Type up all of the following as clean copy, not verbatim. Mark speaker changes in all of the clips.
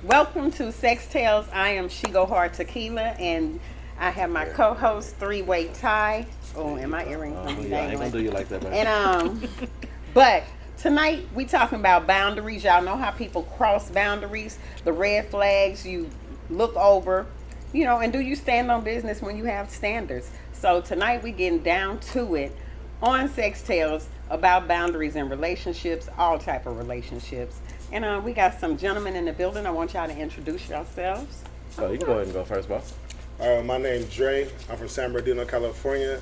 Speaker 1: Welcome to Sex Tales. I am She GoHard Tequila, and I have my co-host Three-way Tie. Oh, and my earrings gonna be
Speaker 2: I ain't gonna do you like that, man.
Speaker 1: But tonight we talking about boundaries. Y'all know how people cross boundaries, the red flags you look over, and do you stand on business when you have standards? So tonight we getting down to it on Sex Tales about boundaries in relationships, all type of relationships. And we got some gentlemen in the building. I want y'all to introduce yourselves.
Speaker 2: So you can go ahead and go first, boss.
Speaker 3: My name's Dre. I'm from San Bernardino, California.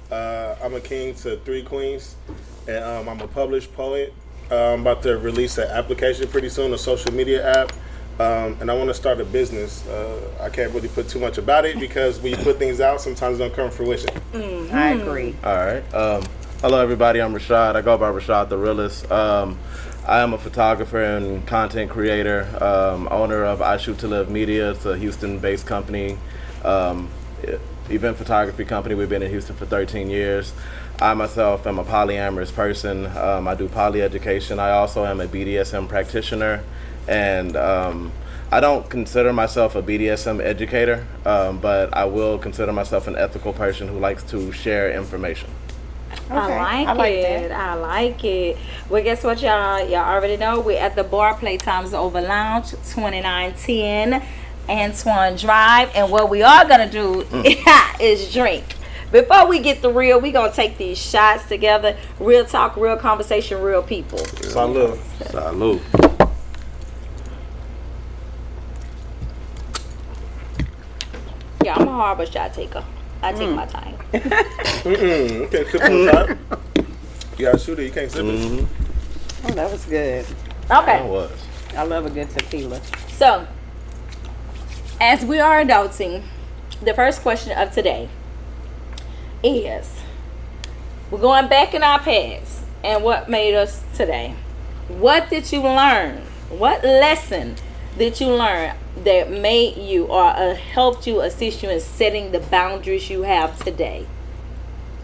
Speaker 3: I'm a king to three queens, and I'm a published poet. I'm about to release an application pretty soon, a social media app, and I want to start a business. I can't really put too much about it because when you put things out, sometimes it don't come to fruition.
Speaker 1: Mm-hmm. I agree.
Speaker 2: All right. Hello, everybody. I'm Rashad. I go by Rashad the Realist. I am a photographer and content creator, owner of I Shoot to Live Media. It's a Houston-based company, event photography company. We've been in Houston for 13 years. I myself am a polyamorous person. I do poly education. I also am a BDSM practitioner, and I don't consider myself a BDSM educator, but I will consider myself an ethical person who likes to share information.
Speaker 4: Okay. I like it. Well, guess what, y'all? Y'all already know we're at the bar, Playtimes Over Lounge, 2910 Antoine Drive. And what we are going to do is drink. Before we get the real, we going to take these shots together. Real talk, real conversation, real people.
Speaker 3: Salud.
Speaker 2: Salud.
Speaker 4: Yeah, I'm a harbor shot taker. I take my time.
Speaker 3: You can't sip on the top. You gotta shoot it. You can't sip it.
Speaker 1: Oh, that was good.
Speaker 2: That
Speaker 4: Okay.
Speaker 2: was.
Speaker 1: I love a good tequila.
Speaker 4: So, as we are adulting, the first question of today is, we're going back in our past and what made us today. What did you learn? What lesson did you learn that made you or helped you, assist you in setting the boundaries you have today?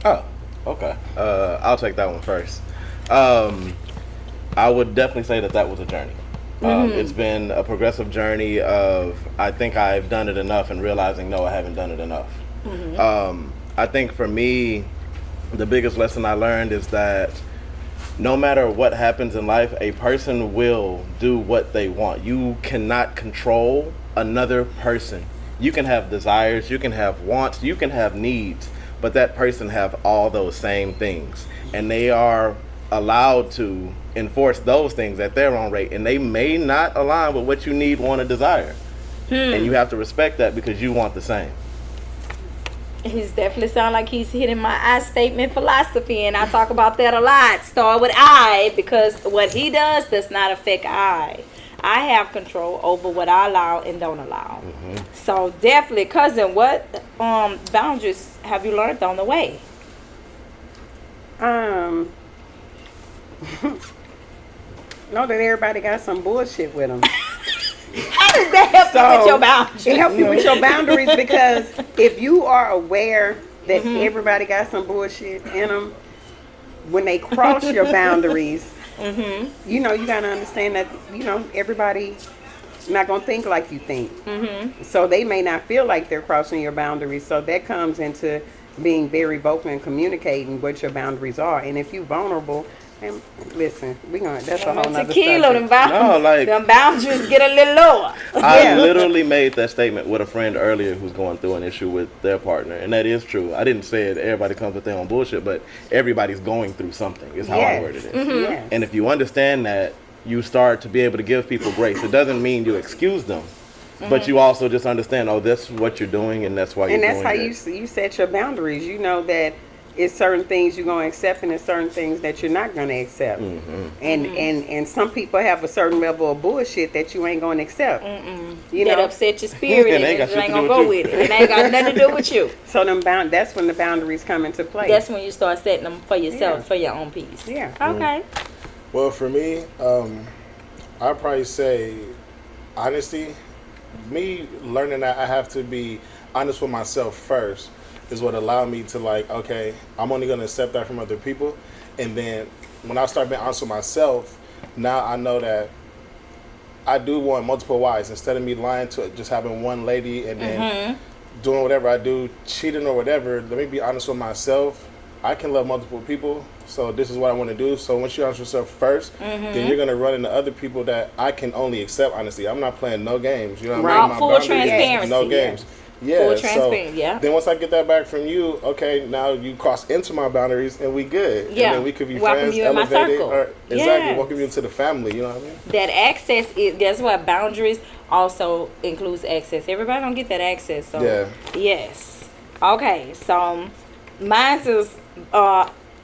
Speaker 2: Oh, okay. I'll take that one first. I would definitely say that was a journey. It's been a progressive journey of, I think I've done it enough, and realizing, no, I haven't done it enough. I think for me, the biggest lesson I learned is that no matter what happens in life, a person will do what they want. You cannot control another person. You can have desires, you can have wants, you can have needs, but that person have all those same things. And they are allowed to enforce those things at their own rate. And they may not align with what you need, want, or desire. And you have to respect that because you want the same.
Speaker 4: He's definitely sound like he's hitting my I statement philosophy, and I talk about that a lot. Start with I, because what he does not affect I. I have control over what I allow and don't allow. So definitely, cousin, what boundaries have you learned on the way?
Speaker 1: Know that everybody got some bullshit with them.
Speaker 4: How does that help you with your boundaries?
Speaker 1: It helps you with your boundaries because if you are aware that everybody got some bullshit in them, when they cross your boundaries, you got to understand that, everybody's not going to think like you think. So they may not feel like they're crossing your boundaries. So that comes into being very vocal and communicating what your boundaries are. And if you're vulnerable, and listen, that's a whole nother
Speaker 4: tequila,
Speaker 1: subject.
Speaker 4: Them boundaries get a little lower.
Speaker 2: I literally made that statement with a friend earlier who's going through an issue with their partner, and that is true. I didn't say it, everybody comes with their own bullshit, but everybody's going through something, is how I worded it.
Speaker 1: Yes.
Speaker 2: And if you understand that, you start to be able to give people grace. It doesn't mean you excuse them, but you also just understand, that's what you're doing, and that's why you're doing it.
Speaker 1: And that's how you set your boundaries. You know that it's certain things you're going to accept and there's certain things that you're not going to accept. And some people have a certain level of bullshit that you ain't going to accept.
Speaker 4: That upset your spirit and
Speaker 2: ain't
Speaker 4: you
Speaker 2: got
Speaker 4: ain't
Speaker 2: shit
Speaker 4: going
Speaker 2: to
Speaker 4: to
Speaker 2: do
Speaker 4: go
Speaker 2: with
Speaker 4: with it. It ain't got nothing to do with you.
Speaker 1: So that's when the boundaries come into play.
Speaker 4: That's when you start setting them for yourself, for your own peace.
Speaker 1: Yeah.
Speaker 4: Okay.
Speaker 3: Well, for me, I'd probably say honesty. Me learning that I have to be honest with myself first is what allowed me to okay, I'm only going to accept that from other people. And then when I start being honest with myself, now I know that I do want multiple wives instead of me lying to just having one lady and then doing whatever I do, cheating or whatever. Let me be honest with myself. I can love multiple people, so this is what I want to do. So once you're honest with yourself first, then you're gonna run into other people that I can only accept. Honestly, I'm not playing no games. You know what I mean? My
Speaker 4: Full
Speaker 3: boundaries,
Speaker 4: transparency.
Speaker 3: no games. Yeah,
Speaker 4: Full transparent, yeah.
Speaker 3: Then once I get that back from you, okay, now you cross into my boundaries and we good.
Speaker 4: Yeah.
Speaker 3: And then we could be
Speaker 4: Welcome
Speaker 3: friends,
Speaker 4: you in my
Speaker 3: elevated.
Speaker 4: circle.
Speaker 3: Or, exactly,
Speaker 4: Yes.
Speaker 3: welcome you into the family, you know what I mean?
Speaker 4: That access is, guess what? Boundaries also includes access. Everybody don't get that access. So
Speaker 3: Yeah.
Speaker 4: yes. Okay, so mine is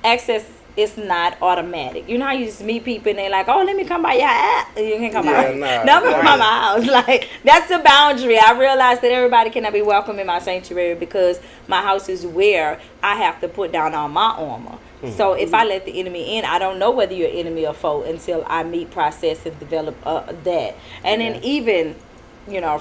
Speaker 4: access is not automatic. You know how you just meet people and they're like, oh, let me come by your house. You can come by.
Speaker 3: nah,
Speaker 4: No, come by my house. Like, that's a boundary. I realize that everybody cannot be welcome in my sanctuary because my house is where I have to put down all my armor. So if I let the enemy in, I don't know whether you're enemy or foe until I meet, process, and develop that. And then even,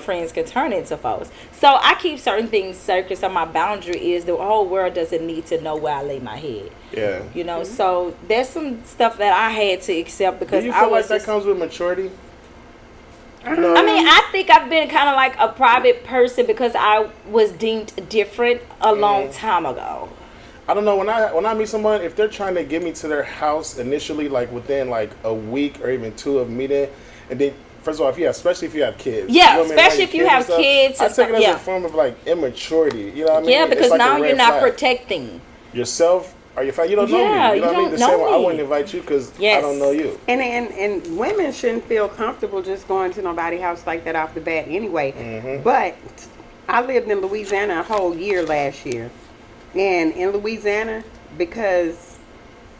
Speaker 4: friends can turn into foes. So I keep certain things circus. So my boundary is the whole world doesn't need to know where I lay my head.
Speaker 3: Yeah.
Speaker 4: So there's some stuff that I had to accept because
Speaker 3: Do you
Speaker 4: I
Speaker 3: feel
Speaker 4: was
Speaker 3: like that
Speaker 4: just,
Speaker 3: comes with maturity?
Speaker 4: I mean, I think I've been kind of like a private person because I was deemed different a long time ago.
Speaker 3: I don't know, when I meet someone, if they're trying to get me to their house initially, like within like a week or even two of meeting, and then first of all, especially if you have kids.
Speaker 4: Yeah,
Speaker 3: you know what I mean?
Speaker 4: especially
Speaker 3: Like
Speaker 4: if you have kids
Speaker 3: I
Speaker 4: and
Speaker 3: take it as
Speaker 4: stuff,
Speaker 3: a form of like immaturity. You know what I mean?
Speaker 4: Yeah,
Speaker 3: It's
Speaker 4: because
Speaker 3: like a
Speaker 4: now
Speaker 3: red
Speaker 4: you're not
Speaker 3: flag.
Speaker 4: protecting
Speaker 3: Yourself or your family. You don't know
Speaker 4: Yeah,
Speaker 3: me. You know
Speaker 4: you
Speaker 3: what I mean?
Speaker 4: don't
Speaker 3: The
Speaker 4: know
Speaker 3: same way I
Speaker 4: me.
Speaker 3: wouldn't invite you because I
Speaker 4: Yes.
Speaker 3: don't know you.
Speaker 1: And women shouldn't feel comfortable just going to nobody's house like that off the bat anyway.
Speaker 3: Mm-hmm.
Speaker 1: But I lived in Louisiana a whole year last year. And in Louisiana, because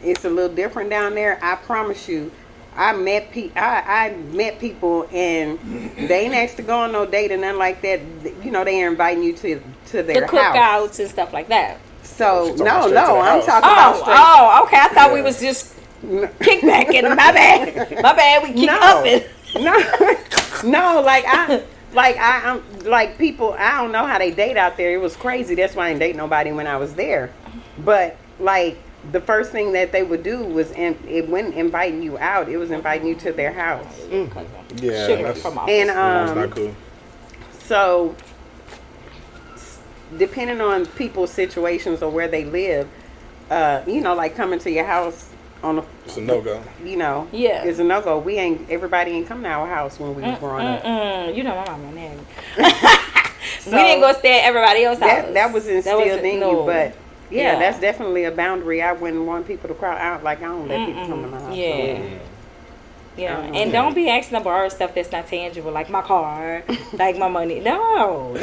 Speaker 1: it's a little different down there, I promise you, I met people and they ain't asked to go on no date or nothing like that. They are inviting you to
Speaker 4: the
Speaker 1: their house.
Speaker 4: cookouts and stuff like that.
Speaker 1: So
Speaker 3: She's talking about straight to the
Speaker 1: I'm
Speaker 3: house.
Speaker 1: talking about straight.
Speaker 4: Oh, okay. I thought we was just kickbacking. My bad. We kick up it.
Speaker 1: No, I'm like people. I don't know how they date out there. It was crazy. That's why I didn't date nobody when I was there. But like the first thing that they would do was, it wasn't inviting you out. It was inviting you to their house.
Speaker 3: Yeah,
Speaker 4: Sugar
Speaker 3: that's,
Speaker 4: from off.
Speaker 1: And
Speaker 3: that's not cool.
Speaker 1: so depending on people's situations or where they live, like coming to your house on a,
Speaker 3: It's a no-go.
Speaker 4: Yeah.
Speaker 1: it's a no-go. Everybody ain't come to our house when we was growing up.
Speaker 4: You know my mama name. We didn't go stay at everybody else's house.
Speaker 1: That was instilled in you, but
Speaker 4: Yeah.
Speaker 1: that's definitely a boundary. I wouldn't want people to crowd out. Like, I don't let people come to my house.
Speaker 4: Yeah. Yeah,
Speaker 1: I don't
Speaker 4: and
Speaker 1: know.
Speaker 4: don't be asking to borrow stuff that's not tangible, like my car, like my money. No.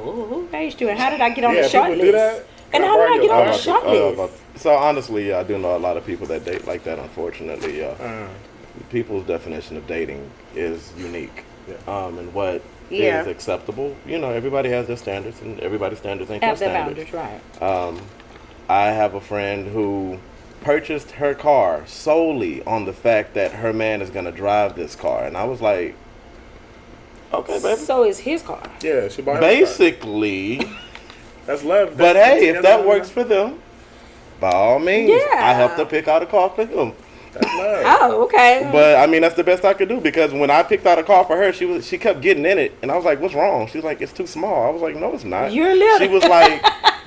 Speaker 4: Who raised you, and how did I get on
Speaker 3: Yeah,
Speaker 4: the short
Speaker 3: people do
Speaker 4: list?
Speaker 3: that.
Speaker 4: And
Speaker 3: Can I
Speaker 4: how did
Speaker 3: borrow
Speaker 4: I get
Speaker 3: your
Speaker 4: on the
Speaker 3: car?
Speaker 4: short list?
Speaker 2: So honestly, yeah, I do know a lot of people that date like that. Unfortunately, people's definition of dating is unique, and what is acceptable. Everybody has their standards, and everybody's standards ain't your
Speaker 4: Have their
Speaker 2: standards.
Speaker 4: boundaries, right?
Speaker 2: I have a friend who purchased her car solely on the fact that her man is going to drive this car, and I was like, okay, baby.
Speaker 4: So is his car.
Speaker 3: Yeah, she bought
Speaker 2: Basically,
Speaker 3: that's love.
Speaker 2: but
Speaker 3: That's
Speaker 2: hey, if
Speaker 3: together,
Speaker 2: that works for them, by all means,
Speaker 4: Yeah.
Speaker 2: I helped her pick out a car for him.
Speaker 3: that's love.
Speaker 4: Oh, okay.
Speaker 2: But I mean, that's the best I could do, because when I picked out a car for her, she kept getting in it, and I was like, "What's wrong?" She was like, "It's too small." I was like, "No, it's not."
Speaker 4: You're little.
Speaker 2: She was like,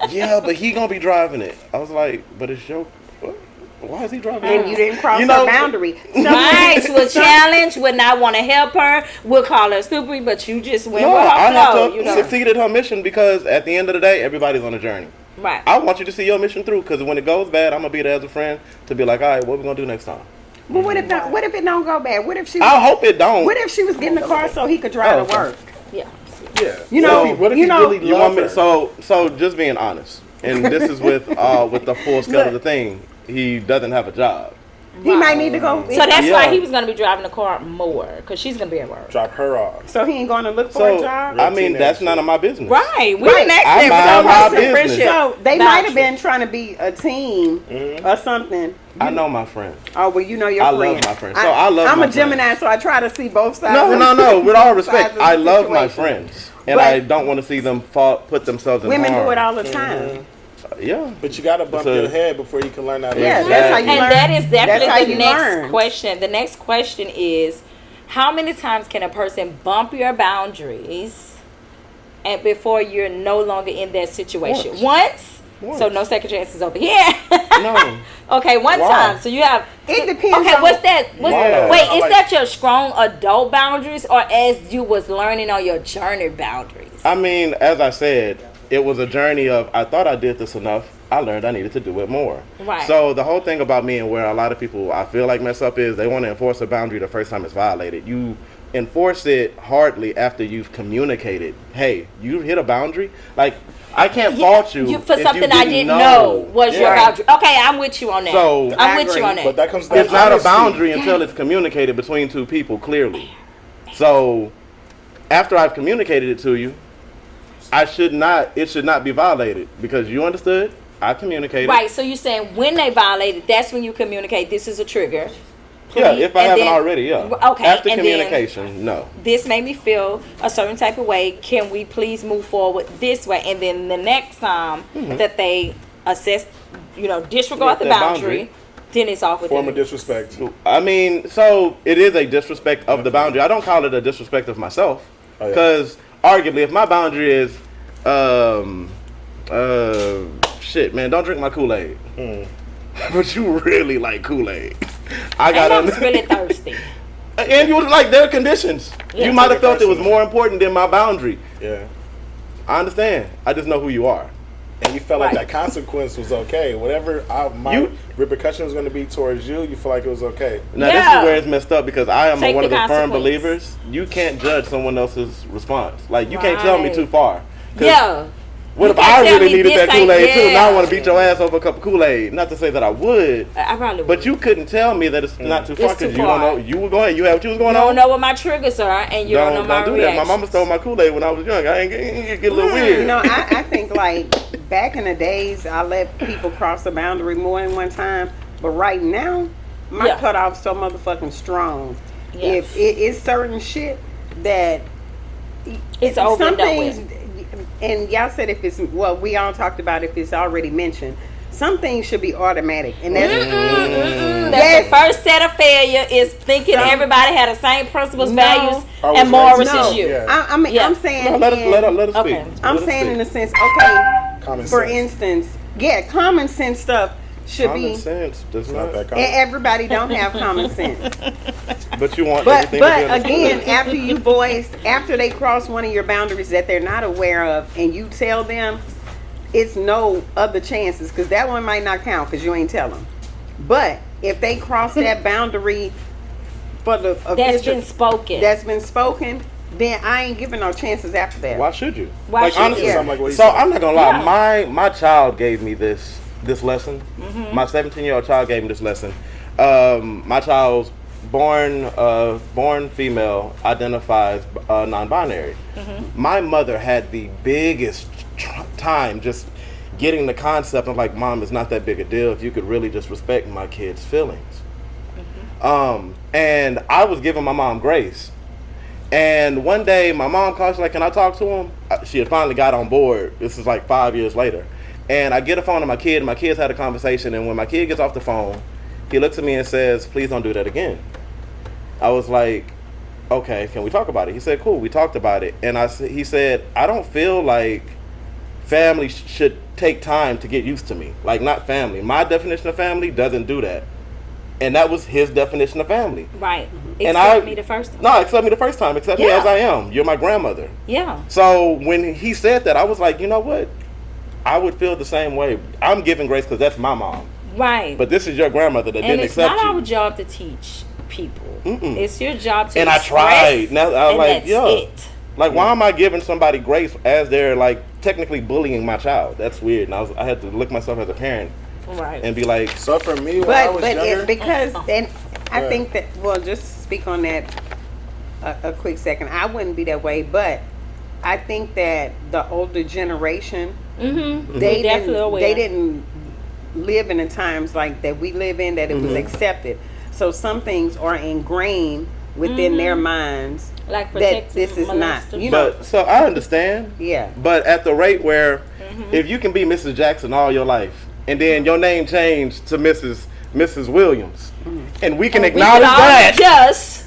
Speaker 2: "Yeah, but he gonna be driving it." I was like, "But it's your. What? Why is he driving it?"
Speaker 1: And you didn't cross
Speaker 2: You know-
Speaker 1: the boundary.
Speaker 4: Mines will challenge, would not want to help her, would call her stupid, but you just went
Speaker 2: No,
Speaker 4: with
Speaker 2: I
Speaker 4: her
Speaker 2: have
Speaker 4: flow,
Speaker 2: to succeed at her mission, because at the end of the day, everybody's on a journey.
Speaker 4: Right.
Speaker 2: I want you to see your mission through, because when it goes bad, I'm gonna be there as a friend to be like, "All right, what we gonna do next time?"
Speaker 1: But what if it don't go bad? What if she?
Speaker 2: I hope it don't.
Speaker 1: What if she was getting the car so he could drive to work?
Speaker 4: Yeah.
Speaker 3: Yeah.
Speaker 1: What if he really
Speaker 2: You want me? So just being honest, and this is with the full scale of the thing. He doesn't have a job.
Speaker 1: He might need to go.
Speaker 4: So that's
Speaker 2: Yeah.
Speaker 4: why he was going to be driving the car more, because she's going to be at work.
Speaker 3: Drop her off.
Speaker 1: So he ain't going to look for a
Speaker 2: So
Speaker 1: job.
Speaker 2: I mean,
Speaker 3: Teenage
Speaker 2: that's
Speaker 3: shit.
Speaker 2: none of my business.
Speaker 4: Right. We
Speaker 1: Right.
Speaker 4: didn't ask
Speaker 2: I
Speaker 4: them.
Speaker 2: mind
Speaker 4: So
Speaker 2: my
Speaker 4: what's the
Speaker 2: business.
Speaker 4: friendship?
Speaker 1: So they
Speaker 4: About
Speaker 1: might have
Speaker 4: you.
Speaker 1: been trying to be a team or something.
Speaker 2: I know my friend.
Speaker 1: Oh well, you know your
Speaker 2: I
Speaker 1: friend.
Speaker 2: love my friend. So I love
Speaker 1: I'm
Speaker 2: my
Speaker 1: a Gemini, so I try to see both sides.
Speaker 2: No. With all
Speaker 1: sides
Speaker 2: respect,
Speaker 1: of the
Speaker 2: I love my
Speaker 1: situation.
Speaker 2: friends, and
Speaker 1: But-
Speaker 2: I don't want to see them put themselves in
Speaker 1: Women
Speaker 2: harm.
Speaker 1: do it all the time.
Speaker 2: Yeah.
Speaker 3: But you gotta bump
Speaker 2: So-
Speaker 3: your head before you can learn that.
Speaker 1: Yeah,
Speaker 3: lesson.
Speaker 1: that's how you
Speaker 4: And
Speaker 1: learn.
Speaker 4: that is
Speaker 1: That's how
Speaker 4: definitely the
Speaker 1: you
Speaker 4: next
Speaker 1: learn.
Speaker 4: question. The next question is, How many times can a person bump your boundaries and before you're no longer in that situation? Once. So no second chances over here.
Speaker 2: No.
Speaker 4: Okay, one
Speaker 2: Why?
Speaker 4: time. So you have.
Speaker 1: It depends.
Speaker 4: Okay,
Speaker 1: on,
Speaker 4: what's that?
Speaker 2: Why?
Speaker 4: Wait, is that your strong adult boundaries, or as you was learning on your journey boundaries?
Speaker 2: I mean, as I said, it was a journey of I thought I did this enough. I learned I needed to do it more.
Speaker 4: Right.
Speaker 2: So the whole thing about me and where a lot of people I feel like mess up is they want to enforce a boundary the first time it's violated. You enforce it hardly after you've communicated. Hey, you hit a boundary. Like I can't fault you
Speaker 4: for
Speaker 2: if
Speaker 4: something
Speaker 2: you
Speaker 4: I didn't know was your boundary. Okay, I'm with you on that.
Speaker 2: So
Speaker 4: I'm with you on that.
Speaker 3: But that comes down
Speaker 2: it's
Speaker 3: to
Speaker 2: not a
Speaker 3: honesty.
Speaker 2: boundary until it's communicated between two people clearly. So after I've communicated it to you, it should not be violated because you understood, I communicated.
Speaker 4: Right, so you're saying when they violated, that's when you communicate this is a trigger.
Speaker 2: Yeah, if I
Speaker 4: And
Speaker 2: haven't
Speaker 4: then-
Speaker 2: already, yeah.
Speaker 4: Okay,
Speaker 2: After
Speaker 4: and
Speaker 2: communication, no.
Speaker 4: this made me feel a certain type of way. Can we please move forward this way? And then the next time that they assess, disregard the
Speaker 2: That
Speaker 4: boundary, then it's off with
Speaker 3: Form
Speaker 4: them.
Speaker 3: of disrespect.
Speaker 2: I mean, so it is a disrespect of the boundary. I don't call it a disrespect of myself.
Speaker 3: Oh, yeah.
Speaker 2: Because arguably, if my boundary is, shit, man, don't drink my Kool-Aid. But you really like Kool-Aid. I
Speaker 4: And
Speaker 2: got
Speaker 4: I was really thirsty.
Speaker 2: And you was like, there are conditions.
Speaker 4: Yeah.
Speaker 2: You might have felt it was
Speaker 3: Personal.
Speaker 2: more important than my boundary.
Speaker 3: Yeah.
Speaker 2: I understand. I just know who you are.
Speaker 3: And you felt like
Speaker 4: Right.
Speaker 3: that consequence was okay. Whatever my repercussion was going to be towards you, you feel like it was okay.
Speaker 2: Now this
Speaker 4: Yeah.
Speaker 2: is where it's messed up because I am
Speaker 4: Take
Speaker 2: one of
Speaker 4: the
Speaker 2: the firm
Speaker 4: consequence.
Speaker 2: believers. You can't judge someone else's response. Like you can't tell me
Speaker 4: Right.
Speaker 2: too far. 'Cause
Speaker 4: Yeah.
Speaker 2: What
Speaker 4: You
Speaker 2: if
Speaker 4: can't
Speaker 2: I
Speaker 4: tell
Speaker 2: really
Speaker 4: me
Speaker 2: needed
Speaker 4: this
Speaker 2: that
Speaker 4: ain't-
Speaker 2: Kool-Aid too? Now I
Speaker 4: yeah.
Speaker 2: want to beat your ass over a cup of Kool-Aid. Not to say that I would,
Speaker 4: I probably would.
Speaker 2: but you couldn't tell me that it's not too far
Speaker 4: It's too
Speaker 2: because you don't
Speaker 4: far.
Speaker 2: know. You were going. You had what you was going
Speaker 4: You
Speaker 2: on.
Speaker 4: don't know what my triggers are, and you don't know my
Speaker 2: do that.
Speaker 4: reactions.
Speaker 2: My mama stole my Kool-Aid when I was young. I ain't get a little weird.
Speaker 1: I think like back in the days, I let people cross the boundary more than one time. But right now, my
Speaker 4: Yeah.
Speaker 1: cutoff's so motherfucking strong.
Speaker 4: Yeah.
Speaker 1: If it is certain shit that
Speaker 4: It's over
Speaker 1: some
Speaker 4: and done
Speaker 1: things,
Speaker 4: with.
Speaker 1: and y'all said if it's we all talked about if it's already mentioned. Some things should be automatic, and that's
Speaker 4: That's
Speaker 1: Yes.
Speaker 4: the first set of failure is thinking everybody had the same principles,
Speaker 1: No.
Speaker 4: values,
Speaker 3: I was
Speaker 4: and morals
Speaker 3: raised-
Speaker 4: as
Speaker 1: no.
Speaker 4: you.
Speaker 3: Yeah.
Speaker 1: I mean,
Speaker 4: Yeah.
Speaker 1: I'm saying.
Speaker 2: No, let us speak.
Speaker 4: Okay.
Speaker 1: I'm
Speaker 2: Let us
Speaker 1: saying in
Speaker 2: speak.
Speaker 1: the sense, okay.
Speaker 3: Common
Speaker 1: For
Speaker 3: sense.
Speaker 1: instance, common sense stuff should
Speaker 2: Common
Speaker 1: be.
Speaker 2: sense does
Speaker 3: Not
Speaker 2: not.
Speaker 3: that common.
Speaker 1: Everybody don't have common sense.
Speaker 2: But you want
Speaker 1: But
Speaker 2: everything to be
Speaker 1: again,
Speaker 2: understood.
Speaker 1: after they cross one of your boundaries that they're not aware of, and you tell them, it's no other chances because that one might not count because you ain't tell them. But if they cross that boundary for the official
Speaker 4: That's been spoken.
Speaker 1: then I ain't giving no chances after that.
Speaker 2: Why should you?
Speaker 4: Why
Speaker 2: like
Speaker 4: should you?
Speaker 2: honestly,
Speaker 1: Yeah.
Speaker 3: Something like what he
Speaker 2: so
Speaker 3: said.
Speaker 2: I'm not gonna lie.
Speaker 4: Yeah.
Speaker 2: My child gave me this lesson. My 17-year-old child gave me this lesson. My child's born female, identifies non-binary. My mother had the biggest time just getting the concept of like, Mom, it's not that big a deal if you could really just respect my kid's feelings. And I was giving my mom grace. And one day my mom called, she's like, can I talk to him? She had finally got on board. This is like 5 years later. And I get a phone to my kid, and my kids had a conversation, and when my kid gets off the phone, he looks at me and says, please don't do that again. I was like, okay, can we talk about it? He said, cool, we talked about it. And he said, I don't feel like family should take time to get used to me. Like, not family. My definition of family doesn't do that. And that was his definition of family.
Speaker 4: Right.
Speaker 2: And
Speaker 4: Accept me the first time.
Speaker 2: No, accept me the first time. Accept me
Speaker 4: Yeah.
Speaker 2: as I am. You're my grandmother.
Speaker 4: Yeah.
Speaker 2: So when he said that, I was like, you know what? I would feel the same way. I'm giving grace because that's my mom.
Speaker 4: Right.
Speaker 2: But this is your grandmother that
Speaker 4: and
Speaker 2: didn't
Speaker 4: it's
Speaker 2: accept
Speaker 4: not
Speaker 2: you.
Speaker 4: our job to teach people.
Speaker 2: Mm-mm.
Speaker 4: It's your job to
Speaker 2: And I
Speaker 4: express,
Speaker 2: tried. Now I was
Speaker 4: and
Speaker 2: like,
Speaker 4: that's
Speaker 2: yeah.
Speaker 4: it.
Speaker 2: Like, why am I giving somebody grace as they're like technically bullying my child? That's weird. And I had to look myself as a parent
Speaker 4: Right.
Speaker 2: and be like,
Speaker 3: So for me, when I was younger,
Speaker 1: because and I
Speaker 3: Yeah.
Speaker 1: think that just to speak on that a quick second. I wouldn't be that way, but I think that the older generation
Speaker 4: Mm-hmm.
Speaker 1: they
Speaker 4: definitely
Speaker 1: didn't
Speaker 4: aware.
Speaker 1: they didn't live in the times like that we live in that it was accepted. So some things are ingrained within their minds
Speaker 4: Like
Speaker 1: that
Speaker 4: protecting
Speaker 1: this is not.
Speaker 4: molesters.
Speaker 1: You know,
Speaker 2: but so I understand.
Speaker 1: yeah.
Speaker 2: But at the rate where if you can be Mrs. Jackson all your life and then your name changed to Mrs. Williams and we can
Speaker 4: We
Speaker 2: acknowledge
Speaker 4: all
Speaker 2: that.
Speaker 4: just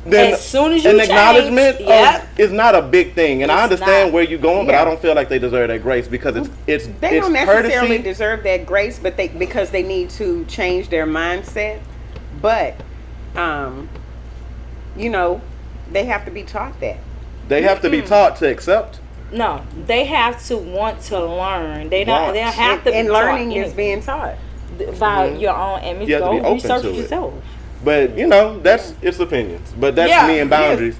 Speaker 2: then
Speaker 4: as soon as you
Speaker 2: an
Speaker 4: change,
Speaker 2: acknowledgement
Speaker 4: yep.
Speaker 2: is not a big thing. And I
Speaker 4: It's
Speaker 2: understand
Speaker 4: not.
Speaker 2: where you're going, but
Speaker 1: Yeah.
Speaker 2: I don't feel like they deserve that grace because it's
Speaker 1: They don't necessarily
Speaker 2: courtesy.
Speaker 1: deserve that grace, but because they need to change their mindset. But, you know, they have to be taught that.
Speaker 2: They have to be taught to accept.
Speaker 4: No, they have to want to learn. They don't.
Speaker 2: Want.
Speaker 4: They don't have to.
Speaker 1: And
Speaker 4: be
Speaker 1: learning
Speaker 4: taught
Speaker 1: is being taught.
Speaker 4: about your own image.
Speaker 2: You have to
Speaker 4: Go
Speaker 2: be open
Speaker 4: research
Speaker 2: to
Speaker 4: it
Speaker 2: it.
Speaker 4: yourself.
Speaker 2: But you know, that's it's opinions. But that's
Speaker 4: Yeah,
Speaker 2: me and boundaries.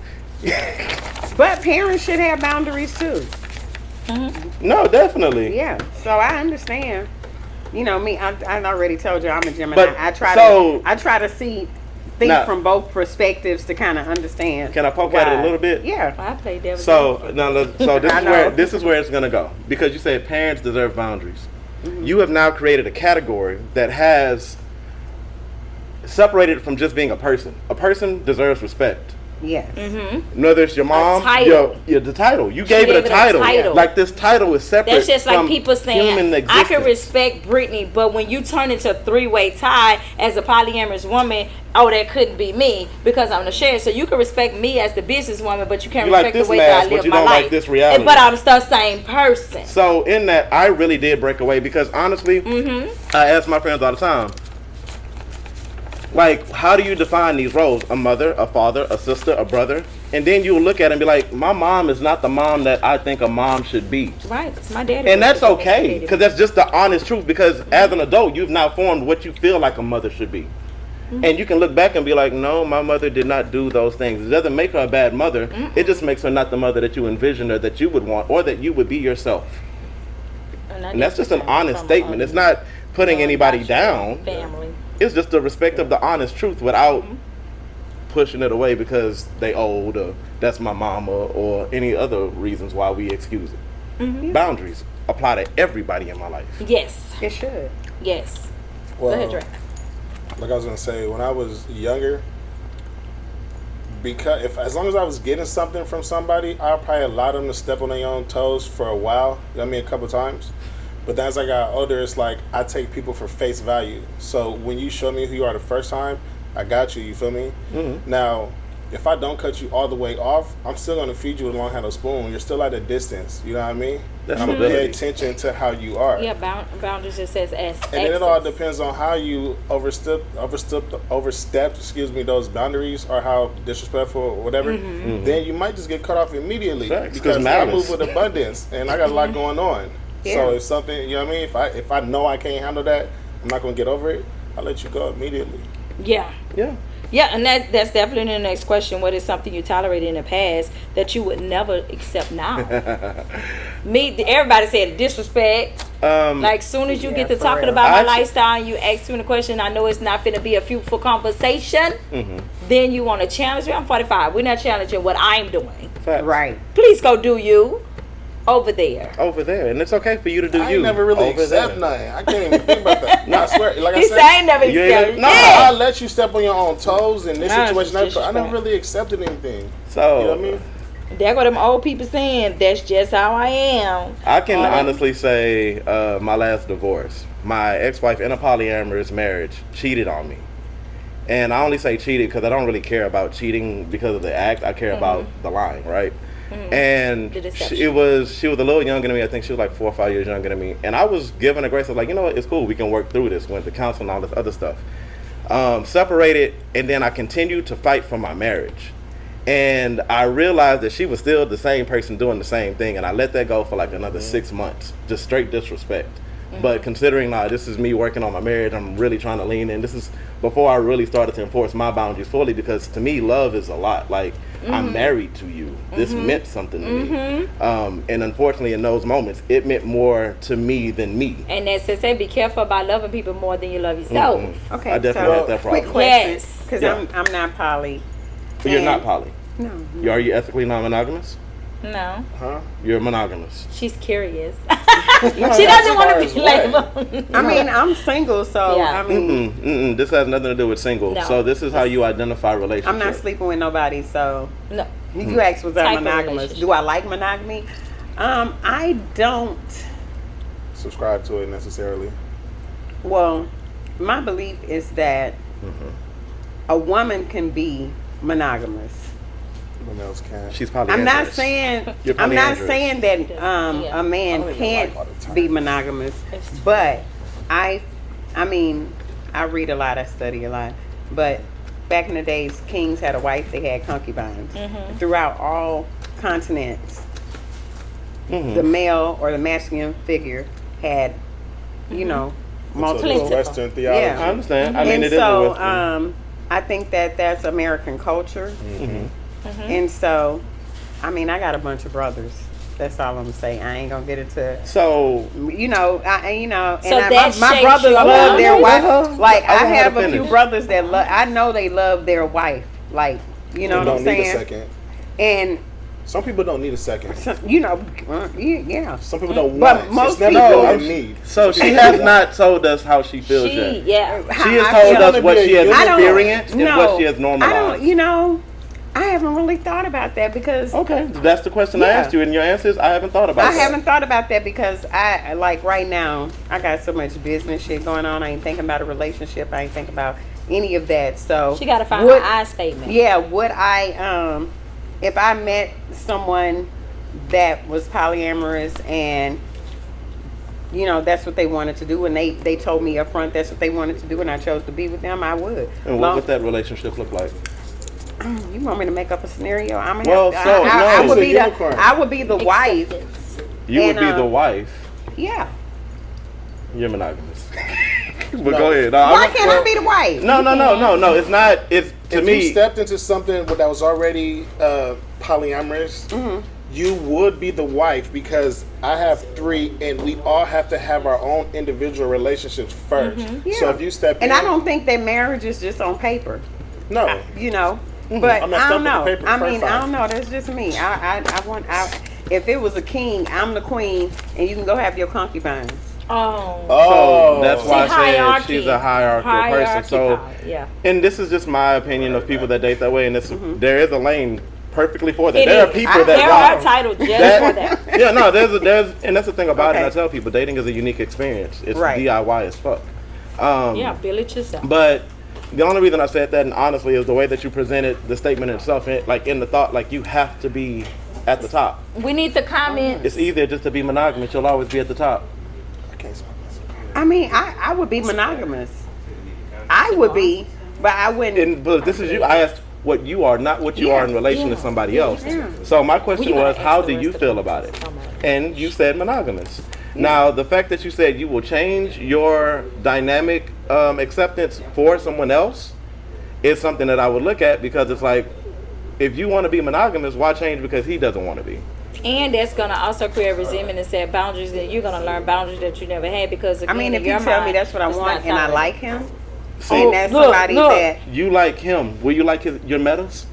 Speaker 1: But parents should have boundaries too.
Speaker 2: No, definitely.
Speaker 1: Yeah. So I understand. You know me. I already told you I'm a Gemini.
Speaker 2: But
Speaker 1: I try to think
Speaker 2: Now-
Speaker 1: from both perspectives to kind of understand.
Speaker 2: Can I poke at it a
Speaker 1: why.
Speaker 2: little bit?
Speaker 1: Yeah.
Speaker 4: I play devil's
Speaker 2: So
Speaker 4: advocate.
Speaker 2: now, so
Speaker 1: I know.
Speaker 2: this is where it's gonna go because you said parents deserve boundaries. You have now created a category that has separated from just being a person. A person deserves respect.
Speaker 1: Yes.
Speaker 2: Whether it's your mom,
Speaker 4: title.
Speaker 2: the title. You gave it
Speaker 4: gave
Speaker 2: a title.
Speaker 4: title.
Speaker 2: Like this title is separate.
Speaker 4: That's just like
Speaker 2: from
Speaker 4: people saying,
Speaker 2: human
Speaker 4: I
Speaker 2: existence.
Speaker 4: can respect Brittany, but when you turn into a three-way tie as a polyamorous woman, oh, that couldn't be me because I'm the share. So you can respect me as the businesswoman, but you can't
Speaker 2: You like
Speaker 4: respect
Speaker 2: this
Speaker 4: the way
Speaker 2: mask,
Speaker 4: that I
Speaker 2: but
Speaker 4: live
Speaker 2: you
Speaker 4: my
Speaker 2: don't
Speaker 4: life.
Speaker 2: like this reality.
Speaker 4: But I'm still the same person.
Speaker 2: So in that, I really did break away because honestly, I ask my friends all the time, like, how do you define these roles? A mother, a father, a sister, a brother? And then you'll look at it and be like, my mom is not the mom that I think a mom should be.
Speaker 4: Right, it's my daddy.
Speaker 2: And that's
Speaker 4: was
Speaker 2: okay,
Speaker 4: educated.
Speaker 2: because that's just the honest truth. Because as an adult, you've now formed what you feel like a mother should be. And you can look back and be like, no, my mother did not do those things. It doesn't make her a bad mother. It just makes her not the mother that you envision or that you would want or that you would be yourself. And that's just an honest statement. It's not putting anybody down.
Speaker 4: Family.
Speaker 2: It's just the respect of the honest truth without pushing it away because they old or that's my mama or any other reasons why we excuse it. Boundaries apply to everybody in my life.
Speaker 4: Yes,
Speaker 1: It should.
Speaker 4: yes.
Speaker 3: Well,
Speaker 4: Go ahead, Dre.
Speaker 3: like I was gonna say, when I was younger, because as long as I was getting something from somebody, I probably allowed them to step on their own toes for a while. You know what I mean, a couple times. But then as I got older, it's like I take people for face value. So when you show me who you are the first time, I got you. You feel me? Now, if I don't cut you all the way off, I'm still gonna feed you with a long handled spoon. You're still at a distance. You know what I mean?
Speaker 2: That's
Speaker 3: I'm gonna pay
Speaker 2: stability.
Speaker 3: attention to how you are.
Speaker 4: Yeah, boundaries just says as
Speaker 3: And then it all depends on how you overstepped, those boundaries or how disrespectful or whatever. Then you might just get cut off immediately
Speaker 2: Facts, 'cause
Speaker 3: because I
Speaker 2: malice.
Speaker 3: move with abundance and I got a lot going on.
Speaker 1: Yeah.
Speaker 3: So if something, you know what I mean? If I know I can't handle that, I'm not gonna get over it. I'll let you go immediately.
Speaker 4: Yeah.
Speaker 2: Yeah.
Speaker 4: Yeah, and that's definitely the next question. What is something you tolerated in the past that you would never accept now? Everybody said disrespect. Like soon as you
Speaker 1: Yeah,
Speaker 4: get to
Speaker 1: for
Speaker 4: talking
Speaker 1: real.
Speaker 4: about my
Speaker 2: I-
Speaker 4: lifestyle and you ask me the question, I know it's not going to be a fruitful conversation. Then you want to challenge me. I'm 45. We're not challenging what I'm doing.
Speaker 2: Facts.
Speaker 1: Right.
Speaker 4: Please go do you over there.
Speaker 2: Over there, and it's okay for you to do
Speaker 3: I
Speaker 2: you.
Speaker 3: ain't never really
Speaker 2: over
Speaker 3: accept
Speaker 2: there.
Speaker 3: nothing. I can't even think about that. No, I swear. Like I
Speaker 4: He
Speaker 3: said,
Speaker 4: said I ain't never
Speaker 2: You ain't
Speaker 4: accepted.
Speaker 3: no,
Speaker 4: Yeah.
Speaker 3: I'll let you step on your own toes in this
Speaker 4: Nah,
Speaker 3: situation.
Speaker 4: it's
Speaker 3: I never
Speaker 4: disrespect.
Speaker 3: really accepted anything.
Speaker 2: So
Speaker 3: You know what I mean?
Speaker 4: There go them old people saying, that's just how I am.
Speaker 2: I can
Speaker 4: All that-
Speaker 2: honestly say my last divorce, my ex-wife in a polyamorous marriage cheated on me. And I only say cheated because I don't really care about cheating because of the act. I care about the lying, right? And
Speaker 4: The deception.
Speaker 2: she was a little younger than me. I think she was like 4 or 5 years younger than me. And I was given a grace of like, you know what, it's cool. We can work through this. Went to counsel and all this other stuff. Separated, and then I continued to fight for my marriage. And I realized that she was still the same person doing the same thing, and I let that go for like another 6 months, just straight disrespect. But considering this is me working on my marriage, I'm really trying to lean in. This is before I really started to enforce my boundaries fully, because to me, love is a lot. Like, I'm married to you. This meant something to me. And unfortunately, in those moments, it meant more to me than me.
Speaker 4: And that's to say, be careful about loving people more than you love yourself.
Speaker 1: Okay.
Speaker 2: I definitely
Speaker 1: so
Speaker 2: had that
Speaker 1: quick
Speaker 2: problem.
Speaker 1: question,
Speaker 4: Yes.
Speaker 1: because
Speaker 2: Yeah.
Speaker 1: I'm not poly.
Speaker 2: But you're not
Speaker 1: And-
Speaker 2: poly.
Speaker 1: No.
Speaker 2: Are you ethically non-monogamous?
Speaker 4: No,
Speaker 3: Huh?
Speaker 2: You're monogamous.
Speaker 4: she's curious. She doesn't want to be labeled.
Speaker 1: I mean, I'm single, so
Speaker 4: Yeah.
Speaker 1: I mean,
Speaker 2: This has nothing to do with single.
Speaker 4: No.
Speaker 2: So this is how you identify relationships.
Speaker 1: I'm not sleeping with nobody. So
Speaker 4: No.
Speaker 1: you asked, was I
Speaker 4: Type of
Speaker 1: monogamous?
Speaker 4: relationship.
Speaker 1: Do I like monogamy? I don't.
Speaker 3: Subscribe to it necessarily.
Speaker 1: Well, my belief is that a woman can be monogamous.
Speaker 3: Everyone else can.
Speaker 2: She's polyamorous.
Speaker 1: I'm not saying
Speaker 2: You're
Speaker 1: I'm not
Speaker 2: polyandrous.
Speaker 1: saying that
Speaker 4: Yeah.
Speaker 1: a man
Speaker 3: I don't even
Speaker 1: can't
Speaker 3: like all the time.
Speaker 1: be monogamous, but I mean, I read a lot, I study a lot, but back in the days, kings had a wife, they had concubines. Throughout all continents, the male or the masculine figure had, you know, multiple.
Speaker 4: Plentiful.
Speaker 3: Western theology.
Speaker 1: Yeah.
Speaker 2: I understand. I mean,
Speaker 1: And
Speaker 2: it is a
Speaker 1: so,
Speaker 2: Western.
Speaker 1: I think that that's American culture. And so, I mean, I got a bunch of brothers. That's all I'm gonna say. I ain't gonna get into,
Speaker 2: So,
Speaker 1: you know, and
Speaker 4: So that
Speaker 1: my
Speaker 4: shapes
Speaker 1: brothers
Speaker 4: your
Speaker 1: love their
Speaker 2: boundaries?
Speaker 1: wife. Like
Speaker 2: I
Speaker 1: I
Speaker 2: want her
Speaker 1: have
Speaker 2: to
Speaker 1: a few
Speaker 2: finish.
Speaker 1: brothers that love. I know they love their wife. Like, you know
Speaker 3: You
Speaker 1: what I'm
Speaker 3: don't need a
Speaker 1: saying?
Speaker 3: second.
Speaker 1: And
Speaker 3: Some people don't need a second.
Speaker 1: you know, yeah.
Speaker 3: Some people don't
Speaker 1: But
Speaker 3: want it.
Speaker 1: most
Speaker 3: It's never
Speaker 1: people-
Speaker 3: really a need.
Speaker 2: so she has not told us how she feels
Speaker 4: She,
Speaker 2: yet.
Speaker 4: yeah.
Speaker 1: How
Speaker 2: She has
Speaker 1: I
Speaker 2: told
Speaker 1: feel.
Speaker 2: us what she has
Speaker 1: I don't-
Speaker 2: experienced and
Speaker 1: no,
Speaker 2: what she has
Speaker 1: I
Speaker 2: normalized.
Speaker 1: don't. You know, I haven't really thought about that because
Speaker 2: Okay, that's the question I
Speaker 1: Yeah.
Speaker 2: asked you, and your answer is I haven't thought about
Speaker 1: I
Speaker 2: that.
Speaker 1: haven't thought about that because I like right now I got so much business shit going on. I ain't thinking about a relationship. I ain't thinking about any of that. So
Speaker 4: She got to find
Speaker 1: would-
Speaker 4: her I statement.
Speaker 1: Yeah, would I if I met someone that was polyamorous and you know that's what they wanted to do and they told me up front that's what they wanted to do and I chose to be with them, I would.
Speaker 2: And what would that relationship look like?
Speaker 1: You want me to make up a scenario? I'm gonna
Speaker 2: Well,
Speaker 1: have,
Speaker 2: so,
Speaker 1: I
Speaker 2: no.
Speaker 1: would be
Speaker 3: She's a
Speaker 1: the
Speaker 3: unicorn.
Speaker 1: I would be the wife.
Speaker 4: Acceptance.
Speaker 2: You
Speaker 1: And,
Speaker 2: would be the wife.
Speaker 1: Yeah.
Speaker 2: You're monogamous. But go ahead. No,
Speaker 1: Why can't I be the wife?
Speaker 2: No. It's not. It's to
Speaker 3: If
Speaker 2: me.
Speaker 3: you stepped into something that was already polyamorous, you would be the wife because I have 3 and we all have to have our own individual relationships first. So
Speaker 1: Yeah.
Speaker 3: if you step in,
Speaker 1: And I don't think that marriage is just on paper,
Speaker 3: no.
Speaker 1: you know. But
Speaker 3: I'm not
Speaker 1: I don't
Speaker 3: stuck
Speaker 1: know.
Speaker 3: with the paper
Speaker 1: I
Speaker 3: first
Speaker 1: mean, I don't know. That's just me. If it was a king, I'm the queen, and you can go have your concubines.
Speaker 4: Oh.
Speaker 3: Oh,
Speaker 2: So that's why I said
Speaker 4: hierarchy.
Speaker 2: she's a hierarchical person. So,
Speaker 4: yeah.
Speaker 2: and this is just my opinion of people that date that way, and this there is a lane perfectly for that.
Speaker 4: It
Speaker 2: There are
Speaker 4: is.
Speaker 2: people
Speaker 4: There
Speaker 2: that
Speaker 4: are titles just for that.
Speaker 2: Yeah, no, there's, and that's the thing about it.
Speaker 1: Okay.
Speaker 2: I tell people, dating is a unique experience. It's
Speaker 1: Right.
Speaker 2: DIY as fuck.
Speaker 4: Yeah, build it yourself.
Speaker 2: But the only reason I said that, and honestly, is the way that you presented the statement itself. Like in the thought, like you have to be at the top.
Speaker 4: We need the comments.
Speaker 2: It's easier just to be monogamous. You'll always be at the top.
Speaker 3: I can't smoke this.
Speaker 1: I mean, I would be monogamous. I would be, but I wouldn't.
Speaker 2: But this is you. I asked what you are, not what you are in relation to somebody else. So my question was, how do you feel about it? And you said monogamous. Now, the fact that you said you will change your dynamic acceptance for someone else is something that I would look at, because it's like, if you want to be monogamous, why change because he doesn't want to be?
Speaker 4: And that's gonna also create resentment and set boundaries that you're gonna learn boundaries that you never had because again,
Speaker 1: I mean, if
Speaker 4: in
Speaker 1: you
Speaker 4: your
Speaker 1: tell me
Speaker 4: mind,
Speaker 1: that's what I
Speaker 4: it's
Speaker 1: want
Speaker 4: not
Speaker 1: and I
Speaker 4: tolerant.
Speaker 1: like him,
Speaker 2: See,
Speaker 1: and that's
Speaker 4: look,
Speaker 1: somebody
Speaker 4: look.
Speaker 1: that
Speaker 2: you like him. Will you like your medals?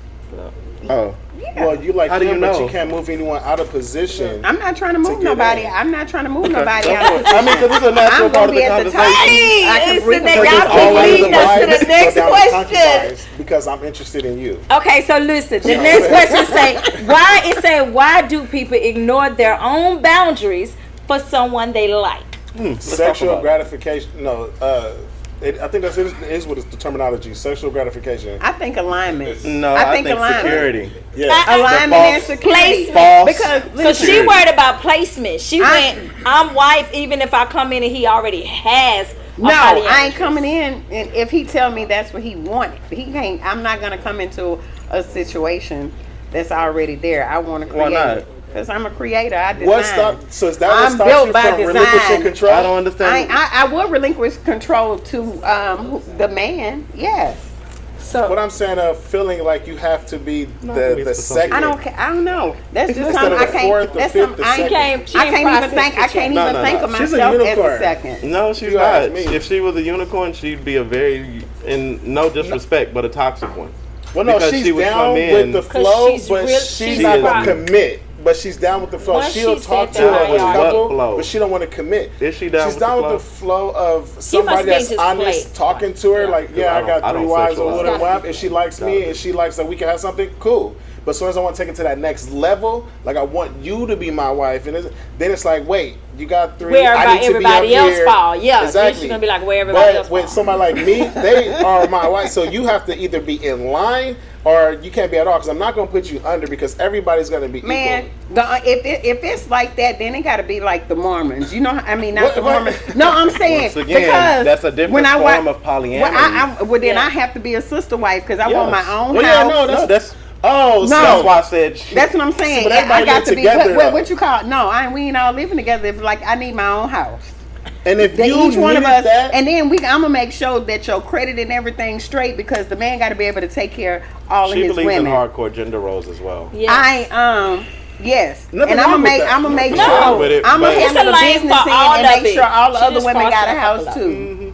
Speaker 2: Oh.
Speaker 3: Well, you like
Speaker 2: How do
Speaker 3: him,
Speaker 2: you
Speaker 3: but
Speaker 2: know?
Speaker 3: you can't move anyone out of position.
Speaker 1: I'm not trying to move
Speaker 3: get
Speaker 1: nobody.
Speaker 3: in.
Speaker 1: I'm not trying to move
Speaker 2: Okay.
Speaker 1: nobody
Speaker 2: Go
Speaker 1: out
Speaker 2: for
Speaker 1: of
Speaker 2: it. I mean, because it's a natural
Speaker 1: I'm
Speaker 2: part
Speaker 1: gonna
Speaker 2: of
Speaker 1: be
Speaker 2: the
Speaker 1: at the
Speaker 2: conversation.
Speaker 1: top.
Speaker 4: Hey,
Speaker 1: I can
Speaker 4: listen,
Speaker 1: bring
Speaker 4: they
Speaker 1: the
Speaker 4: y'all
Speaker 1: person
Speaker 4: keep
Speaker 1: always
Speaker 4: leading
Speaker 1: the
Speaker 4: us
Speaker 1: wife.
Speaker 4: to the next
Speaker 3: Go down with
Speaker 4: question.
Speaker 3: concubines because I'm interested in you.
Speaker 4: Okay, so listen. The next question say why do people ignore their own boundaries for someone they like?
Speaker 3: Sexual
Speaker 2: about it.
Speaker 3: gratification. No, I think that's is what is the terminology. Sexual gratification.
Speaker 1: I think alignment.
Speaker 2: No, I think
Speaker 1: alignment.
Speaker 2: security.
Speaker 3: Yeah.
Speaker 1: Alignment
Speaker 2: The
Speaker 1: and
Speaker 2: false-
Speaker 1: security.
Speaker 2: false-
Speaker 1: Because
Speaker 4: So
Speaker 1: listen,
Speaker 4: she worried about placement. She
Speaker 1: I-
Speaker 4: went, I'm wife even if I come in and he already has a
Speaker 1: no,
Speaker 4: polyamorous.
Speaker 1: I ain't coming in, and if he tell me that's what he wanted, he can't. I'm not gonna come into a situation that's already there. I want to create.
Speaker 2: Why not?
Speaker 1: it. Because I'm a creator. I design.
Speaker 3: What stop? So is that what
Speaker 1: I'm
Speaker 3: stops
Speaker 1: built
Speaker 3: you
Speaker 1: by
Speaker 3: from relinquishing
Speaker 1: design.
Speaker 3: control?
Speaker 2: I don't understand.
Speaker 1: I would relinquish control to the man. Yes.
Speaker 3: What
Speaker 1: So
Speaker 3: I'm saying, feeling like you have to be
Speaker 2: Monogamous
Speaker 3: the
Speaker 2: for some
Speaker 3: second.
Speaker 1: I don't. I don't know. That's just
Speaker 3: Instead
Speaker 1: something
Speaker 3: of
Speaker 1: I
Speaker 3: the
Speaker 1: can't.
Speaker 3: fourth, the
Speaker 1: That's
Speaker 3: fifth,
Speaker 1: something
Speaker 3: the
Speaker 1: I
Speaker 3: second.
Speaker 1: can't. I can't even think. I can't
Speaker 2: No,
Speaker 1: even
Speaker 2: no,
Speaker 1: think
Speaker 2: no.
Speaker 1: of
Speaker 3: She's a
Speaker 1: myself as a
Speaker 3: unicorn.
Speaker 1: second.
Speaker 2: No, she's
Speaker 3: You ask
Speaker 2: not.
Speaker 3: me.
Speaker 2: If she was a unicorn, she'd be a very, in no disrespect, but a toxic one.
Speaker 3: Well, no,
Speaker 2: Because
Speaker 3: she's
Speaker 2: she would
Speaker 3: down
Speaker 2: come in-
Speaker 3: with the flow,
Speaker 4: she's
Speaker 3: but
Speaker 4: real-
Speaker 3: she's
Speaker 4: she's
Speaker 3: not
Speaker 2: private.
Speaker 3: gonna commit. But she's down with the flow.
Speaker 4: Once
Speaker 3: She'll
Speaker 4: she
Speaker 3: talk
Speaker 4: said
Speaker 3: to
Speaker 4: that,
Speaker 3: her with
Speaker 4: I-
Speaker 2: What flow?
Speaker 3: couple, but she don't want to commit.
Speaker 2: Is she down
Speaker 3: She's
Speaker 2: with the
Speaker 3: down
Speaker 2: flow?
Speaker 3: with the flow of somebody
Speaker 4: be
Speaker 3: that's
Speaker 4: his
Speaker 3: honest
Speaker 4: plate.
Speaker 3: talking to her. Like, yeah, I
Speaker 2: I
Speaker 3: got
Speaker 2: don't
Speaker 3: 3 wives or
Speaker 2: sexualize
Speaker 3: whatever.
Speaker 4: that.
Speaker 3: If she likes me and she likes that we can have something, cool. But as soon as I want to take it to that next level, like I want you to be my wife, and then it's like, wait, you got 3.
Speaker 4: Where
Speaker 3: I need to
Speaker 4: everybody
Speaker 3: be up
Speaker 4: else
Speaker 3: here.
Speaker 4: fall. Yeah,
Speaker 3: exactly.
Speaker 4: She's gonna be like where everybody else
Speaker 3: But with
Speaker 4: fall.
Speaker 3: somebody like me, they are my wife. So you have to either be in line or you can't be at all. Because I'm not gonna put you under because everybody's gonna be
Speaker 1: Man,
Speaker 3: equal.
Speaker 1: if it's like that, then it got to be like the Mormons. You know, I mean, not
Speaker 3: What-
Speaker 1: the
Speaker 3: what?
Speaker 1: Mormons. No, I'm saying
Speaker 2: Once again,
Speaker 1: because
Speaker 2: that's a different
Speaker 1: when I
Speaker 2: form
Speaker 1: wa-
Speaker 2: of polyamory.
Speaker 1: Well, then
Speaker 4: Yeah.
Speaker 1: I have to be a sister wife because I want
Speaker 2: Yes.
Speaker 1: my own
Speaker 3: Well,
Speaker 1: house.
Speaker 3: yeah, no,
Speaker 2: that's
Speaker 3: Oh,
Speaker 1: No.
Speaker 2: that's why I said shit.
Speaker 1: That's what I'm saying.
Speaker 3: But
Speaker 1: I
Speaker 3: everybody
Speaker 1: got
Speaker 3: live
Speaker 1: to be
Speaker 3: together, though.
Speaker 1: what you call no. We ain't all living together. It's like I need my own house.
Speaker 3: and if
Speaker 1: That
Speaker 3: you
Speaker 1: each one of
Speaker 3: needed
Speaker 1: us,
Speaker 3: that,
Speaker 1: and then I'm gonna make sure that your credit and everything's straight because the man got to be able to take care of all
Speaker 2: She
Speaker 1: of his
Speaker 2: believes in
Speaker 1: women.
Speaker 2: hardcore gender roles as well.
Speaker 4: Yeah.
Speaker 1: Yes,
Speaker 3: Nothing
Speaker 1: and
Speaker 3: wrong with that.
Speaker 1: I'm gonna make
Speaker 2: Nothing
Speaker 1: sure
Speaker 2: wrong with it,
Speaker 1: I'm
Speaker 2: but-
Speaker 1: gonna
Speaker 2: It's
Speaker 1: handle
Speaker 4: a
Speaker 1: the
Speaker 4: lane
Speaker 1: business
Speaker 4: for
Speaker 1: end
Speaker 4: all
Speaker 1: and
Speaker 4: of
Speaker 1: make
Speaker 4: it.
Speaker 1: sure all the
Speaker 4: She
Speaker 1: other
Speaker 4: just
Speaker 1: women
Speaker 4: crossed
Speaker 1: got a
Speaker 4: a
Speaker 1: house
Speaker 4: couple
Speaker 1: too.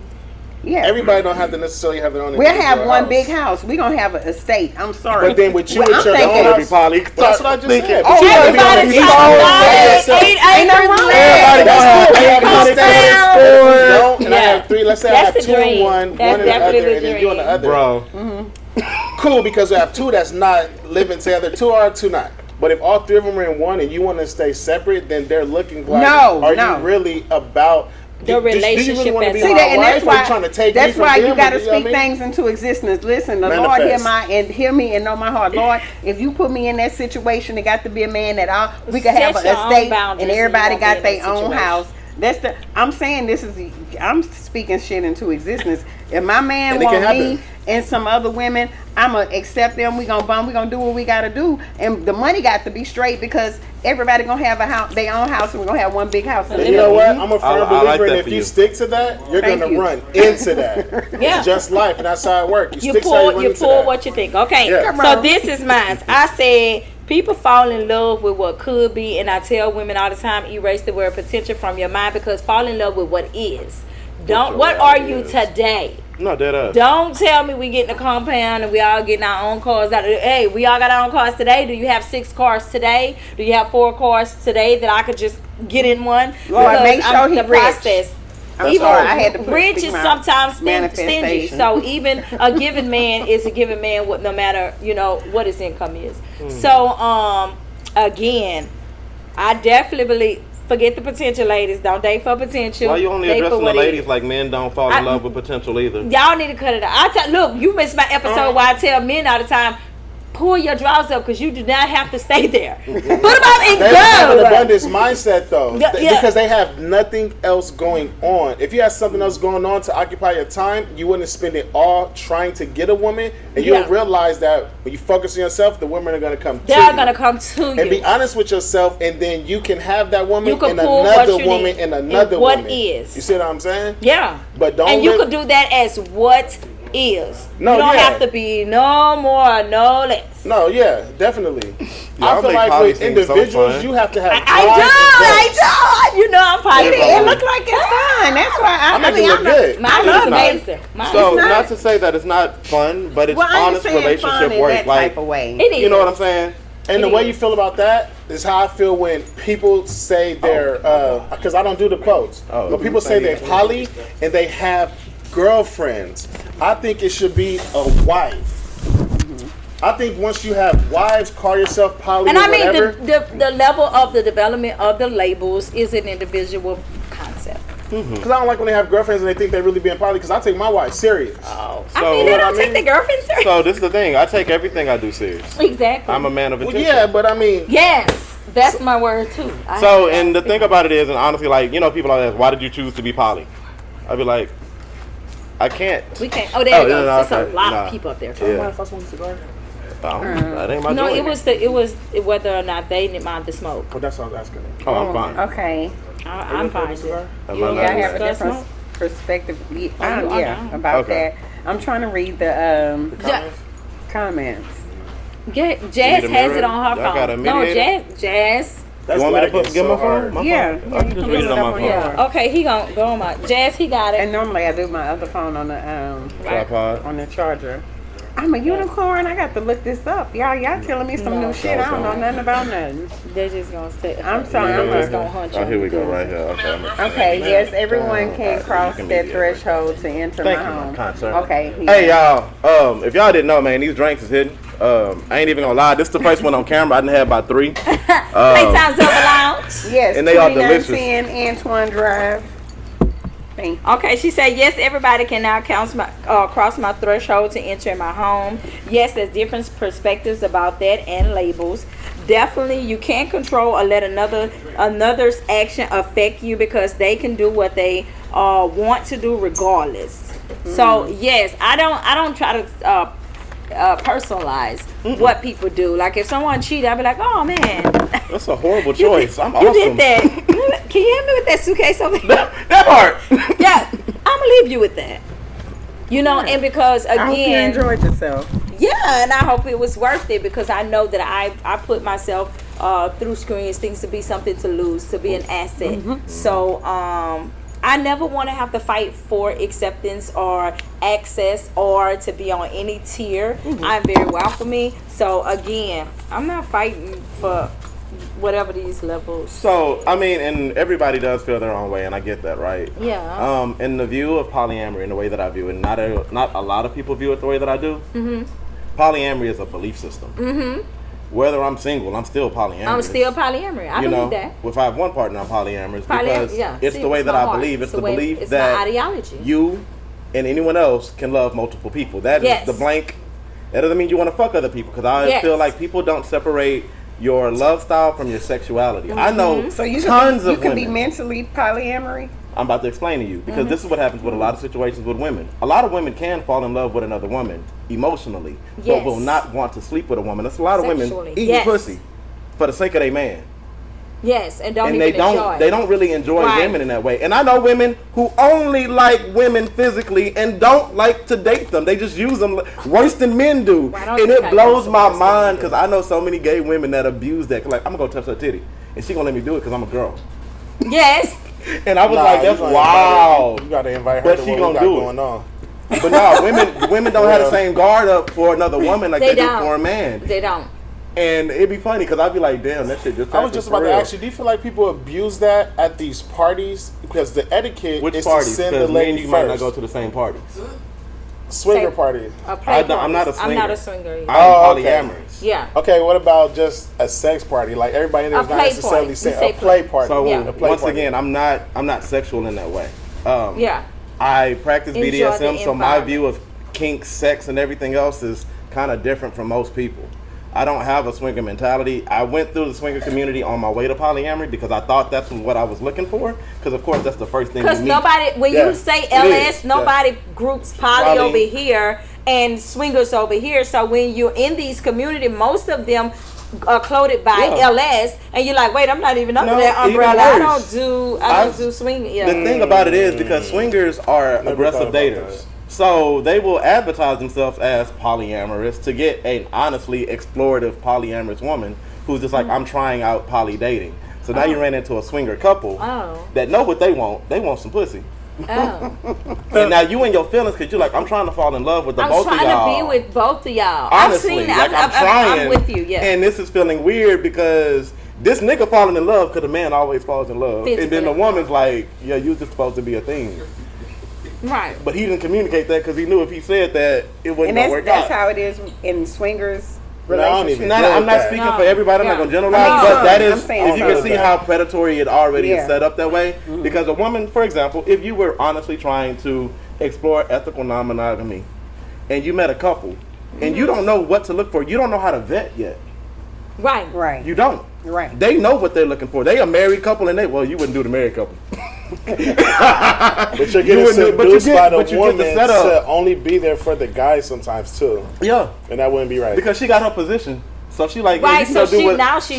Speaker 1: Yeah,
Speaker 3: everybody don't have to necessarily have their own.
Speaker 1: we'll
Speaker 3: individual
Speaker 1: have one
Speaker 3: house.
Speaker 1: big house. We gonna have an estate. I'm sorry,
Speaker 3: But then with you,
Speaker 1: Well,
Speaker 3: with
Speaker 1: I'm
Speaker 3: your
Speaker 1: thinking-
Speaker 3: own
Speaker 2: Every
Speaker 3: house,
Speaker 2: poly.
Speaker 3: that's what I just said.
Speaker 1: Oh,
Speaker 3: But you gotta be on
Speaker 4: Everybody
Speaker 3: the
Speaker 4: trying
Speaker 3: equal
Speaker 4: to
Speaker 3: by
Speaker 4: buy
Speaker 3: yourself.
Speaker 4: it.
Speaker 1: Ain't nothing wrong with
Speaker 2: Everybody
Speaker 1: that.
Speaker 2: gonna have
Speaker 3: That's cool.
Speaker 2: every
Speaker 3: Have
Speaker 2: tennis
Speaker 3: down.
Speaker 2: court.
Speaker 3: Don't, and I
Speaker 4: Yeah.
Speaker 3: have 3. Let's say I
Speaker 4: That's
Speaker 3: have
Speaker 4: the
Speaker 3: 2 in
Speaker 4: dream.
Speaker 3: one,
Speaker 4: That's
Speaker 3: one in the
Speaker 4: definitely
Speaker 3: other,
Speaker 4: the
Speaker 3: and then you in the
Speaker 4: dream.
Speaker 3: other.
Speaker 2: Bro,
Speaker 3: Cool, because we have 2 that's not living together. 2 are, 2 not. But if all 3 of them are in one and you want to stay separate, then they're looking like,
Speaker 1: No.
Speaker 3: are you really about
Speaker 4: The
Speaker 3: do you
Speaker 4: relationship
Speaker 3: really want to be
Speaker 4: as
Speaker 1: See
Speaker 3: my
Speaker 1: that, and
Speaker 3: wife?
Speaker 1: that's
Speaker 3: Or you
Speaker 1: why.
Speaker 3: trying to take
Speaker 1: That's
Speaker 3: me from
Speaker 1: why you
Speaker 3: them,
Speaker 1: got to
Speaker 3: or you know
Speaker 1: speak
Speaker 3: what I mean?
Speaker 1: things into existence. Listen, the Lord
Speaker 3: Manifest.
Speaker 1: hear me and know my heart. Lord, if you put me in that situation, it got to be a man that we could have
Speaker 4: Set
Speaker 1: an
Speaker 4: your own
Speaker 1: estate
Speaker 4: boundaries
Speaker 1: and
Speaker 4: and you
Speaker 1: everybody
Speaker 4: won't
Speaker 1: got
Speaker 4: be in
Speaker 1: their
Speaker 4: that
Speaker 1: own
Speaker 4: situation.
Speaker 1: house. I'm saying I'm speaking shit into existence. If my man
Speaker 3: And it can
Speaker 1: want me
Speaker 3: happen.
Speaker 1: and some other women, I'ma accept them. We gonna do what we gotta do, and the money got to be straight because everybody gonna have a house, their own house, and we're gonna have one big house.
Speaker 3: And you know what? I'm a firm
Speaker 2: I like
Speaker 3: believer,
Speaker 2: that
Speaker 3: and if
Speaker 2: for
Speaker 3: you
Speaker 2: you.
Speaker 3: stick to that, you're
Speaker 1: Thank
Speaker 3: going to
Speaker 1: you.
Speaker 3: run into that.
Speaker 4: Yeah.
Speaker 3: It's just life, and that's how it works.
Speaker 4: You
Speaker 3: stick to how
Speaker 4: pull,
Speaker 3: run
Speaker 4: you
Speaker 3: into
Speaker 4: pull
Speaker 3: that.
Speaker 4: what you think. Okay,
Speaker 3: Yeah.
Speaker 1: Come
Speaker 4: so
Speaker 1: on.
Speaker 4: this is mine. I said people fall in love with what could be, and I tell women all the time, erase the word potential from your mind because fall in love with what is.
Speaker 2: your
Speaker 4: What are you
Speaker 2: ideas.
Speaker 4: today?
Speaker 2: no, dead up.
Speaker 4: Don't tell me we get in a compound and we all getting our own cars. Hey, we all got our own cars today. Do you have 6 cars today? Do you have 4 cars today that I could just get in one?
Speaker 1: Lord,
Speaker 4: Because
Speaker 1: make sure he
Speaker 4: the
Speaker 1: rich.
Speaker 4: process.
Speaker 1: I'm
Speaker 4: Even
Speaker 1: sorry, I had to
Speaker 4: rich
Speaker 1: speak
Speaker 4: is
Speaker 1: my
Speaker 4: sometimes stingy.
Speaker 1: manifestation.
Speaker 4: So even a given man is a given man, with no matter what his income is. So again, I definitely believe. Forget the potential, ladies. Don't date for potential.
Speaker 2: Why you only
Speaker 4: Date for
Speaker 2: addressing the
Speaker 4: what it
Speaker 2: ladies
Speaker 4: is.
Speaker 2: like men don't fall in love with potential either?
Speaker 4: Y'all need to cut it out. Look, you missed my episode where I tell men all the time, pull your drawers up because you do not have to stay there. Put them up and
Speaker 3: They have an
Speaker 4: go.
Speaker 3: abundance mindset though,
Speaker 4: Yeah, yeah.
Speaker 3: because they have nothing else going on. If you had something else going on to occupy your time, you wouldn't spend it all trying to get a woman, and you
Speaker 4: Yeah.
Speaker 3: would realize that when you focus on yourself, the women are going to come to
Speaker 4: They're
Speaker 3: you.
Speaker 4: gonna come to you.
Speaker 3: And be honest with yourself, and then you can have that woman
Speaker 4: You can
Speaker 3: and
Speaker 4: pull
Speaker 3: another
Speaker 4: what you
Speaker 3: woman
Speaker 4: need
Speaker 3: and
Speaker 4: and
Speaker 3: another
Speaker 4: what
Speaker 3: woman.
Speaker 4: is.
Speaker 3: You see what I'm saying?
Speaker 4: Yeah.
Speaker 3: But don't
Speaker 4: And you
Speaker 3: let-
Speaker 4: could do that as what is.
Speaker 3: No,
Speaker 4: you don't
Speaker 3: yeah.
Speaker 4: have to be no more, no less.
Speaker 3: No, yeah, definitely.
Speaker 2: Y'all
Speaker 3: I feel
Speaker 2: make
Speaker 3: like
Speaker 2: poly
Speaker 3: with
Speaker 2: seem so
Speaker 3: individuals,
Speaker 2: fun.
Speaker 3: you have to have.
Speaker 4: I
Speaker 3: drive and guts.
Speaker 4: do. You know I'm
Speaker 1: It,
Speaker 4: probably
Speaker 1: it look like it's fine. That's why
Speaker 3: I make it look good.
Speaker 4: Mine
Speaker 1: I
Speaker 4: is
Speaker 1: love it.
Speaker 4: amazing. Mine
Speaker 2: So
Speaker 1: It's not-
Speaker 2: not to say that it's not fun, but it's
Speaker 1: Well, I ain't
Speaker 2: honest
Speaker 1: saying fun
Speaker 2: relationship
Speaker 1: in
Speaker 2: work.
Speaker 1: that
Speaker 2: Like,
Speaker 1: type of way.
Speaker 4: it is.
Speaker 2: you know what I'm saying?
Speaker 3: And the
Speaker 4: It
Speaker 3: way
Speaker 4: is.
Speaker 3: you feel about that is how I feel when people say they're, because I don't do the quotes.
Speaker 2: Oh,
Speaker 3: When people say they're poly and they have girlfriends, I think it should be a wife. I think once you have wives, call yourself poly
Speaker 4: And
Speaker 3: or
Speaker 4: I mean,
Speaker 3: whatever.
Speaker 4: the level of the development of the labels is an individual concept.
Speaker 3: Because I don't like when they have girlfriends and they think they're really being poly, because I take my wife serious.
Speaker 4: I
Speaker 2: So,
Speaker 4: mean, they
Speaker 2: what
Speaker 4: don't
Speaker 3: I
Speaker 4: take
Speaker 3: mean-
Speaker 4: their girlfriend serious.
Speaker 2: So this is the thing. I take everything I do serious.
Speaker 4: Exactly.
Speaker 2: I'm a man of
Speaker 3: Well,
Speaker 2: intention.
Speaker 3: yeah, but I mean,
Speaker 4: Yes, that's my word too.
Speaker 2: So, and the thing about it is, and honestly, like, people always ask, why did you choose to be poly? I'd be like, I can't.
Speaker 4: we can't. Oh, there it
Speaker 2: Oh,
Speaker 4: goes.
Speaker 2: no,
Speaker 4: There's
Speaker 2: okay.
Speaker 4: a lot
Speaker 2: Nah.
Speaker 4: of people up there.
Speaker 2: Yeah.
Speaker 3: if I smoke a cigar?
Speaker 2: That ain't my
Speaker 4: No,
Speaker 2: joint.
Speaker 4: it was whether or not they didn't mind the smoke.
Speaker 3: Well, that's all I was asking.
Speaker 2: Oh, I'm fine.
Speaker 1: Okay.
Speaker 4: I'm fine. with it.
Speaker 2: Am
Speaker 4: You
Speaker 2: I
Speaker 4: don't
Speaker 2: not
Speaker 1: I
Speaker 4: got
Speaker 1: have a
Speaker 2: doing-
Speaker 1: different
Speaker 4: smoke?
Speaker 1: perspective.
Speaker 4: you are now.
Speaker 1: About
Speaker 2: Okay.
Speaker 1: that. I'm trying to read the
Speaker 4: Ja-
Speaker 1: comments.
Speaker 4: Jazz
Speaker 2: need a
Speaker 4: has
Speaker 2: mirror?
Speaker 4: it on her
Speaker 2: Y'all got a
Speaker 4: phone. No,
Speaker 2: mediator?
Speaker 4: Jazz.
Speaker 3: That's
Speaker 2: You want me to
Speaker 3: lagging
Speaker 2: get my
Speaker 3: so
Speaker 2: phone?
Speaker 3: hard.
Speaker 2: My
Speaker 1: Yeah.
Speaker 2: phone? I can just read it on my phone.
Speaker 1: Yeah.
Speaker 4: Okay, he gonna go on my Jazz. He got it.
Speaker 1: And normally I do my other phone on the
Speaker 2: Tripod.
Speaker 1: on the charger. I'm a unicorn. I got to look this up. Y'all telling me some new shit. I don't know nothing about nothing.
Speaker 4: They're just gonna say.
Speaker 1: I'm sorry.
Speaker 4: I'm just gonna hunt you.
Speaker 2: Oh, here we go, right here.
Speaker 1: Okay, yes, everyone can cross that threshold to enter my home. Okay.
Speaker 2: Hey, y'all. If y'all didn't know, man, these drinks is hidden. I ain't even gonna lie. This is the first one on camera. I done had about 3.
Speaker 4: Playtime's Over Lounge.
Speaker 1: Yes,
Speaker 2: and they are delicious.
Speaker 1: 2910 Antoine Drive. Thank you.
Speaker 4: Okay, she said, yes, everybody can now cross my threshold to enter my home. Yes, there's different perspectives about that and labels. Definitely, you can't control or let another's action affect you because they can do what they want to do regardless. So, yes, I don't try to personalize what people do. Like if someone cheated, I'd be like, oh man,
Speaker 2: that's a horrible choice. I'm awesome.
Speaker 4: You did that. Can you help me with that suitcase over here?
Speaker 2: That part.
Speaker 4: Yeah, I'm gonna leave you with that. You know, and because again,
Speaker 1: I hope you enjoyed yourself.
Speaker 4: Yeah, and I hope it was worth it because I know that I put myself through screens, things to be something to lose, to be an asset. So I never want to have to fight for acceptance or access or to be on any tier. I'm very welcoming. So again, I'm not fighting for whatever these levels.
Speaker 2: So I mean, and everybody does feel their own way, and I get that, right?
Speaker 4: Yeah.
Speaker 2: In the view of polyamory, in the way that I view it, not a lot of people view it the way that I do. Polyamory is a belief system. Whether I'm single, I'm still polyamorous.
Speaker 4: I'm still polyamorous. I believe that.
Speaker 2: If I have one partner, I'm polyamorous because it's the way that I believe. It's the belief
Speaker 4: it's
Speaker 2: that
Speaker 4: my ideology.
Speaker 2: You and anyone else can love multiple people. That is the blank. That doesn't mean you want to fuck other people because I feel like people don't separate your love style from your sexuality. I know
Speaker 1: So you
Speaker 2: tons
Speaker 1: can
Speaker 2: of women.
Speaker 1: be mentally polyamory.
Speaker 2: I'm about to explain to you because this is what happens with a lot of situations with women. A lot of women can fall in love with another woman emotionally, but will not want to sleep with a woman. That's a lot of women eating pussy for the sake of their man.
Speaker 4: Yes, and don't
Speaker 2: and
Speaker 4: even
Speaker 2: they don't
Speaker 4: enjoy.
Speaker 2: They don't really enjoy women in that way. And I know women who only like women physically and don't like to date them. They just use them worse than men do. And it blows my mind because I know so many gay women that abuse that. Like, I'm gonna go touch her titty, and she gonna let me do it because I'm a girl.
Speaker 4: Yes.
Speaker 2: And I was like, that's wild.
Speaker 3: You gotta invite her
Speaker 2: but
Speaker 3: to
Speaker 2: she
Speaker 3: what
Speaker 2: gonna
Speaker 3: we got
Speaker 2: do
Speaker 3: going on.
Speaker 2: But no, women don't have the same guard up for another woman like they do for a man.
Speaker 4: They don't.
Speaker 2: And it'd be funny because I'd be like, damn, that shit just
Speaker 3: I was just about to ask you, do you feel like people abuse that at these parties? Because the etiquette is
Speaker 2: parties?
Speaker 3: to send the lady
Speaker 2: you
Speaker 3: first.
Speaker 2: might not go to the same parties.
Speaker 3: Swinger party.
Speaker 2: I'm not a swinger.
Speaker 4: I'm not a swinger either.
Speaker 2: I'm polyamorous.
Speaker 4: Yeah.
Speaker 3: Okay, what about just a sex party? Like everybody in there is not necessarily saying a play party.
Speaker 2: So
Speaker 3: a play
Speaker 2: once
Speaker 3: party.
Speaker 2: again, I'm not sexual in that way.
Speaker 4: Yeah.
Speaker 2: I practice
Speaker 4: Enjoy
Speaker 2: BDSM,
Speaker 4: the
Speaker 2: so my
Speaker 4: environment.
Speaker 2: view of kink, sex, and everything else is kind of different from most people. I don't have a swinger mentality. I went through the swinger community on my way to polyamory because I thought that's what I was looking for. Because of course that's the first thing.
Speaker 4: Because nobody, when you say LS, nobody groups poly over here and swingers over here. So when you're in these community, most of them are clouded by LS, and you're like, wait, I'm not even under that umbrella. I don't do swinging. Yeah.
Speaker 2: The thing about it is because swingers are aggressive daters. So they will advertise themselves as polyamorous to get an honestly explorative polyamorous woman who's just like, I'm trying out poly dating. So now you ran into a swinger couple that know what they want. They want some pussy. And now you in your feelings because you're like, I'm trying to fall in love with both of y'all.
Speaker 4: I'm trying to be with both of y'all.
Speaker 2: Honestly,
Speaker 4: I've seen it.
Speaker 2: I'm trying.
Speaker 4: I'm with you, yeah.
Speaker 2: And this is feeling weird because this nigga falling in love because the man always falls in love. And then the woman's like, yeah, you just supposed to be a thing.
Speaker 4: Right.
Speaker 2: But he didn't communicate that because he knew if he said that, it wouldn't work out.
Speaker 1: That's how it is in swingers relationships.
Speaker 2: I'm not speaking for everybody. I'm not going to generalize. But that is, if you can see how predatory it already is set up that way. Because a woman, for example, if you were honestly trying to explore ethical non-monogamy and you met a couple and you don't know what to look for, you don't know how to vet yet.
Speaker 4: Right.
Speaker 2: You don't.
Speaker 1: Right.
Speaker 2: They know what they're looking for. They a married couple and you wouldn't do the married couple.
Speaker 3: But you're getting seduced by the woman to only be there for the guy sometimes too.
Speaker 2: Yeah.
Speaker 3: And that wouldn't be right.
Speaker 2: Because she got her position. So she like,
Speaker 4: right,
Speaker 2: yeah,
Speaker 4: so she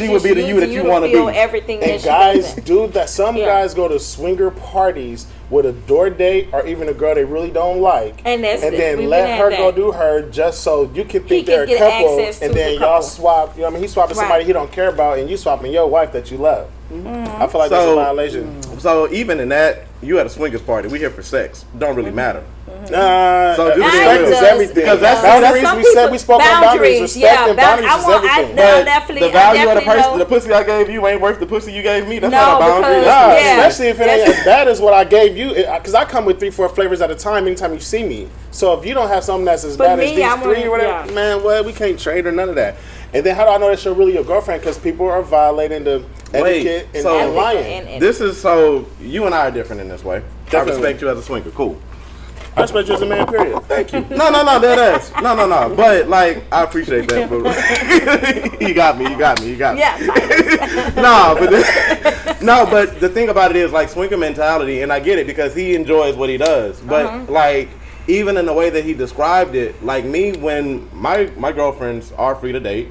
Speaker 2: would be the you that you want to be.
Speaker 4: Everything
Speaker 3: and
Speaker 4: that
Speaker 3: guys do that. Some guys go to swinger parties with a door date or even a girl they really don't like,
Speaker 4: And that's it.
Speaker 3: then
Speaker 4: We've
Speaker 3: let
Speaker 4: been at
Speaker 3: her
Speaker 4: that.
Speaker 3: go do her just so you can think
Speaker 4: can
Speaker 3: they're a
Speaker 4: get
Speaker 3: couple,
Speaker 4: access to
Speaker 3: and
Speaker 4: the
Speaker 3: then
Speaker 4: couple.
Speaker 3: y'all swap. You know what I mean? He swapping somebody
Speaker 4: Right.
Speaker 3: he don't care about, and you swapping your wife that you love. I feel like that's a violation.
Speaker 2: So even in that, you at a swingers party. We here for sex. Don't really matter.
Speaker 3: Nah,
Speaker 2: So just
Speaker 3: respect
Speaker 2: it
Speaker 3: is
Speaker 2: does,
Speaker 3: everything.
Speaker 2: because that's
Speaker 3: boundaries.
Speaker 4: some
Speaker 3: We said
Speaker 4: people-
Speaker 3: we spoke on boundaries. Respect
Speaker 4: yeah,
Speaker 3: and boundaries is everything.
Speaker 4: I
Speaker 2: But
Speaker 4: definitely,
Speaker 2: the value of the
Speaker 4: definitely
Speaker 2: person,
Speaker 4: know.
Speaker 2: the pussy I gave you ain't worth the pussy you gave me. That's
Speaker 4: No,
Speaker 2: not a boundary.
Speaker 4: because-
Speaker 3: Nah,
Speaker 4: Yeah.
Speaker 3: especially if it ain't as bad as what I gave you. Because I come with 3-4 flavors at a time anytime you see me. So if you don't have something that's as
Speaker 4: But
Speaker 3: bad
Speaker 4: me,
Speaker 3: as these
Speaker 4: I'm
Speaker 3: 3 or whatever,
Speaker 4: yeah.
Speaker 3: man, what? We can't trade or none of that. And then how do I know that you're really your girlfriend? Because people are violating the etiquette and
Speaker 2: so-
Speaker 3: lying.
Speaker 2: This is so. You and I are different in this way.
Speaker 3: Definitely.
Speaker 2: I respect you as a swinger. Cool.
Speaker 3: I respect you as a man, period. Thank you.
Speaker 2: No, dead ass. No. But like, I appreciate that. But you got me.
Speaker 4: Yeah,
Speaker 2: But the thing about it is like swinger mentality, and I get it because he enjoys what he does. But like, even in the way that he described it, like me, when my girlfriends are free to date,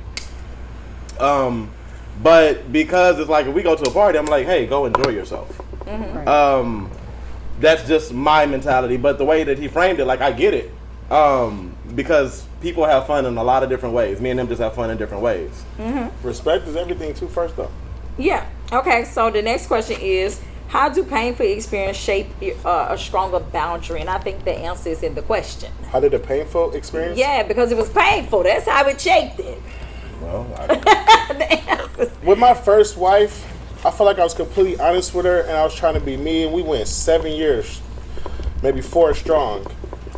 Speaker 2: but because it's like if we go to a party, I'm like, hey, go enjoy yourself. That's just my mentality. But the way that he framed it, like I get it, because people have fun in a lot of different ways. Me and him just have fun in different ways.
Speaker 3: Respect is everything too. First though.
Speaker 4: Yeah. Okay. So the next question is, how do painful experience shape a stronger boundary? And I think the answer is in the question.
Speaker 3: How did a painful experience?
Speaker 4: Yeah, because it was painful. That's how it shaped it.
Speaker 2: Well,
Speaker 4: The answer.
Speaker 3: With my first wife, I felt like I was completely honest with her, and I was trying to be me. And we went 7 years, maybe 4 strong.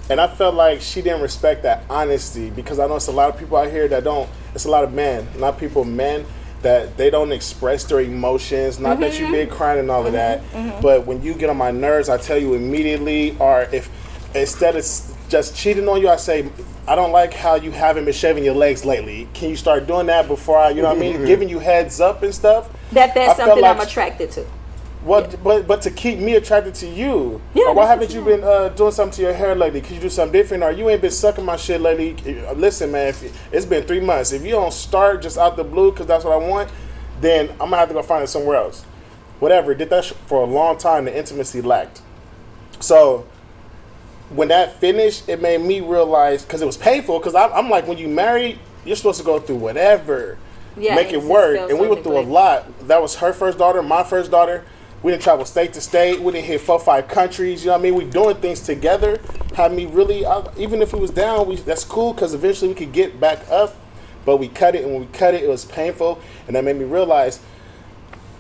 Speaker 3: And I felt like she didn't respect that honesty, because I know it's a lot of people out here that don't. It's a lot of men, not people, men, that they don't express their emotions. Not that you been crying and all of that, but when you get on my nerves, I tell you immediately. Or if instead of just cheating on you, I say, I don't like how you haven't been shaving your legs lately. Can you start doing that before I, you know what I mean? Giving you heads up and stuff.
Speaker 4: That's
Speaker 3: I felt
Speaker 4: something
Speaker 3: like-
Speaker 4: I'm attracted to.
Speaker 3: Well, but to keep me attracted to you.
Speaker 4: Yeah,
Speaker 3: Or why
Speaker 4: that's
Speaker 3: haven't
Speaker 4: what
Speaker 3: you
Speaker 4: you
Speaker 3: been doing something to your hair lately? Could you do something different? Or you ain't been sucking my shit lately? Listen, man, it's been 3 months. If you don't start just out the blue because that's what I want, then I'm going to have to go find it somewhere else. Whatever. Did that for a long time. The intimacy lacked. So when that finished, it made me realize, because it was painful, because I'm like, when you marry, you're supposed to go through whatever.
Speaker 4: Yeah,
Speaker 3: make it
Speaker 4: just
Speaker 3: work.
Speaker 4: feel
Speaker 3: And we went
Speaker 4: so
Speaker 3: through a lot. That was her first daughter, my first daughter. We didn't travel state to state. We didn't hit 4-5 countries. You know what I mean? We doing things together. Had me really, even if it was down, that's cool, because eventually we could get back up. But we cut it, and when we cut it, it was painful. And that made me realize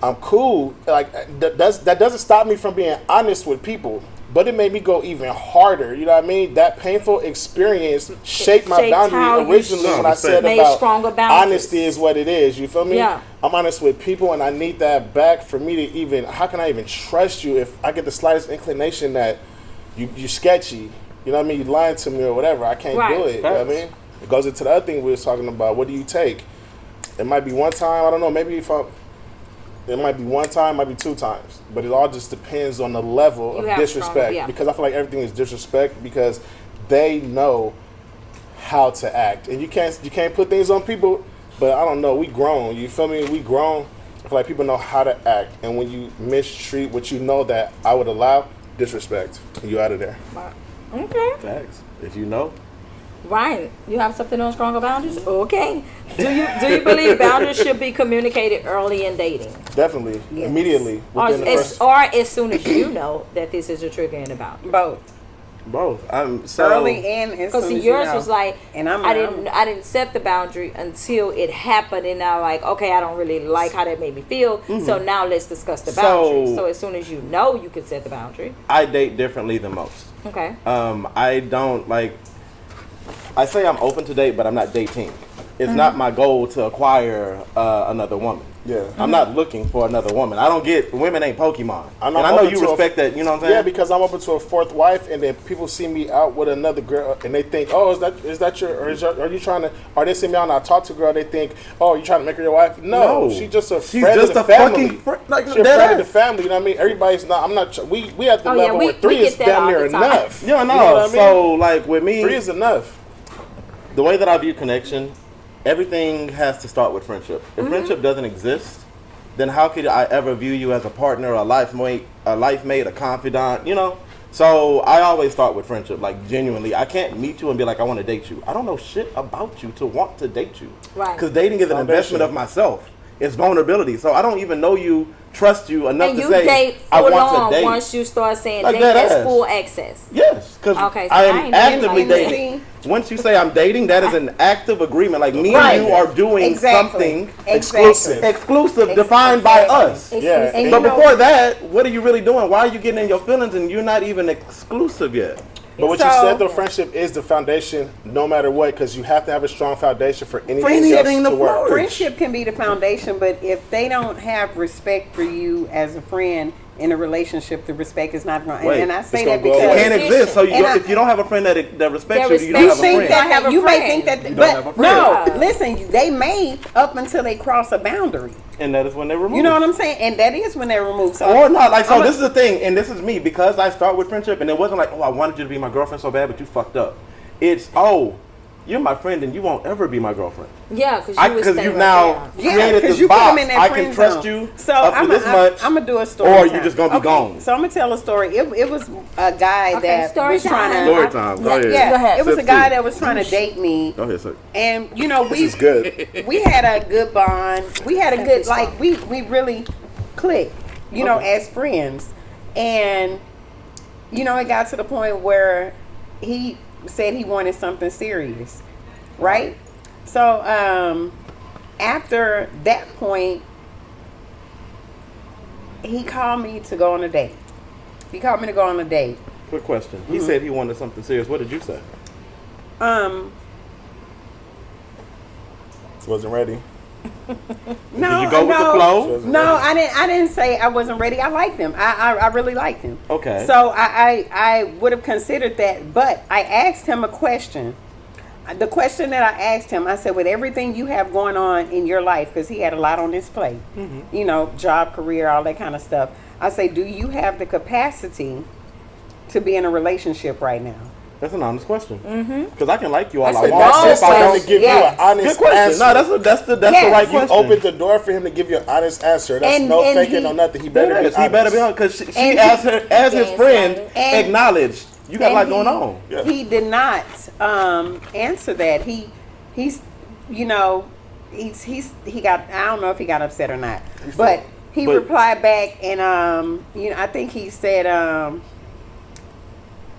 Speaker 3: I'm cool. Like that doesn't stop me from being honest with people. But it made me go even harder. You know what I mean? That painful experience shaped my
Speaker 4: Shaped how
Speaker 3: boundary
Speaker 4: you
Speaker 3: originally when I said
Speaker 4: made
Speaker 3: about
Speaker 4: stronger boundaries.
Speaker 3: honesty is what it is. You feel me?
Speaker 4: Yeah.
Speaker 3: I'm honest with people, and I need that back for me to even. How can I even trust you if I get the slightest inclination that you sketchy? You know what I mean? You lying to me or whatever. I can't
Speaker 4: Right.
Speaker 3: do it. You know what I mean? It goes into the other thing we was talking about. What do you take? It might be one time. I don't know. Maybe it might be one time, might be 2 times, but it all just depends on the level
Speaker 4: You
Speaker 3: of
Speaker 4: have
Speaker 3: disrespect.
Speaker 4: strong- yeah.
Speaker 3: Because I feel like everything is disrespect because they know how to act, and you can't put things on people. But I don't know. We grown. You feel me? We grown. I feel like people know how to act, and when you mistreat what you know that I would allow, disrespect, you out of there.
Speaker 4: Okay.
Speaker 2: Facts. If you know.
Speaker 4: Ryan, you have something on stronger boundaries? Okay. Do you believe boundaries should be communicated early in dating?
Speaker 3: Definitely, immediately
Speaker 4: Or
Speaker 3: within the first.
Speaker 4: as soon as you know that this is a trigger in the boundary?
Speaker 1: Both.
Speaker 2: Both. So
Speaker 1: Early and as
Speaker 4: Because
Speaker 1: soon as
Speaker 4: yours
Speaker 1: you know.
Speaker 4: was like,
Speaker 1: And
Speaker 4: I didn't set the boundary until it happened, and now like, okay, I don't really like how that made me feel. So now let's discuss the boundary. So as soon as you know, you can set the boundary.
Speaker 2: I date differently than most.
Speaker 4: Okay.
Speaker 2: I don't like. I say I'm open to date, but I'm not dating. It's not my goal to acquire another woman.
Speaker 3: Yeah.
Speaker 2: I'm not looking for another woman. I don't get women ain't Pokemon.
Speaker 3: I'm
Speaker 2: And
Speaker 3: not
Speaker 2: I know
Speaker 3: open
Speaker 2: you
Speaker 3: to a-
Speaker 2: respect that. You know what I'm saying?
Speaker 3: Yeah, because I'm open to a 4th wife, and then people see me out with another girl, and they think, "Oh, is that your? Or are you trying to? Or they see me out and I talk to a girl, they think, "Oh, you trying to make her your wife?" No, she's just a
Speaker 2: She's
Speaker 3: friend
Speaker 2: just
Speaker 3: of the
Speaker 2: a
Speaker 3: family.
Speaker 2: fucking friend. Like,
Speaker 3: She's a
Speaker 2: dead
Speaker 3: friend of
Speaker 2: ass.
Speaker 3: the family. You know what I mean? Everybody's not. I'm not. We at the
Speaker 4: Oh, yeah,
Speaker 3: level
Speaker 4: we-
Speaker 3: where 3
Speaker 4: we
Speaker 3: is
Speaker 4: get that
Speaker 3: damn
Speaker 4: all
Speaker 3: near
Speaker 4: the time.
Speaker 3: enough.
Speaker 2: Yeah, no.
Speaker 3: You know what I mean?
Speaker 2: So like with me,
Speaker 3: 3 is enough.
Speaker 2: the way that I view connection, everything has to start with friendship. If friendship doesn't exist, then how could I ever view you as a partner, a life mate, a confidant, you know? So I always start with friendship, like genuinely. I can't meet you and be like, I want to date you. I don't know shit about you to want to date you.
Speaker 4: Right.
Speaker 2: Because dating is an investment of myself. It's vulnerability. So I don't even know you, trust you enough
Speaker 4: And
Speaker 2: to
Speaker 4: you
Speaker 2: say
Speaker 4: date
Speaker 2: I
Speaker 4: full
Speaker 2: want
Speaker 4: on
Speaker 2: to date.
Speaker 4: once you start saying
Speaker 2: Like
Speaker 4: date,
Speaker 2: that
Speaker 4: that's
Speaker 2: ass.
Speaker 4: full access.
Speaker 2: Yes, because
Speaker 4: Okay, so
Speaker 2: I
Speaker 4: I
Speaker 2: am
Speaker 4: ain't
Speaker 2: actively
Speaker 4: doing like
Speaker 2: dating. Once you say I'm dating, that is an active agreement. Like me
Speaker 1: Right.
Speaker 2: and you are doing
Speaker 1: Exactly.
Speaker 2: something
Speaker 3: Exclusive.
Speaker 2: exclusive, defined by us.
Speaker 3: Yeah.
Speaker 1: And
Speaker 2: But
Speaker 1: you know-
Speaker 2: before that, what are you really doing? Why are you getting in your feelings and you're not even exclusive yet?
Speaker 3: But what you
Speaker 1: So-
Speaker 3: said, though, friendship is the foundation, no matter what, because you have to have a strong foundation for anything
Speaker 2: anything
Speaker 3: else
Speaker 2: to
Speaker 3: to work.
Speaker 2: flourish.
Speaker 1: Friendship can be the foundation, but if they don't have respect for you as a friend in a relationship, the respect is not going.
Speaker 2: Wait,
Speaker 1: And I say
Speaker 3: it's
Speaker 1: that
Speaker 3: gonna go
Speaker 2: It
Speaker 3: away.
Speaker 1: because
Speaker 2: can't exist. So
Speaker 1: And I-
Speaker 2: if you don't have a friend that respects
Speaker 4: That
Speaker 2: you, you don't
Speaker 1: you
Speaker 2: have a
Speaker 1: think
Speaker 2: friend.
Speaker 1: that
Speaker 4: have a
Speaker 1: you may
Speaker 4: friend.
Speaker 1: think that,
Speaker 2: You don't have a
Speaker 1: but
Speaker 2: friend.
Speaker 1: no, listen, they may up until they cross a boundary.
Speaker 2: And that is when they remove.
Speaker 1: You know what I'm saying? And that is when they're removed. So
Speaker 2: Or not. Like, so
Speaker 1: I'm a-
Speaker 2: this is the thing, and this is me, because I start with friendship, and it wasn't like, oh, I wanted you to be my girlfriend so bad, but you fucked up. It's, oh, you're my friend, and you won't ever be my girlfriend.
Speaker 4: Yeah, because
Speaker 2: Because
Speaker 4: stay
Speaker 2: you've
Speaker 4: right
Speaker 2: now
Speaker 4: there.
Speaker 2: created this
Speaker 1: you put
Speaker 2: box.
Speaker 1: them in that
Speaker 2: I
Speaker 1: friend
Speaker 2: can trust
Speaker 1: zone.
Speaker 2: you
Speaker 1: So
Speaker 2: up to this much,
Speaker 1: I'm gonna do a story.
Speaker 2: or you
Speaker 1: time.
Speaker 2: just gonna be
Speaker 1: Okay,
Speaker 2: gone.
Speaker 1: So I'm gonna tell a story. It was a guy
Speaker 4: Okay,
Speaker 1: that
Speaker 4: story
Speaker 1: was trying
Speaker 4: time.
Speaker 1: to.
Speaker 2: Story time. Go ahead.
Speaker 1: Yeah,
Speaker 4: Go ahead.
Speaker 1: it was a
Speaker 2: Sip
Speaker 1: guy
Speaker 2: tea.
Speaker 1: that was trying to date me,
Speaker 2: Go ahead, sir.
Speaker 1: and you know
Speaker 3: This is good.
Speaker 1: we had a good bond. We had a good we really clicked, you know, as friends. And you know, it got to the point where he said he wanted something serious, right? So after that point, he called me to go on a date. He called me to go on a date.
Speaker 2: Quick question. He said he wanted something serious. What did you say?
Speaker 3: Wasn't ready.
Speaker 1: No,
Speaker 2: Did you go with the
Speaker 1: no,
Speaker 2: flow?
Speaker 1: No, I didn't. I didn't say I wasn't ready. I liked him. I really liked him.
Speaker 2: Okay.
Speaker 1: So I would have considered that, but I asked him a question. The question that I asked him, I said, with everything you have going on in your life, because he had a lot on his plate, you know, job, career, all that kind of stuff. I say, do you have the capacity to be in a relationship right now?
Speaker 2: That's an honest question. Because I can like you all
Speaker 4: That's
Speaker 2: I
Speaker 4: a
Speaker 2: want.
Speaker 4: long
Speaker 3: That's
Speaker 2: If I
Speaker 3: him
Speaker 2: don't-
Speaker 3: to give
Speaker 1: Yes.
Speaker 3: you an honest
Speaker 2: Good question.
Speaker 3: answer.
Speaker 2: No, that's the
Speaker 1: Yes.
Speaker 2: right
Speaker 3: You
Speaker 2: question.
Speaker 3: opened the door for him to give you an honest answer. That's
Speaker 1: And-
Speaker 3: no
Speaker 1: and
Speaker 3: faking
Speaker 1: he-
Speaker 3: or nothing. He better be
Speaker 2: Yes,
Speaker 3: honest.
Speaker 2: he better be on, because she
Speaker 1: And
Speaker 2: as her as his
Speaker 4: Yes,
Speaker 2: friend
Speaker 1: and-
Speaker 2: acknowledged you got a lot
Speaker 1: And
Speaker 2: going on.
Speaker 3: Yeah.
Speaker 1: He did not answer that. He's you know he got, I don't know if he got upset or not, but he
Speaker 2: But-
Speaker 1: replied back, and you know, I think he said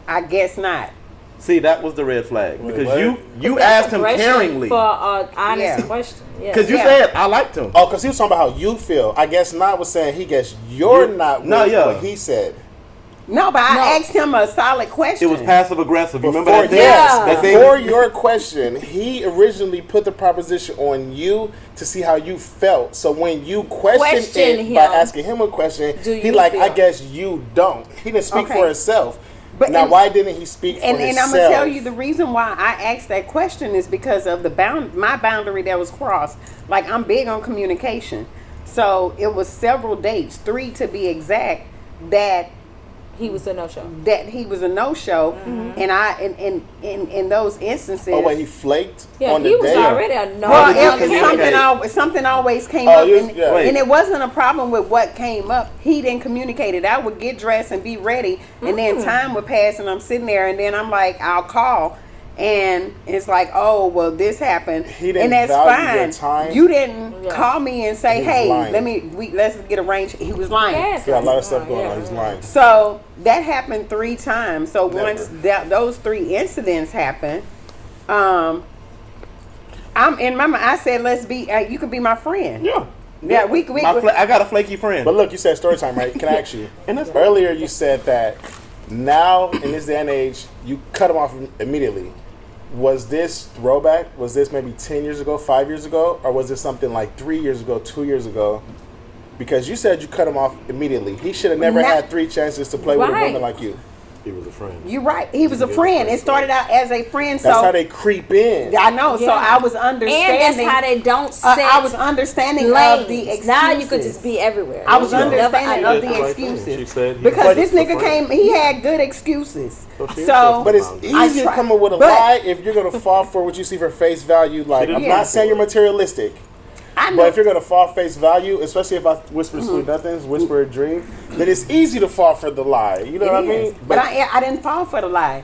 Speaker 1: I guess not.
Speaker 2: See, that was the red flag, because
Speaker 3: what?
Speaker 2: you
Speaker 4: That's
Speaker 2: asked him
Speaker 4: aggression
Speaker 2: caringly,
Speaker 4: for an honest
Speaker 1: Yeah.
Speaker 4: question. Yeah.
Speaker 2: because you
Speaker 1: Yeah.
Speaker 2: said I liked him.
Speaker 3: Oh, because he was talking about how you feel. I guess not was saying he guess you're not with
Speaker 2: No, yeah.
Speaker 3: what he said.
Speaker 1: No, but
Speaker 4: No.
Speaker 1: I asked him a solid question.
Speaker 2: It was passive aggressive. You remember
Speaker 3: Before,
Speaker 2: that thing?
Speaker 3: yes,
Speaker 4: Yeah.
Speaker 2: That thing?
Speaker 3: before your question, he originally put the proposition on you to see how you felt. So when you questioned
Speaker 4: Question
Speaker 3: it by
Speaker 4: him.
Speaker 3: asking him a question,
Speaker 4: Do
Speaker 3: he
Speaker 4: you
Speaker 3: like,
Speaker 4: feel?
Speaker 3: I guess you don't. He didn't speak
Speaker 1: Okay.
Speaker 3: for himself.
Speaker 1: But-
Speaker 3: now,
Speaker 1: and-
Speaker 3: why didn't he speak for
Speaker 1: And
Speaker 3: himself?
Speaker 1: I'm gonna tell you the reason why I asked that question is because of my boundary that was crossed. Like, I'm big on communication, so it was several dates, 3 to be exact, that
Speaker 4: He was a no-show.
Speaker 1: he was a no-show, and I in those instances.
Speaker 3: Oh, wait, he flaked
Speaker 4: Yeah,
Speaker 3: on the
Speaker 4: he was
Speaker 3: day?
Speaker 4: already a no.
Speaker 1: Well,
Speaker 2: did you
Speaker 1: it,
Speaker 2: communicate?
Speaker 1: something always came
Speaker 3: Oh,
Speaker 1: up,
Speaker 3: you-
Speaker 1: and,
Speaker 3: yeah.
Speaker 1: and it wasn't a problem with what came up. He didn't communicate it. I would get dressed and be ready, and then time would pass, and I'm sitting there, and then I'm like, I'll call, and it's like, oh, well, this happened,
Speaker 3: He didn't
Speaker 1: and that's
Speaker 3: value your
Speaker 1: fine.
Speaker 3: time.
Speaker 1: You didn't
Speaker 4: Yeah.
Speaker 1: call me and say,
Speaker 3: He was
Speaker 1: hey,
Speaker 3: lying.
Speaker 1: let's get arranged. He was lying.
Speaker 4: Yes.
Speaker 3: He got a lot of stuff going
Speaker 4: Yeah.
Speaker 3: on. He's lying.
Speaker 1: So that happened 3 times. So
Speaker 3: Never.
Speaker 1: once those 3 incidents happened, I'm in my mind. I said, "Let's be. You could be my friend."
Speaker 2: Yeah.
Speaker 1: Yeah, we
Speaker 2: I got a flaky friend.
Speaker 3: But look, you said story time, right? Can I ask you?
Speaker 2: And that's-
Speaker 3: Earlier, you said that now, in this day and age, you cut him off immediately. Was this throwback? Was this maybe 10 years ago, 5 years ago? Or was this something like 3 years ago, 2 years ago? Because you said you cut him off immediately. He should have never
Speaker 1: Not-
Speaker 3: had 3 chances to play with a
Speaker 4: Right.
Speaker 3: woman like you.
Speaker 2: he was a friend.
Speaker 1: You're right. He was a friend. It started out as a friend.
Speaker 3: That's
Speaker 1: so
Speaker 3: how they creep in.
Speaker 1: I know. So
Speaker 4: Yeah.
Speaker 1: I was
Speaker 4: And
Speaker 1: understanding.
Speaker 4: that's how they don't set
Speaker 1: I was understanding of
Speaker 4: lanes.
Speaker 1: the excuses.
Speaker 4: Now you could just be everywhere.
Speaker 1: I was
Speaker 2: Yeah.
Speaker 1: understanding
Speaker 4: Never
Speaker 1: of the
Speaker 2: That's the right thing.
Speaker 1: excuses.
Speaker 2: She said he
Speaker 1: because
Speaker 2: was
Speaker 1: this
Speaker 2: a
Speaker 1: nigga
Speaker 2: friend.
Speaker 1: came. He had good excuses.
Speaker 2: she
Speaker 1: So,
Speaker 3: But it's
Speaker 1: I
Speaker 3: easy to
Speaker 1: try-
Speaker 3: come up with a
Speaker 1: but-
Speaker 3: lie if you're going to fall for what you see for face value. Like, I'm
Speaker 2: didn't
Speaker 3: not
Speaker 2: fall
Speaker 3: saying
Speaker 2: for
Speaker 3: you're
Speaker 2: it.
Speaker 3: materialistic.
Speaker 1: I
Speaker 3: But if you're gonna fall face value, especially if I whisper sweet nothings, whisper a dream, then it's easy to fall for the lie. You know what I mean?
Speaker 1: But I didn't fall for the lie.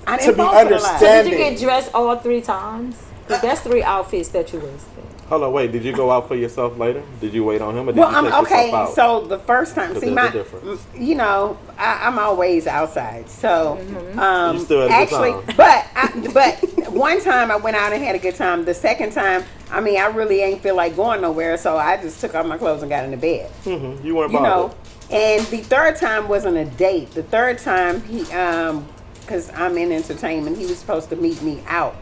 Speaker 1: I
Speaker 3: To
Speaker 1: didn't
Speaker 3: be
Speaker 1: fall for the lie.
Speaker 4: So did
Speaker 3: understanding.
Speaker 4: you get dressed all 3 times? Because that's 3 outfits that you wasted.
Speaker 2: Hold on, wait. Did you go out for yourself later? Did you wait on him, or did
Speaker 1: Well,
Speaker 2: you take
Speaker 1: okay.
Speaker 2: yourself out?
Speaker 1: So the first time,
Speaker 2: 'Cause
Speaker 1: see,
Speaker 2: there's a difference.
Speaker 1: you know, I'm always outside. So,
Speaker 2: You still had a good
Speaker 1: actually,
Speaker 2: time.
Speaker 1: but one time I went out and had a good time. The second time, I mean, I really ain't feel like going nowhere, so I just took off my clothes and got into bed.
Speaker 2: You weren't
Speaker 1: You
Speaker 2: bothered.
Speaker 1: know, and the third time wasn't a date. The third time he because I'm in entertainment, he was supposed to meet me out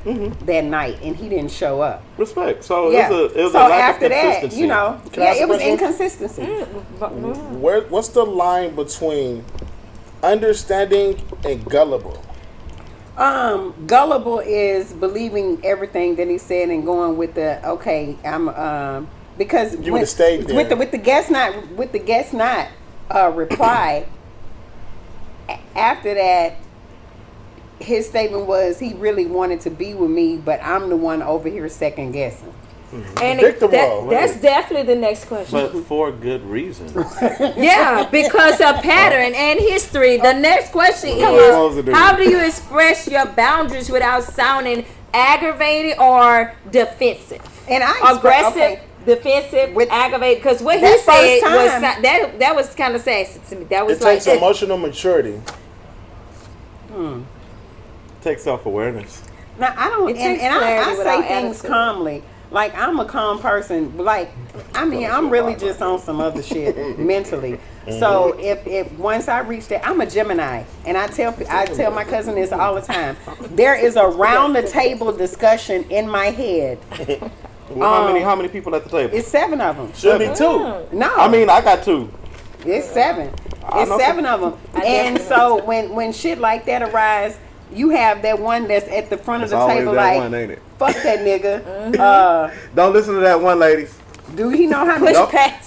Speaker 1: that night, and he didn't show up.
Speaker 2: Respect. So
Speaker 1: Yeah.
Speaker 2: it was
Speaker 1: So
Speaker 2: a lack
Speaker 1: after
Speaker 2: of
Speaker 1: that,
Speaker 2: consistency.
Speaker 1: you know,
Speaker 3: Can I ask a
Speaker 1: it was
Speaker 3: question?
Speaker 1: inconsistency.
Speaker 3: What's the line between understanding and gullible?
Speaker 1: Gullible is believing everything that he said and going with the okay. I'm because
Speaker 3: You would've stayed there.
Speaker 1: with the guest not reply. After that, his statement was he really wanted to be with me, but I'm the one over here second guessing.
Speaker 4: And
Speaker 3: Victim role.
Speaker 4: that's definitely the next question.
Speaker 2: But for good reason.
Speaker 4: Yeah, because of pattern and history. The next question
Speaker 3: supposed to
Speaker 4: is,
Speaker 3: do?
Speaker 4: how do you express your boundaries without sounding aggravated or defensive?
Speaker 1: And I
Speaker 4: Aggressive,
Speaker 1: okay.
Speaker 4: defensive,
Speaker 1: With-
Speaker 4: aggravated. Because what he
Speaker 1: That
Speaker 4: said
Speaker 1: first
Speaker 4: was
Speaker 1: time-
Speaker 4: that was kind of sassy to me. That was
Speaker 3: It
Speaker 4: like
Speaker 3: takes emotional maturity.
Speaker 2: Take self-awareness.
Speaker 1: Now I don't,
Speaker 4: It
Speaker 1: and
Speaker 4: takes
Speaker 1: I
Speaker 4: clarity
Speaker 1: say
Speaker 4: without
Speaker 1: things
Speaker 4: attitude.
Speaker 1: calmly. Like I'm a calm person. Like I mean, I'm really just on some other shit mentally. So if once I reach that, I'm a Gemini, and I tell my cousin this all the time. There is a round the table discussion in my head.
Speaker 2: Well, how many people at the table?
Speaker 1: It's 7 of them.
Speaker 3: Should be 2.
Speaker 1: No,
Speaker 2: I mean, I got 2.
Speaker 1: it's 7.
Speaker 2: I
Speaker 1: It's
Speaker 2: know
Speaker 1: 7 of them. And so when shit like that arise, you have that one that's at the front
Speaker 2: It's
Speaker 1: of the
Speaker 2: always
Speaker 1: table,
Speaker 2: that
Speaker 1: like
Speaker 2: one, ain't it?
Speaker 1: fuck that nigga.
Speaker 2: Don't listen to that one, ladies.
Speaker 1: Do he know how much?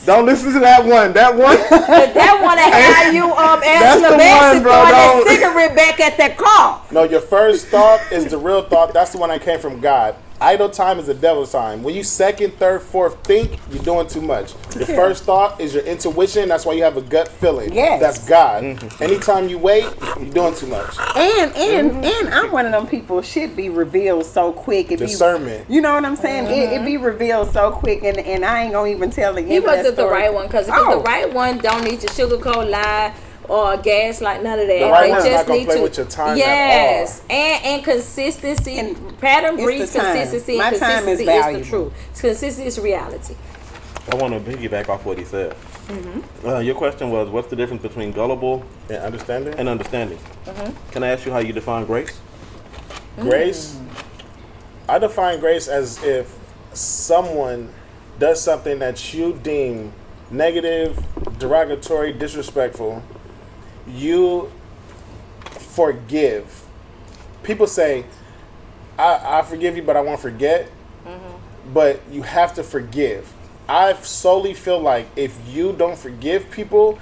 Speaker 2: Don't listen to that one. That one.
Speaker 4: that one to have you
Speaker 2: That's the
Speaker 4: Angela Bassett
Speaker 2: one, bro,
Speaker 4: throwing that
Speaker 2: don't-
Speaker 4: cigarette back at the car.
Speaker 3: No, your first thought is the real thought. That's the one that came from God. Idle time is the devil's time. When you second, third, fourth think, you're doing too much. Your first thought is your intuition. That's why you have a gut feeling.
Speaker 1: Yes.
Speaker 3: That's God. Anytime you wait, you're doing too much.
Speaker 1: And I'm one of them people. Shit be revealed so quick. It
Speaker 3: Discernment.
Speaker 1: Be, you know what I'm saying? It be revealed so quick, and I ain't gonna even tell the end
Speaker 4: He
Speaker 1: of that
Speaker 4: wasn't the
Speaker 1: story.
Speaker 4: right one because the right one don't need to sugarcoat, lie, or gaslight, none of that.
Speaker 3: The right
Speaker 4: They
Speaker 3: one's
Speaker 4: just
Speaker 3: not gonna
Speaker 4: need
Speaker 3: play
Speaker 4: to.
Speaker 3: with your time at
Speaker 4: Yes, and consistency.
Speaker 1: And
Speaker 4: pattern
Speaker 1: it's
Speaker 4: breeds
Speaker 1: the time.
Speaker 4: consistency,
Speaker 1: My
Speaker 4: and
Speaker 1: time is
Speaker 4: consistency is
Speaker 1: valuable.
Speaker 4: the truth. Consistency is reality.
Speaker 2: I want to piggyback off what he said. Your question was, what's the difference between gullible
Speaker 3: And understanding?
Speaker 2: and understanding? Can I ask you how you define grace?
Speaker 3: Grace, I define grace as if someone does something that you deem negative, derogatory, disrespectful, you forgive. People say, I forgive you, but I won't forget. But you have to forgive. I solely feel like if you don't forgive people,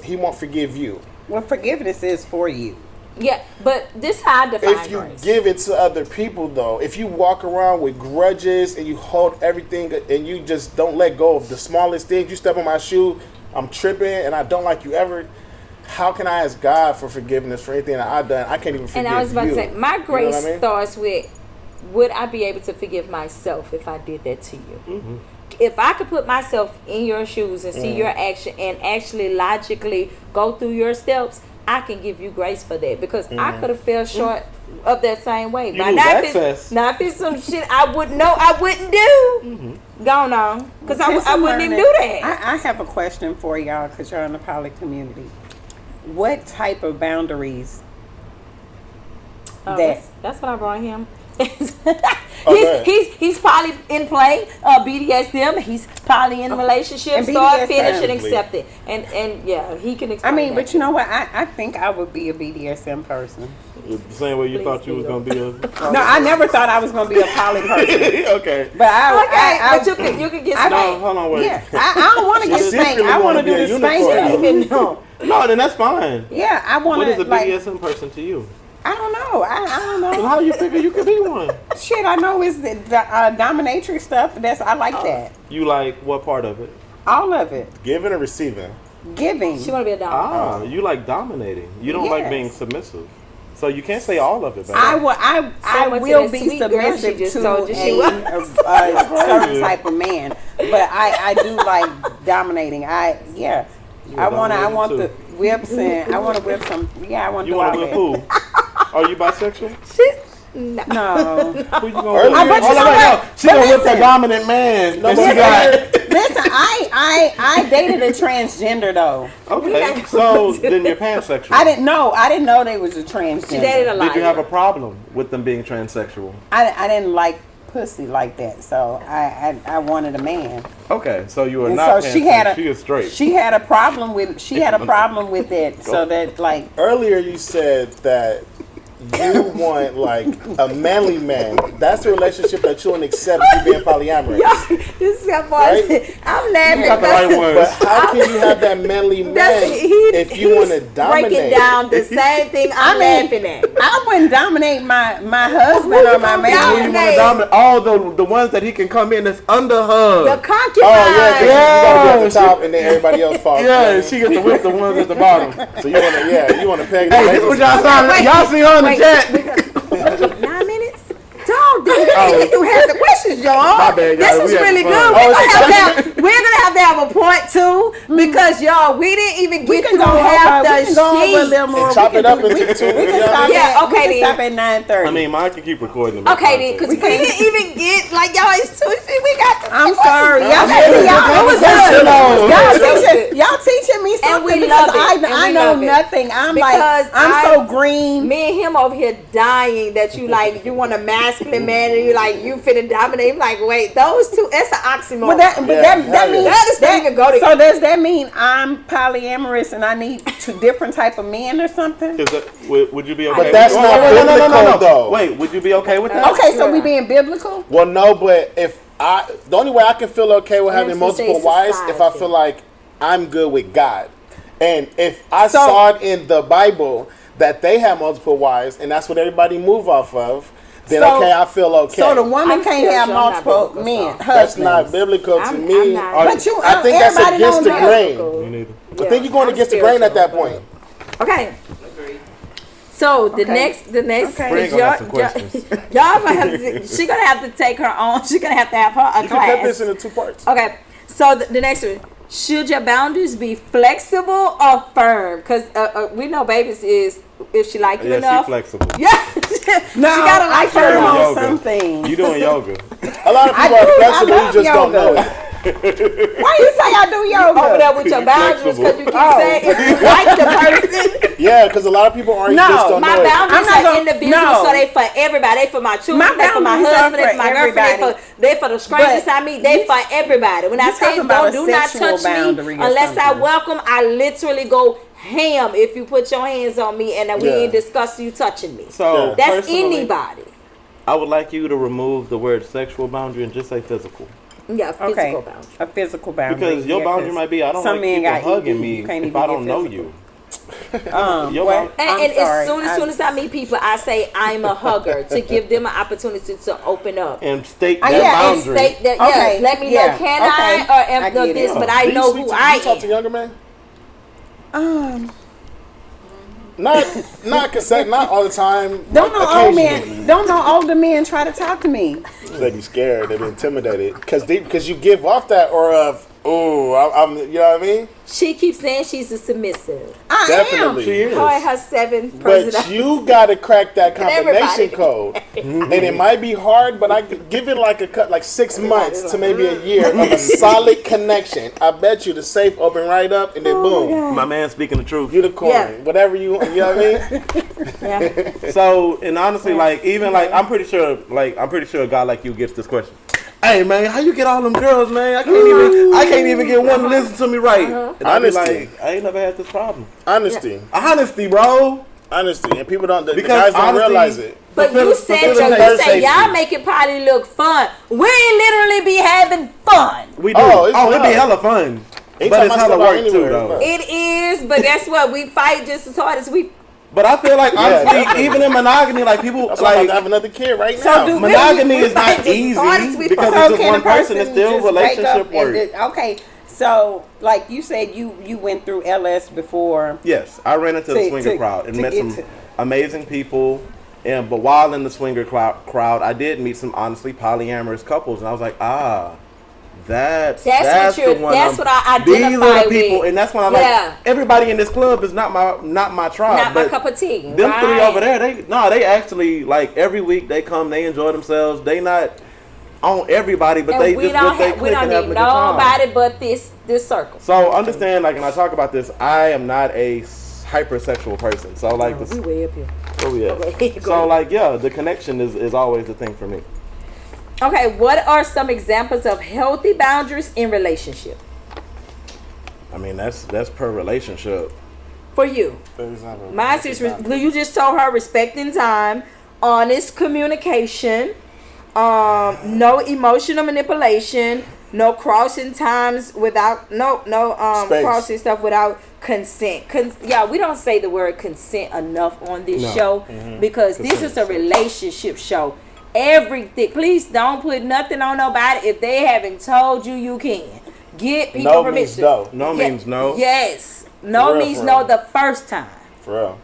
Speaker 3: He won't forgive you.
Speaker 1: Well, forgiveness is for you.
Speaker 4: Yeah, but this how I define
Speaker 3: If you
Speaker 4: grace.
Speaker 3: give it to other people, though, if you walk around with grudges and you hold everything and you just don't let go of the smallest things, you step on my shoe, I'm tripping and I don't like you ever. How can I ask God for forgiveness for anything that I've done? I can't even forgive
Speaker 4: And I was about
Speaker 3: you.
Speaker 4: to say, my
Speaker 3: You know
Speaker 4: grace
Speaker 3: what I mean?
Speaker 4: starts with, would I be able to forgive myself if I did that to you? If I could put myself in your shoes and see your action and actually logically go through your steps, I can give you grace for that because I could have fell short of that same way.
Speaker 2: You lose access.
Speaker 4: Now if it's some shit I wouldn't know, I wouldn't do. Gone on, because
Speaker 1: Since
Speaker 4: I
Speaker 1: I'm
Speaker 4: wouldn't even
Speaker 1: learning,
Speaker 4: do that.
Speaker 1: I have a question for y'all because you're in the poly community. What type of boundaries that
Speaker 4: That's what I brought him.
Speaker 3: Okay.
Speaker 4: he's probably in play, BDSM. He's probably in relationships,
Speaker 1: And
Speaker 4: start,
Speaker 1: BDSM.
Speaker 4: finish, and accept it. And yeah, he can
Speaker 1: I
Speaker 4: explain.
Speaker 1: mean,
Speaker 4: that.
Speaker 1: but you know what? I think I would be a BDSM person.
Speaker 2: The same way you thought you was going to be a...
Speaker 1: No, I never thought I was going to be a poly person.
Speaker 2: Okay.
Speaker 1: But
Speaker 4: but you can get
Speaker 1: I-
Speaker 4: spanked.
Speaker 2: Hold on, wait.
Speaker 1: Yeah, I don't want to get
Speaker 3: She
Speaker 1: spanked.
Speaker 3: secretly
Speaker 1: I want
Speaker 3: wanna
Speaker 1: to do
Speaker 3: be a
Speaker 1: the
Speaker 3: unicorn.
Speaker 1: spanking.
Speaker 4: No.
Speaker 2: No, then that's fine.
Speaker 1: Yeah, I want
Speaker 2: What is a
Speaker 1: to like.
Speaker 2: BDSM person to you?
Speaker 1: I don't know. I don't know.
Speaker 2: How you figure you could be one?
Speaker 1: Shit, I know it's the dominatrix stuff. I like that.
Speaker 2: You like what part of it?
Speaker 1: All of it.
Speaker 3: Giving or receiving?
Speaker 1: Giving.
Speaker 4: She want to be a dog.
Speaker 2: You like dominating. You don't like
Speaker 1: Yes.
Speaker 2: being submissive. So you can't say all of it, baby.
Speaker 1: I
Speaker 4: Someone
Speaker 1: will
Speaker 4: to that
Speaker 1: be
Speaker 4: sweet girl she
Speaker 1: submissive
Speaker 4: just
Speaker 1: to
Speaker 4: told you she
Speaker 1: a certain type of man, but I do like dominating. I want
Speaker 2: too.
Speaker 1: the whips and I want to whip some. Yeah, I want to
Speaker 2: You
Speaker 1: do
Speaker 2: want
Speaker 1: all
Speaker 2: to whip
Speaker 1: that.
Speaker 2: who? Are you bisexual?
Speaker 1: No.
Speaker 2: Who you gonna
Speaker 1: But
Speaker 2: whip?
Speaker 1: you know what?
Speaker 2: She
Speaker 1: But
Speaker 2: gonna whip the
Speaker 1: listen.
Speaker 2: dominant man. No,
Speaker 1: Listen, I dated a transgender though.
Speaker 2: Okay, so then you're pansexual.
Speaker 1: I didn't know they was a transgender.
Speaker 4: She dated a liar.
Speaker 2: Did you have a problem with them being transsexual?
Speaker 1: I didn't like pussy like that, so I wanted a man.
Speaker 2: Okay, so you were
Speaker 1: And
Speaker 2: not
Speaker 1: so
Speaker 2: pansexual. She is straight.
Speaker 1: She had a problem with it. So that like
Speaker 3: Earlier you said that you want like a manly man. That's the relationship that you wouldn't accept if you're being polyamorous.
Speaker 4: This is how far
Speaker 3: Right?
Speaker 4: I'm laughing.
Speaker 2: You got the right
Speaker 3: But
Speaker 2: words.
Speaker 3: how can you have that manly man if you want to dominate?
Speaker 4: breaking down the same thing I'm laughing at.
Speaker 1: I wouldn't dominate my husband or my
Speaker 2: Who
Speaker 1: man.
Speaker 2: you want to dominate? All the ones that he can come in that's under
Speaker 4: The
Speaker 2: her.
Speaker 4: concubine.
Speaker 3: Oh yeah, 'cause you gotta be at the
Speaker 2: Yeah.
Speaker 3: top and then everybody else falls.
Speaker 2: Yeah,
Speaker 3: down.
Speaker 2: she gets to whip the ones at the bottom.
Speaker 3: So you wanna peg the
Speaker 2: Hey, this what y'all saw.
Speaker 4: Wait,
Speaker 2: Y'all see her in the
Speaker 4: wait.
Speaker 2: chat.
Speaker 4: 9 minutes? Dog, we gotta get through half the questions, y'all.
Speaker 2: My bad,
Speaker 4: This
Speaker 2: y'all.
Speaker 4: was
Speaker 2: We having
Speaker 4: really
Speaker 2: fun.
Speaker 4: good.
Speaker 2: Oh,
Speaker 4: We're gonna have to have a part 2 because y'all, we didn't even
Speaker 1: We
Speaker 4: get
Speaker 1: can
Speaker 4: through
Speaker 1: go
Speaker 4: half
Speaker 1: over.
Speaker 4: the
Speaker 1: We can go over a
Speaker 4: sheet.
Speaker 1: little more.
Speaker 3: And chop
Speaker 1: We
Speaker 3: it
Speaker 1: can
Speaker 3: up
Speaker 1: do-
Speaker 3: into two.
Speaker 1: We
Speaker 3: you
Speaker 1: can
Speaker 3: know what I
Speaker 1: stop
Speaker 3: mean?
Speaker 4: Yeah,
Speaker 1: at,
Speaker 4: okay
Speaker 1: we can
Speaker 4: then.
Speaker 1: stop at 9:30.
Speaker 2: I mean, mine can keep recording.
Speaker 4: Okay, then, because we didn't even get like y'all is too. We got.
Speaker 1: I'm sorry.
Speaker 3: Yeah,
Speaker 1: Y'all see, y'all,
Speaker 3: it was
Speaker 2: good.
Speaker 1: y'all teaching me
Speaker 4: And
Speaker 1: something
Speaker 4: we
Speaker 1: because
Speaker 4: love it. And
Speaker 1: I
Speaker 4: we
Speaker 1: know
Speaker 4: love it.
Speaker 1: nothing. I'm
Speaker 4: Because
Speaker 1: I'm so green.
Speaker 4: Me and him over here dying that you like you want a masculine man and you like you finna dominate. I'm like, wait, those two, it's an oxymoron.
Speaker 1: But that
Speaker 3: Yeah,
Speaker 1: that means
Speaker 4: That doesn't even go together.
Speaker 1: So does that mean I'm polyamorous and I need two different type of men or something?
Speaker 2: Is that, would you be okay?
Speaker 3: But that's
Speaker 2: with
Speaker 3: not biblical, though.
Speaker 2: Wait, would you be okay with that?
Speaker 1: Okay, so we being biblical?
Speaker 3: Well, no, but the only way I can feel okay with having
Speaker 4: Let's just say
Speaker 3: multiple wives if I
Speaker 4: society.
Speaker 3: feel like I'm good with God, and if I
Speaker 1: So-
Speaker 3: saw it in the Bible that they have multiple wives and that's what everybody move off of, then
Speaker 1: So-
Speaker 3: okay, I feel okay.
Speaker 1: So the woman
Speaker 4: I'm
Speaker 1: can't
Speaker 4: still
Speaker 1: have
Speaker 4: sure I'm not
Speaker 1: multiple
Speaker 4: biblical,
Speaker 1: men,
Speaker 4: so.
Speaker 1: husbands.
Speaker 3: That's not biblical to
Speaker 4: I'm
Speaker 3: me.
Speaker 4: not.
Speaker 1: But you-
Speaker 3: I think that's
Speaker 1: everybody
Speaker 3: against the
Speaker 1: don't know.
Speaker 3: grain.
Speaker 2: Me neither.
Speaker 3: I think you're going against the grain at that point.
Speaker 4: Okay. So the next,
Speaker 1: Okay.
Speaker 2: Spring gonna have some questions.
Speaker 4: y'all gonna have to. She gonna have to take her own. She gonna have to have her a
Speaker 3: You can cut
Speaker 4: class.
Speaker 3: this into 2 parts.
Speaker 4: Okay. So the next one. Should your boundaries be flexible or firm? Because we know babies is if she like you
Speaker 2: Yeah,
Speaker 4: enough.
Speaker 2: she flexible.
Speaker 4: Yeah.
Speaker 1: No,
Speaker 4: she gotta like
Speaker 1: I firm
Speaker 4: you
Speaker 1: on
Speaker 2: yoga.
Speaker 1: something.
Speaker 2: You doing yoga?
Speaker 3: A lot of people
Speaker 1: I
Speaker 3: are
Speaker 1: do. I
Speaker 3: flexible, you
Speaker 1: love
Speaker 3: just don't
Speaker 1: yoga.
Speaker 3: know it.
Speaker 1: Why you say I do yoga?
Speaker 4: Over there with your
Speaker 2: You
Speaker 4: boundaries because you keep
Speaker 1: flexible.
Speaker 4: saying if you like the person.
Speaker 3: Yeah, because a lot of people aren't
Speaker 1: No,
Speaker 3: just don't
Speaker 4: My
Speaker 3: know it.
Speaker 4: boundaries
Speaker 1: I'm not
Speaker 4: are
Speaker 1: gonna-
Speaker 4: individual,
Speaker 1: no.
Speaker 4: so they for everybody. They for my children,
Speaker 1: My
Speaker 4: they for my
Speaker 1: boundaries are
Speaker 4: husband, they
Speaker 1: for
Speaker 4: for my girlfriend,
Speaker 1: everybody.
Speaker 4: they for the strangers
Speaker 1: But
Speaker 4: I meet, they for everybody. When I
Speaker 1: you
Speaker 4: say
Speaker 1: talking about
Speaker 4: do
Speaker 1: a
Speaker 4: not
Speaker 1: sexual
Speaker 4: touch me
Speaker 1: boundary or
Speaker 4: unless I
Speaker 1: something.
Speaker 4: welcome, I literally go ham if you put your hands on me and we
Speaker 3: Yeah.
Speaker 4: ain't discuss you touching me.
Speaker 2: So
Speaker 4: That's
Speaker 2: personally,
Speaker 4: anybody.
Speaker 2: I would like you to remove the word sexual boundary and just say physical.
Speaker 4: Yeah, physical
Speaker 1: Okay,
Speaker 4: boundary.
Speaker 1: a physical boundary.
Speaker 2: Because your
Speaker 1: Yeah,
Speaker 2: boundary
Speaker 1: 'cause
Speaker 2: might be I don't
Speaker 1: some
Speaker 2: like
Speaker 1: men
Speaker 2: people
Speaker 1: got
Speaker 2: hugging
Speaker 1: ED.
Speaker 2: me
Speaker 1: You can't
Speaker 2: if
Speaker 1: even
Speaker 2: I
Speaker 1: get
Speaker 2: don't know
Speaker 1: physical.
Speaker 2: you.
Speaker 1: What?
Speaker 2: Your bound-
Speaker 4: And,
Speaker 1: I'm
Speaker 4: and
Speaker 1: sorry.
Speaker 4: as soon as I meet people, I say I'm a hugger to give them an opportunity to open up.
Speaker 2: and state
Speaker 1: Oh,
Speaker 2: that
Speaker 1: yeah, and
Speaker 2: boundary.
Speaker 4: State that,
Speaker 1: Okay,
Speaker 4: let me
Speaker 1: yeah,
Speaker 4: know, can
Speaker 1: okay.
Speaker 4: I or am
Speaker 1: I
Speaker 4: no
Speaker 1: get
Speaker 4: this,
Speaker 1: it.
Speaker 4: but I
Speaker 3: Do you
Speaker 4: know
Speaker 3: speak
Speaker 4: who
Speaker 3: to-
Speaker 4: I
Speaker 3: you talk to
Speaker 4: am.
Speaker 3: younger men?
Speaker 1: Um,
Speaker 3: Not consent, not all the time.
Speaker 1: don't know old
Speaker 3: occasionally.
Speaker 1: men. Don't know older men try to talk to me.
Speaker 3: They be scared, they be intimidated, because you give off that aura of I'm you know what I mean?
Speaker 4: She keeps saying she's a submissive.
Speaker 1: I
Speaker 3: Definitely.
Speaker 2: She is.
Speaker 4: Oh, her 7
Speaker 3: But
Speaker 4: president.
Speaker 3: you gotta crack that
Speaker 4: everybody.
Speaker 3: combination code, and it might be hard. But I could give it like 6 months to maybe a year of a solid connection. I bet you the safe open right up, and then boom,
Speaker 2: My man speaking the truth.
Speaker 3: unicorn,
Speaker 4: Yeah.
Speaker 3: whatever you know what I mean?
Speaker 4: Yeah.
Speaker 2: So, and honestly, like, even like, I'm pretty sure a guy like you gets this question. Hey man, how you get all them girls, man? I can't even get one to listen to me right. And I be
Speaker 3: Honesty.
Speaker 2: like, I ain't never had this problem.
Speaker 3: Honesty,
Speaker 2: Honesty, bro.
Speaker 3: honesty, and people don't. The
Speaker 2: Because
Speaker 3: guys don't
Speaker 2: honesty-
Speaker 3: realize it.
Speaker 4: But you said you
Speaker 2: Facilitate
Speaker 4: say y'all
Speaker 2: safety.
Speaker 4: make it party look fun. We literally be having fun.
Speaker 2: We do.
Speaker 3: Oh, it's
Speaker 2: It'd be
Speaker 3: fun.
Speaker 2: hella fun.
Speaker 3: Anytime
Speaker 2: But it's
Speaker 3: I
Speaker 2: hella
Speaker 3: step out
Speaker 2: work too,
Speaker 3: anywhere,
Speaker 2: though.
Speaker 3: it's fun.
Speaker 4: It is, but guess what? We fight just as hard as we
Speaker 2: But I feel like honestly, even in monogamy, like people
Speaker 3: That's why I'm
Speaker 2: like
Speaker 3: about to have another kid right
Speaker 1: So
Speaker 3: now.
Speaker 1: do
Speaker 2: monogamy
Speaker 4: we
Speaker 2: is not
Speaker 4: might just
Speaker 2: easy
Speaker 4: start as we
Speaker 2: because
Speaker 4: start.
Speaker 2: it's just one person. It's still
Speaker 1: just wake up
Speaker 2: relationship work.
Speaker 1: okay, so like you said, you went through LS before.
Speaker 2: Yes, I ran into the swinger crowd and met some amazing people. But while in the swinger crowd, I did meet some honestly polyamorous couples, and I was like, that's
Speaker 4: what I identify
Speaker 2: these are the people,
Speaker 4: with.
Speaker 2: and that's when I'm like, everybody in this club is not my tribe,
Speaker 4: not my cup of tea.
Speaker 2: Them three over there, they actually like every week they come, they enjoy themselves. They not on everybody, but
Speaker 4: and
Speaker 2: they
Speaker 4: we
Speaker 2: just
Speaker 4: don't
Speaker 2: click
Speaker 4: we don't
Speaker 2: and have a
Speaker 4: need
Speaker 2: good time.
Speaker 4: nobody but this circle.
Speaker 2: So understand, like, when I talk about this, I am not a hypersexual person. So like,
Speaker 4: we way up here.
Speaker 2: where we at?
Speaker 4: Okay,
Speaker 2: So like, the connection is always the thing for me.
Speaker 4: Okay, what are some examples of healthy boundaries in relationship
Speaker 2: I mean, that's per relationship.
Speaker 4: for you? Mine is you just told her respecting time, honest communication, no emotional manipulation, no crossing times without crossing stuff without consent. We don't say the word consent enough on this show because this is a relationship show. Everything, please don't put nothing on nobody if they haven't told you can. Get people permission.
Speaker 2: No means no.
Speaker 4: Yes. No means no the first time.
Speaker 3: For real.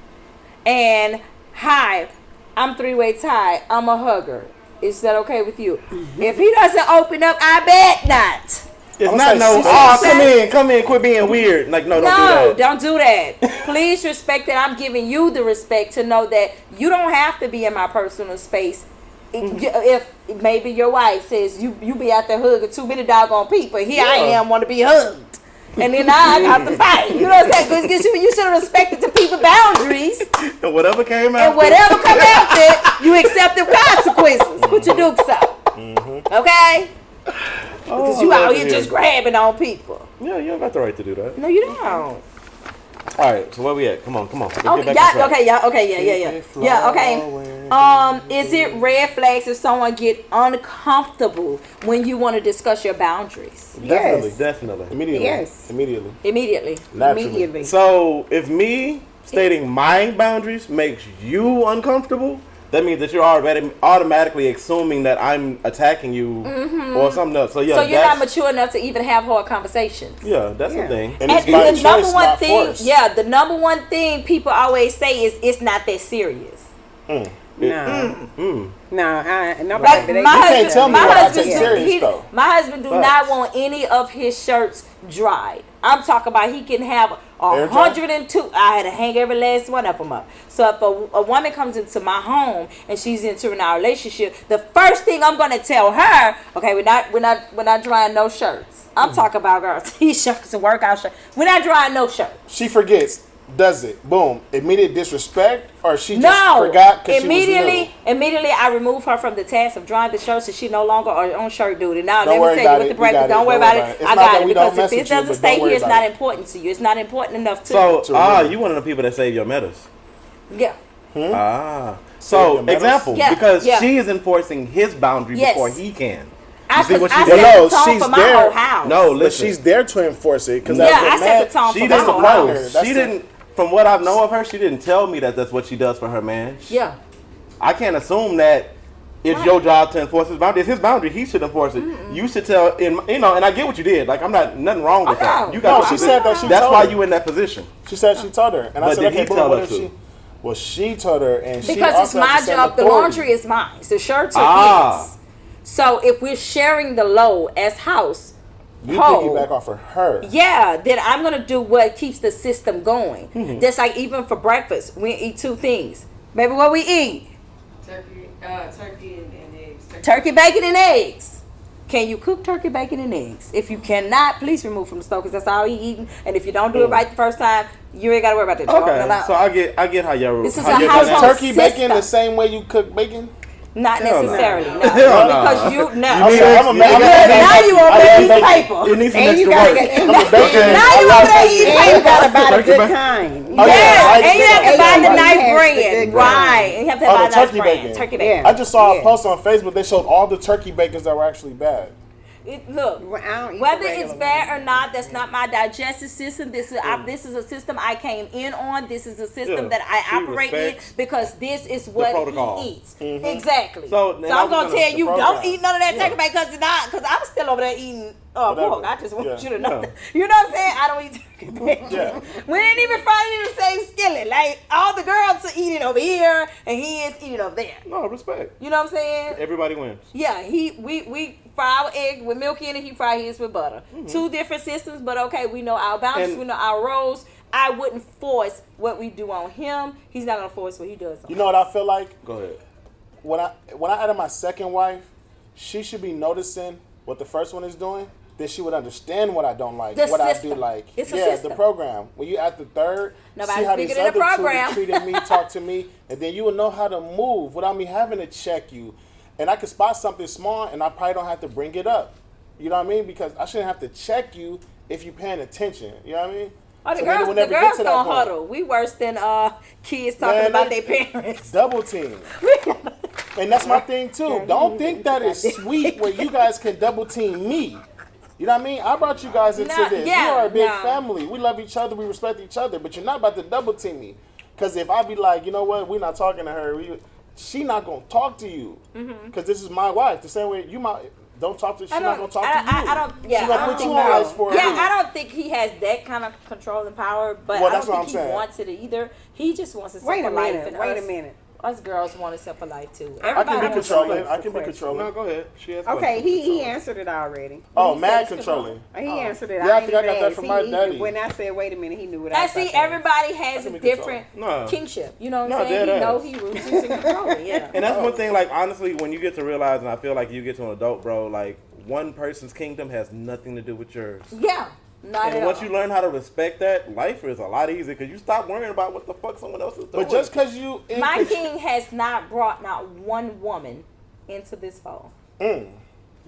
Speaker 4: And hi, I'm Three-way Tie. I'm a hugger. Is that okay with you? If he doesn't open up, I bet not.
Speaker 2: It's not no. Come in, quit being weird. Like no,
Speaker 4: don't do that. Please respect that. I'm giving you the respect to know that you don't have to be in my personal space. If maybe your wife says you be out there hugging too many doggone people, here I am want to be hugged, and then I got to fight. You know what I'm saying? Because you should have respected the people's boundaries.
Speaker 2: And whatever came out.
Speaker 4: And whatever come after, you accept the consequences. Put your dukes up. Okay? Because you out here just grabbing on people.
Speaker 2: Yeah, you don't got the right to do that.
Speaker 4: No, you don't.
Speaker 2: All right, so where we at? Come on. Let's get
Speaker 4: Okay,
Speaker 2: back on track.
Speaker 4: yeah, okay. Is it red flags if someone get uncomfortable when you want to discuss your boundaries?
Speaker 2: Definitely.
Speaker 3: Immediately.
Speaker 1: Yes.
Speaker 4: Immediately.
Speaker 1: Immediately.
Speaker 2: So if me stating my boundaries makes you uncomfortable, that means that you're already automatically assuming that I'm attacking you or something else. So yeah,
Speaker 4: so you're not mature enough to even have hard conversations.
Speaker 2: Yeah, that's the thing.
Speaker 3: And it's
Speaker 4: the
Speaker 3: by
Speaker 4: number
Speaker 3: choice,
Speaker 4: one
Speaker 3: not
Speaker 4: thing,
Speaker 3: force.
Speaker 4: the number one thing people always say is it's not that serious.
Speaker 1: No, nobody.
Speaker 4: Like
Speaker 1: They
Speaker 4: my
Speaker 3: can't tell
Speaker 4: husband,
Speaker 3: me
Speaker 4: my
Speaker 3: what I
Speaker 4: husband,
Speaker 3: take serious, though.
Speaker 4: my husband do not want any of his shirts dried. I'm talking about he can have 102. I had to hang every last one of them up. So if a woman comes into my home and she's entering our relationship, the first thing I'm gonna tell her, okay, we're not drying no shirts. I'm talking about girl t-shirts and workout shirts. We're not drying no shirts.
Speaker 3: She forgets. Does it? Boom. Immediate disrespect, or she just forgot because she was new?
Speaker 4: Immediately, I remove her from the task of drying the shirts, so she no longer on shirt duty. Now,
Speaker 3: Don't
Speaker 4: let me tell you what the practice. Don't worry about it. I got it because if it doesn't stay here, it's not important to you. It's not important enough to.
Speaker 2: So, you one of the people that save your medals.
Speaker 4: Yeah.
Speaker 2: So example, because she is enforcing his boundary before he can.
Speaker 4: I
Speaker 2: see what
Speaker 4: set
Speaker 2: she's
Speaker 4: the tone for my whole house.
Speaker 2: No,
Speaker 3: but she's there to enforce it. Because
Speaker 4: I set the tone for my whole house.
Speaker 2: She didn't. From what I know of her, she didn't tell me that that's what she does for her man.
Speaker 4: Yeah.
Speaker 2: I can't assume that it's your job to enforce his boundary. It's his boundary. He should enforce it. You should tell, and I get what you did. Like, I'm not, nothing wrong with that. You got
Speaker 3: she said that she
Speaker 2: that's
Speaker 3: told
Speaker 2: why
Speaker 3: her.
Speaker 2: you in that position.
Speaker 3: She said she told her. And I said, okay,
Speaker 2: tell
Speaker 3: what
Speaker 2: her
Speaker 3: if
Speaker 2: to?
Speaker 3: she... Well, she told her, and she
Speaker 4: because it's
Speaker 3: also
Speaker 4: my
Speaker 3: has the same
Speaker 4: job. The
Speaker 3: authority.
Speaker 4: laundry is mine. The shirts are his. So if we're sharing the load as house,
Speaker 3: you piggyback off of her.
Speaker 4: Yeah, then I'm gonna do what keeps the system going. Just like even for breakfast, we eat two things. Baby, what we eat?
Speaker 5: Turkey and eggs.
Speaker 4: Turkey, bacon, and eggs. Can you cook turkey, bacon, and eggs? If you cannot, please remove from the stove because that's all he eating. And if you don't do it right the first time, you ain't gotta worry about that.
Speaker 2: Okay, so I get how y'all.
Speaker 4: This is
Speaker 2: how
Speaker 4: a
Speaker 2: you're
Speaker 4: household
Speaker 2: gonna-
Speaker 3: Turkey bacon the same way you cook bacon?
Speaker 4: Not
Speaker 2: Hell
Speaker 4: necessarily,
Speaker 2: no.
Speaker 4: no.
Speaker 2: Hell no.
Speaker 4: Because you no.
Speaker 3: I'm a man.
Speaker 4: Now you over there eating paper.
Speaker 2: It needs some
Speaker 1: And you
Speaker 2: extra
Speaker 1: gotta
Speaker 2: work.
Speaker 1: get.
Speaker 4: Now you over there eating
Speaker 1: And you
Speaker 4: paper.
Speaker 1: gotta buy the
Speaker 2: Turkey
Speaker 1: good
Speaker 2: bacon.
Speaker 1: kind.
Speaker 3: Oh,
Speaker 4: Yeah, and you have to buy the
Speaker 1: Yeah,
Speaker 4: nice
Speaker 1: yeah,
Speaker 4: bread.
Speaker 1: the good
Speaker 4: Right. And you have to buy
Speaker 3: the
Speaker 4: the nice
Speaker 3: turkey
Speaker 4: bread.
Speaker 3: bacon.
Speaker 4: Turkey bacon.
Speaker 1: Yeah.
Speaker 3: I just saw a post on Facebook. They showed all the turkey bacons that were actually bad.
Speaker 4: Look,
Speaker 1: Well, I don't eat
Speaker 4: whether
Speaker 1: the
Speaker 4: it's
Speaker 1: regular
Speaker 4: bad
Speaker 1: one.
Speaker 4: or not, that's not my digestive system. This is a system I came in on. This is a system
Speaker 2: Yeah.
Speaker 4: that I
Speaker 2: She
Speaker 4: operate in
Speaker 2: respects
Speaker 4: because this is what
Speaker 2: protocol.
Speaker 4: he eats. Exactly.
Speaker 2: So,
Speaker 4: So
Speaker 2: and I
Speaker 4: I'm
Speaker 2: was
Speaker 4: gonna
Speaker 2: gonna-
Speaker 4: tell you,
Speaker 3: the
Speaker 4: don't
Speaker 3: program.
Speaker 4: eat none of that
Speaker 3: Yeah.
Speaker 4: turkey bacon because I'm still over there eating pork.
Speaker 3: Whatever.
Speaker 4: I just want
Speaker 3: Yeah.
Speaker 4: you to know.
Speaker 2: Yeah.
Speaker 4: You know what I'm saying? I don't eat turkey bacon.
Speaker 3: Yeah.
Speaker 4: We ain't even frying in the same skillet. Like all the girls are eating over here and he is eating over there.
Speaker 2: No, respect.
Speaker 4: You know what I'm saying?
Speaker 2: Everybody wins.
Speaker 4: Yeah, we fry our egg with milk in it. He fry his with butter. Two different systems, but okay, we know our boundaries.
Speaker 2: And-
Speaker 4: We know our roles. I wouldn't force what we do on him. He's not gonna force what he does on
Speaker 3: You know what I feel like?
Speaker 2: Go ahead.
Speaker 3: When I added my second wife, she should be noticing what the first one is doing. Then she would understand what I don't like,
Speaker 4: The
Speaker 3: what
Speaker 4: system.
Speaker 3: I do like.
Speaker 4: It's a
Speaker 3: yeah,
Speaker 4: system.
Speaker 3: the program. When you add the third,
Speaker 4: Nobody's
Speaker 3: see how these
Speaker 4: bigger than
Speaker 3: other
Speaker 4: the
Speaker 3: two
Speaker 4: program.
Speaker 3: treated me, talk to me, and then you will know how to move without me having to check you. And I could spot something small, and I probably don't have to bring it up. You know what I mean? Because I shouldn't have to check you if you're paying attention. You know what I mean?
Speaker 4: Oh, the
Speaker 3: So then it
Speaker 4: girls,
Speaker 3: will
Speaker 4: the
Speaker 3: never get
Speaker 4: girls
Speaker 3: to that
Speaker 4: don't
Speaker 3: point.
Speaker 4: huddle. We worse than kids talking
Speaker 3: Man,
Speaker 4: about
Speaker 3: they-
Speaker 4: their parents.
Speaker 3: Double team. And that's my thing too. Don't think that it's sweet where you guys can double team me. You know what I mean? I brought you guys into
Speaker 4: No,
Speaker 3: this.
Speaker 4: yeah,
Speaker 3: you are a big
Speaker 4: no.
Speaker 3: family. We love each other. We respect each other. But you're not about to double team me. Because if I be like, you know what? We're not talking to her. She not going to talk to you. Because this is my wife. The same way you might don't talk to. She's not going to talk to you.
Speaker 4: I don't. Yeah,
Speaker 3: She's
Speaker 4: I
Speaker 3: going to
Speaker 4: don't
Speaker 3: put you
Speaker 4: think
Speaker 3: on
Speaker 4: no.
Speaker 3: ice for a
Speaker 4: Yeah,
Speaker 3: week.
Speaker 4: I don't think he has that kind of control and power. But
Speaker 3: Well,
Speaker 4: I
Speaker 3: that's
Speaker 4: don't
Speaker 3: what
Speaker 4: think
Speaker 3: I'm
Speaker 4: he
Speaker 3: saying.
Speaker 4: wants it either. He just wants a simple
Speaker 1: Wait a
Speaker 4: life.
Speaker 1: minute.
Speaker 4: And
Speaker 1: Wait
Speaker 4: us,
Speaker 1: a minute.
Speaker 4: Us girls want a simple life too.
Speaker 3: I can be
Speaker 4: Everybody wants
Speaker 3: controlling.
Speaker 4: a
Speaker 3: I can be
Speaker 1: question.
Speaker 3: controlling.
Speaker 2: No, go ahead. She has
Speaker 1: Okay,
Speaker 2: questions.
Speaker 1: he answered it already.
Speaker 3: Oh,
Speaker 4: He
Speaker 3: mad
Speaker 4: said it's
Speaker 3: controlling.
Speaker 1: He answered it.
Speaker 3: Yeah, I
Speaker 1: ain't
Speaker 3: think I got
Speaker 1: even
Speaker 3: that
Speaker 1: asked.
Speaker 3: from my daddy.
Speaker 1: When I said, wait a minute, he knew what I
Speaker 4: And
Speaker 1: was
Speaker 4: see,
Speaker 1: about to say.
Speaker 4: everybody has a
Speaker 3: can be
Speaker 4: different
Speaker 2: No.
Speaker 4: kingship. You know what
Speaker 2: No,
Speaker 4: I'm saying?
Speaker 2: dead
Speaker 4: He know
Speaker 2: ass.
Speaker 4: he roots in controlling. Yeah.
Speaker 2: And that's one thing, like, honestly, when you get to realize, and I feel like you get to an adult, bro, like, one person's kingdom has nothing to do with yours.
Speaker 4: Yeah. Not
Speaker 2: And
Speaker 4: at
Speaker 2: once
Speaker 4: all.
Speaker 2: you learn how to respect that, life is a lot easier because you stop worrying about what the fuck someone else is doing.
Speaker 3: But just because you...
Speaker 4: My king has not brought not one woman into this fold.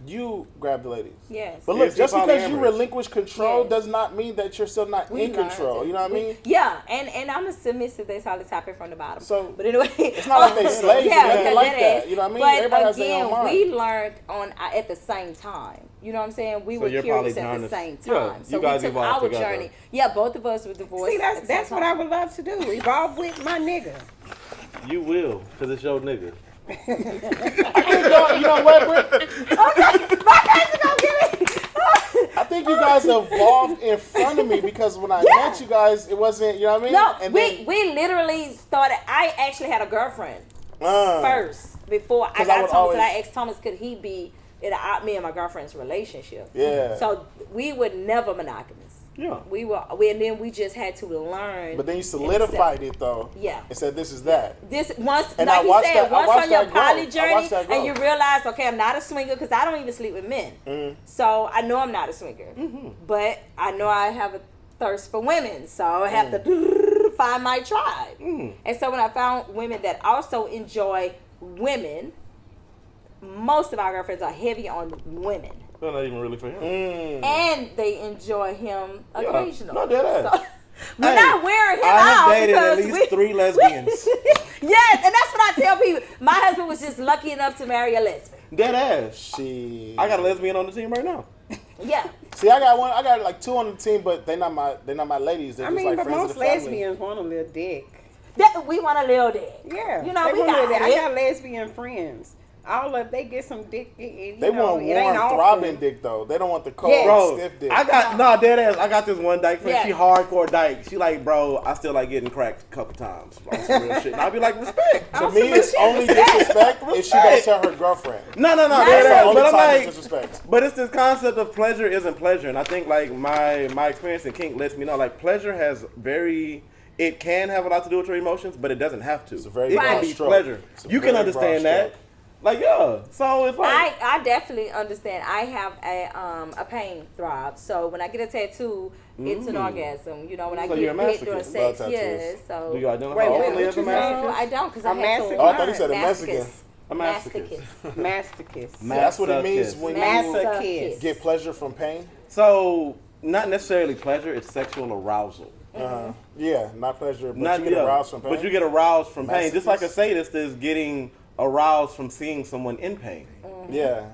Speaker 3: You grab the ladies.
Speaker 4: Yes.
Speaker 3: But look,
Speaker 2: Yes, you're
Speaker 3: just because you
Speaker 2: polyamorous.
Speaker 3: relinquish control
Speaker 4: Yes.
Speaker 3: does not mean that you're still not
Speaker 4: We
Speaker 3: in
Speaker 4: learned
Speaker 3: control.
Speaker 4: it.
Speaker 3: You know what I mean?
Speaker 4: Yeah, and I'm a submissive. That's how the topic from the bottom.
Speaker 3: So,
Speaker 4: but anyway,
Speaker 3: it's not like they slaves or nothing like that.
Speaker 4: is.
Speaker 3: You know what I mean?
Speaker 4: But
Speaker 3: Everybody has their own
Speaker 4: again,
Speaker 3: mind.
Speaker 4: we learned on at the same time. You know what I'm saying? We
Speaker 2: So
Speaker 4: were
Speaker 2: you're
Speaker 4: curious at the
Speaker 2: polygamous.
Speaker 4: same
Speaker 2: Yeah,
Speaker 4: time.
Speaker 2: you
Speaker 4: So we
Speaker 2: guys
Speaker 4: took
Speaker 2: evolved
Speaker 4: our
Speaker 2: together.
Speaker 4: journey. Yeah, both of us were divorced.
Speaker 1: See,
Speaker 4: at the
Speaker 1: that's
Speaker 4: same
Speaker 1: what I
Speaker 4: time.
Speaker 1: would love to do. Evolve with my nigga.
Speaker 2: You will, because it's your nigga.
Speaker 3: You know what, Britt? I think you guys evolved in front of me because when I met you guys, it wasn't, you know what I mean?
Speaker 4: No,
Speaker 3: And
Speaker 4: we literally started. I actually had a girlfriend
Speaker 3: then,
Speaker 4: first before I
Speaker 3: 'Cause I
Speaker 4: got
Speaker 3: would
Speaker 4: Thomas. And I
Speaker 3: always-
Speaker 4: asked Thomas, could he be in me and my girlfriend's relationship?
Speaker 3: Yeah.
Speaker 4: So we were never monogamous.
Speaker 2: Yeah.
Speaker 4: And then we just had to learn.
Speaker 3: But then you
Speaker 4: and
Speaker 3: solidified
Speaker 4: accept.
Speaker 3: it though.
Speaker 4: Yeah.
Speaker 3: And said, this is that.
Speaker 4: This once,
Speaker 3: And
Speaker 4: like
Speaker 3: I
Speaker 4: he
Speaker 3: watched
Speaker 4: said,
Speaker 3: that- I
Speaker 4: once
Speaker 3: watched
Speaker 4: on your
Speaker 3: that growth.
Speaker 4: poly
Speaker 3: I
Speaker 4: journey,
Speaker 3: watched that
Speaker 4: and you
Speaker 3: growth.
Speaker 4: realize, okay, I'm not a swinger because I don't even sleep with men.
Speaker 3: Mm-hmm.
Speaker 4: So I know I'm not a swinger, but I know I have a thirst for women, so I have to find my tribe. And so when I found women that also enjoy women, most of our girlfriends are heavy on women.
Speaker 2: They're not even really for him.
Speaker 4: And they enjoy him occasionally.
Speaker 2: No, dead ass.
Speaker 4: So, we're
Speaker 2: Hey,
Speaker 4: not wearing him
Speaker 2: I
Speaker 4: out
Speaker 2: have dated at
Speaker 4: because
Speaker 2: least 3 lesbians.
Speaker 4: Yes, and that's what I tell people. My husband was just lucky enough to marry a lesbian.
Speaker 2: Dead ass.
Speaker 3: She.
Speaker 2: I got a lesbian on the team right now.
Speaker 4: Yeah.
Speaker 3: See, I got one. I got like 2 on the team, but they're not my ladies. They're
Speaker 1: I
Speaker 3: just
Speaker 1: mean,
Speaker 3: like
Speaker 1: but
Speaker 3: friends
Speaker 1: most
Speaker 3: of the family.
Speaker 1: lesbians want a little dick.
Speaker 4: We want a little dick.
Speaker 1: Yeah.
Speaker 4: You know,
Speaker 1: they
Speaker 4: we
Speaker 1: want a
Speaker 4: got
Speaker 1: little dick. I
Speaker 4: it.
Speaker 1: got lesbian friends. All of they get some dick.
Speaker 3: They
Speaker 1: know,
Speaker 3: want
Speaker 1: it ain't
Speaker 3: warm,
Speaker 1: often.
Speaker 3: throbbing dick though. They don't want the cold,
Speaker 1: Yeah.
Speaker 2: Bro,
Speaker 3: stiff dick.
Speaker 2: I got dead ass. I got this one dyke friend.
Speaker 4: Yeah.
Speaker 2: She hardcore dyke. She like, bro, I still like getting cracked a couple times. Like, some real shit. And I'll be like, respect.
Speaker 3: To me, it's only disrespect if she don't tell her girlfriend.
Speaker 2: No, dead
Speaker 3: That's the
Speaker 2: ass.
Speaker 3: only
Speaker 2: But I'm
Speaker 3: time it's
Speaker 2: like,
Speaker 3: disrespect.
Speaker 2: but it's this concept of pleasure isn't pleasure, and I think like my experience in kink lets me know like pleasure has it can have a lot to do with your emotions, but it doesn't have to.
Speaker 3: It's a very
Speaker 2: it
Speaker 3: broad
Speaker 2: can be
Speaker 3: stroke.
Speaker 2: pleasure.
Speaker 3: It's a
Speaker 2: You can
Speaker 3: very broad
Speaker 2: understand that.
Speaker 3: stroke.
Speaker 2: Like yeah, so it's like
Speaker 4: I definitely understand. I have a pain throb, so when I get a tattoo, it's an orgasm. You know, when I
Speaker 2: So
Speaker 4: get
Speaker 2: you're a
Speaker 4: hit during
Speaker 2: masochist.
Speaker 4: sex,
Speaker 3: Love
Speaker 4: yes.
Speaker 3: tattoos.
Speaker 4: So
Speaker 2: do you identify
Speaker 1: Wait,
Speaker 2: openly
Speaker 1: what
Speaker 2: as a
Speaker 1: you say?
Speaker 2: masochist?
Speaker 4: no, I don't because I
Speaker 1: A
Speaker 4: had to.
Speaker 1: masochist?
Speaker 3: Oh, I thought you said a
Speaker 4: masochist.
Speaker 2: A masochist.
Speaker 1: Masochist.
Speaker 3: That's what it means
Speaker 2: Masochist.
Speaker 3: when
Speaker 1: Masochist.
Speaker 3: you get pleasure from pain.
Speaker 2: So not necessarily pleasure; it's sexual arousal.
Speaker 3: Yeah, not pleasure, but
Speaker 2: Not
Speaker 3: you get aroused from pain.
Speaker 2: But you get aroused from pain, just like a
Speaker 3: Masochist.
Speaker 2: sadist is getting aroused from seeing someone in pain.
Speaker 3: Yeah.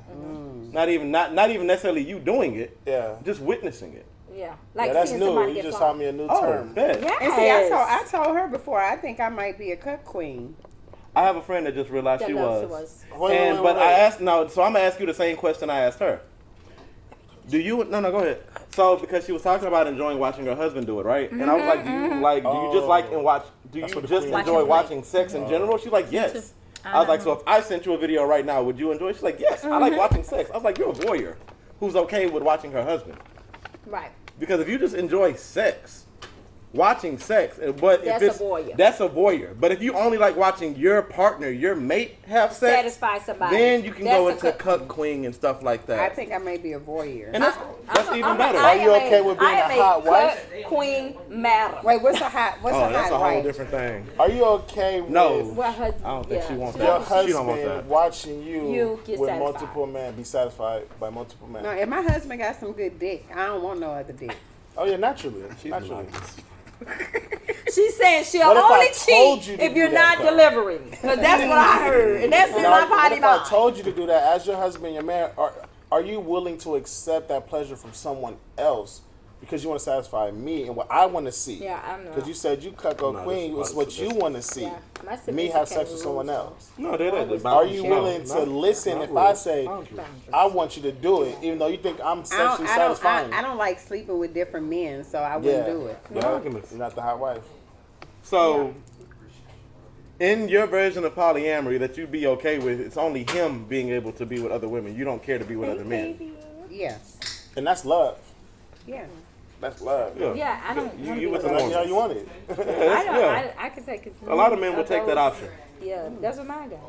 Speaker 2: Not even necessarily you doing it.
Speaker 3: Yeah.
Speaker 2: Just witnessing it.
Speaker 4: Yeah, like
Speaker 3: That's
Speaker 4: seeing
Speaker 3: new.
Speaker 4: somebody
Speaker 3: You
Speaker 4: get
Speaker 3: just
Speaker 4: fucked.
Speaker 3: taught me a new
Speaker 2: Oh,
Speaker 3: term.
Speaker 2: bet.
Speaker 4: Yes.
Speaker 1: And see, I told her before, I think I might be a cut queen.
Speaker 2: I have a friend that just realized
Speaker 4: That
Speaker 2: she
Speaker 4: loves
Speaker 2: was.
Speaker 4: it was.
Speaker 3: Wait.
Speaker 2: But I asked so I'm gonna ask you the same question I asked her. Do you no go ahead. So because she was talking about enjoying watching her husband do it, right? And I was like, do you just like and watch do you
Speaker 3: That's what the
Speaker 2: just
Speaker 3: queen
Speaker 2: enjoy
Speaker 4: is.
Speaker 2: watching sex in general? She's like, yes. I was like, so if I sent you a video right now, would you enjoy it? She's like, yes, I like watching sex. I was like, you're a voyeur who's okay with watching her husband.
Speaker 4: Right.
Speaker 2: Because if you just enjoy sex, watching sex, but
Speaker 4: That's
Speaker 2: if it's
Speaker 4: a voyeur.
Speaker 2: that's a voyeur. But if you only like watching your partner, your mate have sex,
Speaker 4: Satisfy somebody.
Speaker 2: then you can
Speaker 4: That's
Speaker 2: go
Speaker 4: a
Speaker 2: into
Speaker 4: cut-
Speaker 2: cuck queen and stuff like that.
Speaker 1: I think I may be a voyeur.
Speaker 2: and that's even better.
Speaker 3: Are you okay with being a hot wife?
Speaker 4: Queen madam.
Speaker 1: Wait, what's a hot
Speaker 2: Oh, that's a
Speaker 1: hot
Speaker 2: whole
Speaker 1: wife?
Speaker 2: different thing.
Speaker 3: Are you okay with
Speaker 2: No.
Speaker 4: Well, her,
Speaker 2: I don't think she wants
Speaker 3: your
Speaker 2: that. She don't want that.
Speaker 3: husband watching
Speaker 4: You
Speaker 3: you
Speaker 4: get
Speaker 3: with
Speaker 4: satisfied.
Speaker 3: multiple men, be satisfied by multiple men?
Speaker 1: No, if my husband got some good dick, I don't want no other dick.
Speaker 3: Oh yeah, naturally.
Speaker 2: She's
Speaker 3: Naturally.
Speaker 2: monogamous.
Speaker 4: She said she'll
Speaker 3: What if I
Speaker 4: only
Speaker 3: told
Speaker 4: cheat
Speaker 3: you to
Speaker 4: if
Speaker 3: do
Speaker 4: you're
Speaker 3: that,
Speaker 4: not
Speaker 3: though?
Speaker 4: delivering. Because that's what I heard. And that's in
Speaker 3: Now,
Speaker 4: my
Speaker 3: what
Speaker 4: potty
Speaker 3: if I
Speaker 4: mind.
Speaker 3: told you to do that as your husband, your man? Are you willing to accept that pleasure from someone else because you want to satisfy me and what I want to see?
Speaker 4: Yeah, I know.
Speaker 3: Because you said you cut go
Speaker 2: No,
Speaker 3: queen
Speaker 2: this-
Speaker 3: was what you want to see.
Speaker 4: Yeah, my
Speaker 3: Me have sex
Speaker 4: sophisticated
Speaker 3: with someone
Speaker 4: rules.
Speaker 3: else.
Speaker 2: No, that
Speaker 3: Are you willing to listen if I say
Speaker 2: Boundaries.
Speaker 3: I want you to do it, even though you think I'm sexually satisfying?
Speaker 1: I don't like sleeping with different men, so I wouldn't do it.
Speaker 2: Monogamous.
Speaker 3: You're not the hot wife.
Speaker 2: So, in your version of polyamory that you'd be okay with, it's only him being able to be with other women. You don't care to be with other men.
Speaker 1: Yeah,
Speaker 3: And that's love.
Speaker 1: yeah.
Speaker 3: That's love.
Speaker 4: Yeah, I don't.
Speaker 2: You with
Speaker 3: That's
Speaker 2: the
Speaker 3: how
Speaker 2: woman.
Speaker 3: you want it.
Speaker 4: I don't.
Speaker 2: Yeah.
Speaker 4: I can take it.
Speaker 2: A lot of men will take that option.
Speaker 4: Yeah, that's what mine got.